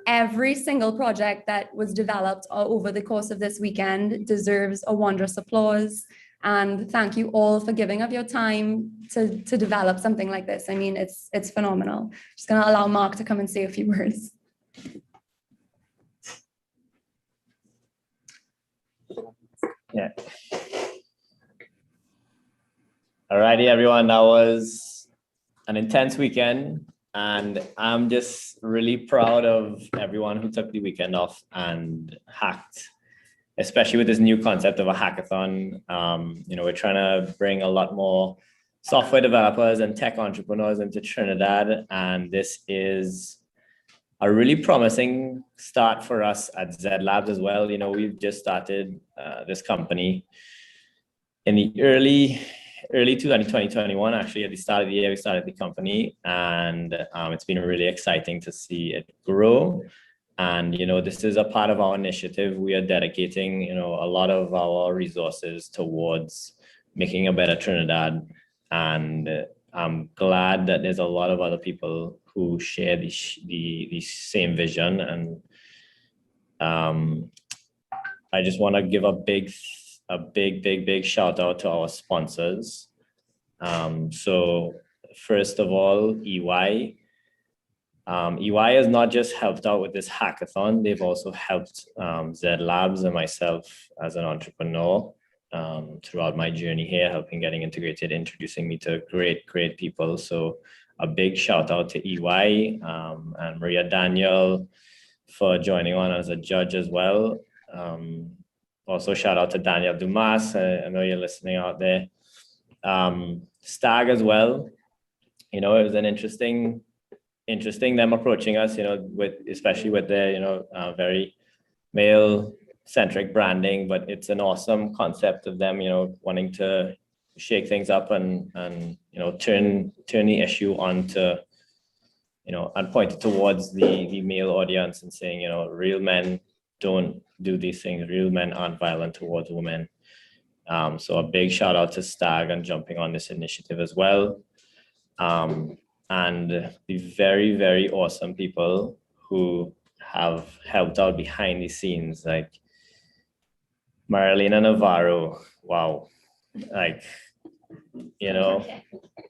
Every single project that was developed over the course of this weekend deserves a wondrous applause. And thank you all for giving up your time to develop something like this. I mean, it's phenomenal. Just gonna allow Mark to come and say a few words. Yeah. Alrighty, everyone. That was an intense weekend, and I'm just really proud of everyone who took the weekend off and hacked, especially with this new concept of a hackathon. We're trying to bring a lot more software developers and tech entrepreneurs into Trinidad, and this is a really promising start for us at Zed Labs as well. We've just started this company in the early 2021, actually. At the start of the year, we started the company, and it's been really exciting to see it grow. And, this is a part of our initiative. We are dedicating, a lot of our resources towards making a better Trinidad. And I'm glad that there's a lot of other people who share the same vision. And I just want to give a big shout out to our sponsors. So first of all, EY. EY has not just helped out with this hackathon, they've also helped Zed Labs and myself as an entrepreneur throughout my journey here, helping getting integrated, introducing me to great people. So a big shout out to EY and Maria Daniel for joining on as a judge as well. Also shout out to Daniel Dumas. I know you're listening out there. Stag as well. You know, it was an interesting them approaching us, you know, especially with their, you know, very male centric branding, but it's an awesome concept of them, you know, wanting to shake things up and you know, turn the issue onto, you know, and point it towards the male audience and saying, you know, real men don't do these things. Real men aren't violent towards women. So a big shout out to Stag and jumping on this initiative as well. And the very, very awesome people who have helped out behind the scenes, like Marilena Navarro. Wow. Like, you know,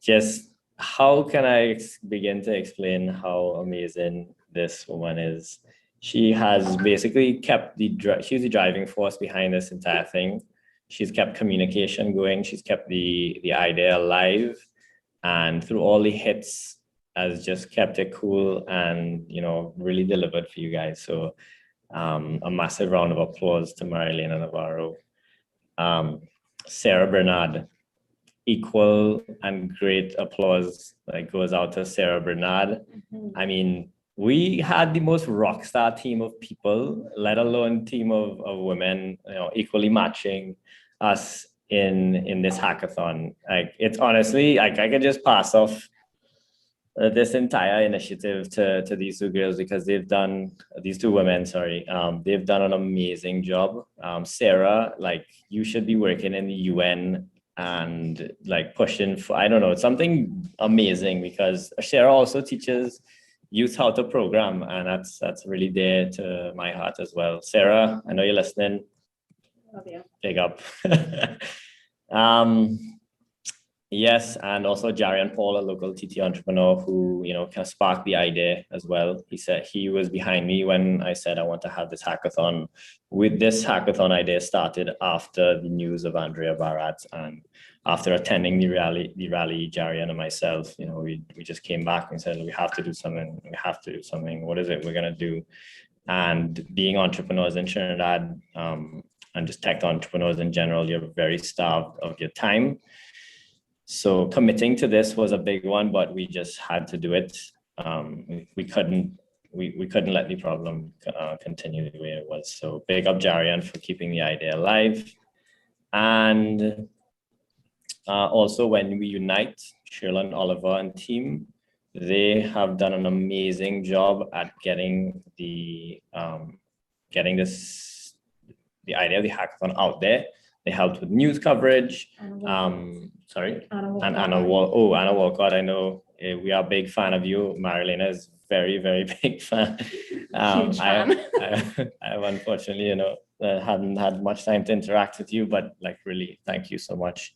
just how can I begin to explain how amazing this woman is? She has basically kept she's the driving force behind this entire thing. She's kept communication going. She's kept the idea alive. And through all the hits, has just kept it cool and, you know, really delivered for you guys. So a massive round of applause to Marilena Navarro. Sarah Bernard, equal and great applause goes out to Sarah Bernard. I mean, we had the most rock star team of people, let alone team of women, you know, equally matching us in this hackathon. Like, it's honestly, like, I could just pass off this entire initiative to these two girls because they've done, these two women, sorry, they've done an amazing job. Sarah, like, you should be working in the UN and like pushing for, I don't know, something amazing, because Sarah also teaches youth how to program, and that's really dear to my heart as well. Sarah, I know you're listening. Oh, yeah. Big up. Yes, and also Jarian Paul, a local TT entrepreneur who, you know, kind of sparked the idea as well. He said he was behind me when I said I want to have this hackathon. With this hackathon idea started after the news of Andrea Barat, and after attending the rally, Jarian and myself, you know, we just came back and said, we have to do something. We have to do something. What is it we're gonna do? And being entrepreneurs in Trinidad, and just tech entrepreneurs in general, you're very starved of your time. So committing to this was a big one, but we just had to do it. We couldn't let the problem continue the way it was. So big up Jarian for keeping the idea alive. And also when we unite, Shirley Oliver and team, they have done an amazing job at getting the idea of the hackathon out there. They helped with news coverage. Anna Walcott, I know we are a big fan of you. Marilena is very, very big fan. Huge fan. I've unfortunately, you know, hadn't had much time to interact with you, but like, really, thank you so much.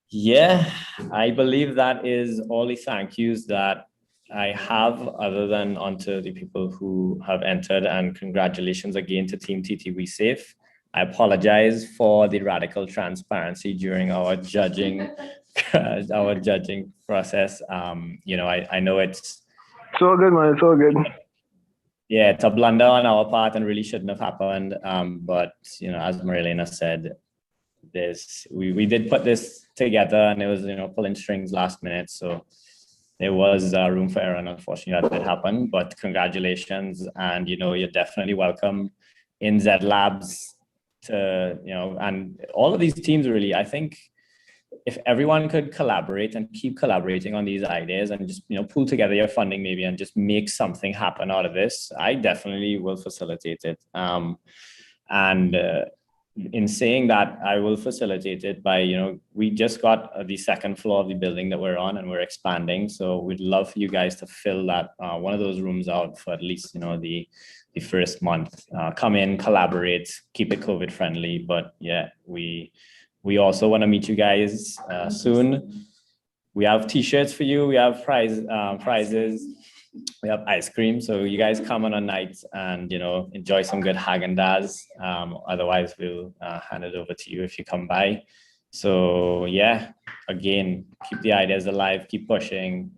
Yeah, I believe that is all the thank yous that I have, other than onto the people who have entered, and congratulations again to Team TTV Safe. I apologize for the radical transparency during our judging process. You know, I know it's all good, man. It's all good. Yeah, it's a blunder on our part and really shouldn't have happened. But you know, as Marilena said, we did put this together, and it was, you know, pulling strings last minute. So there was room for error, and unfortunately that did happen, but congratulations. And, you know, you're definitely welcome in Zed Labs to, you know, and all of these teams really, I think if everyone could collaborate and keep collaborating on these ideas and just, you know, pull together your funding maybe and just make something happen out of this, I definitely will facilitate it. In saying that, I will facilitate it by, you know, we just got the second floor of the building that we're on, and we're expanding. So we'd love for you guys to fill that one of those rooms out for at least, you know, the first month. Come in, collaborate, keep it COVID friendly. But yeah, we also want to meet you guys soon. we have t-shirts for you. We have prizes. We have ice cream. So you guys come on a night and, enjoy some good Haagen-Dazs. Otherwise, we'll hand it over to you if you come by. So yeah, again, keep the ideas alive, keep pushing.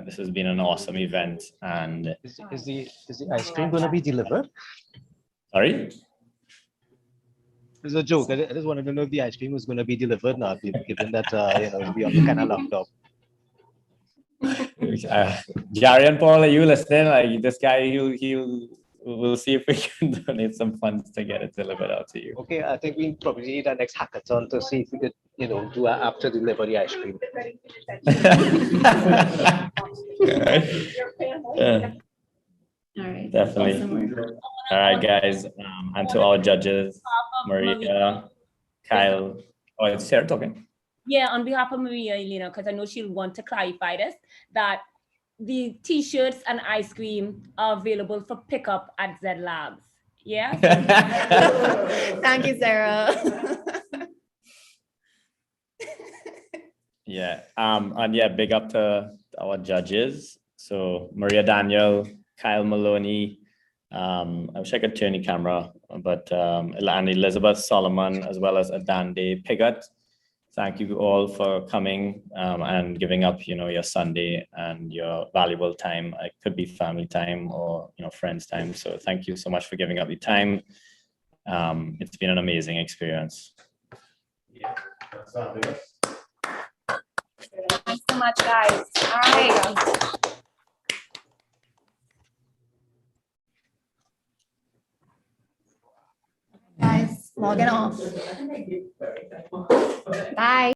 This has been an awesome event. And is the ice cream going to be delivered? Sorry? It's a joke. I just wanted to know if the ice cream was going to be delivered now, given that we are kind of locked up. Jerry and Paul, are you listening? Like this guy, we'll see if we can donate some funds to get it delivered out to you. Okay, I think we probably need our next hackathon to see if we could, do an app to deliver the ice cream. All right. Definitely. All right, guys. And to our judges, Maria, Kyle. Oh, it's Sarah talking. Yeah, on behalf of Maria, Elena, because I know she'll want to clarify this, that the t-shirts and ice cream are available for pickup at Zed Labs. Yeah. Thank you, Sarah. Yeah. And yeah, big up to our judges. So Maria Daniel, Kyle Maloney. I wish I could turn the camera, but and Elizabeth Solomon, as well as Adande Piggott. Thank you all for coming and giving up, your Sunday and your valuable time. It could be family time or, friends time. So thank you so much for giving up your time. It's been an amazing experience. Yeah. Thanks so much, guys. All right. Guys, logging off. Bye.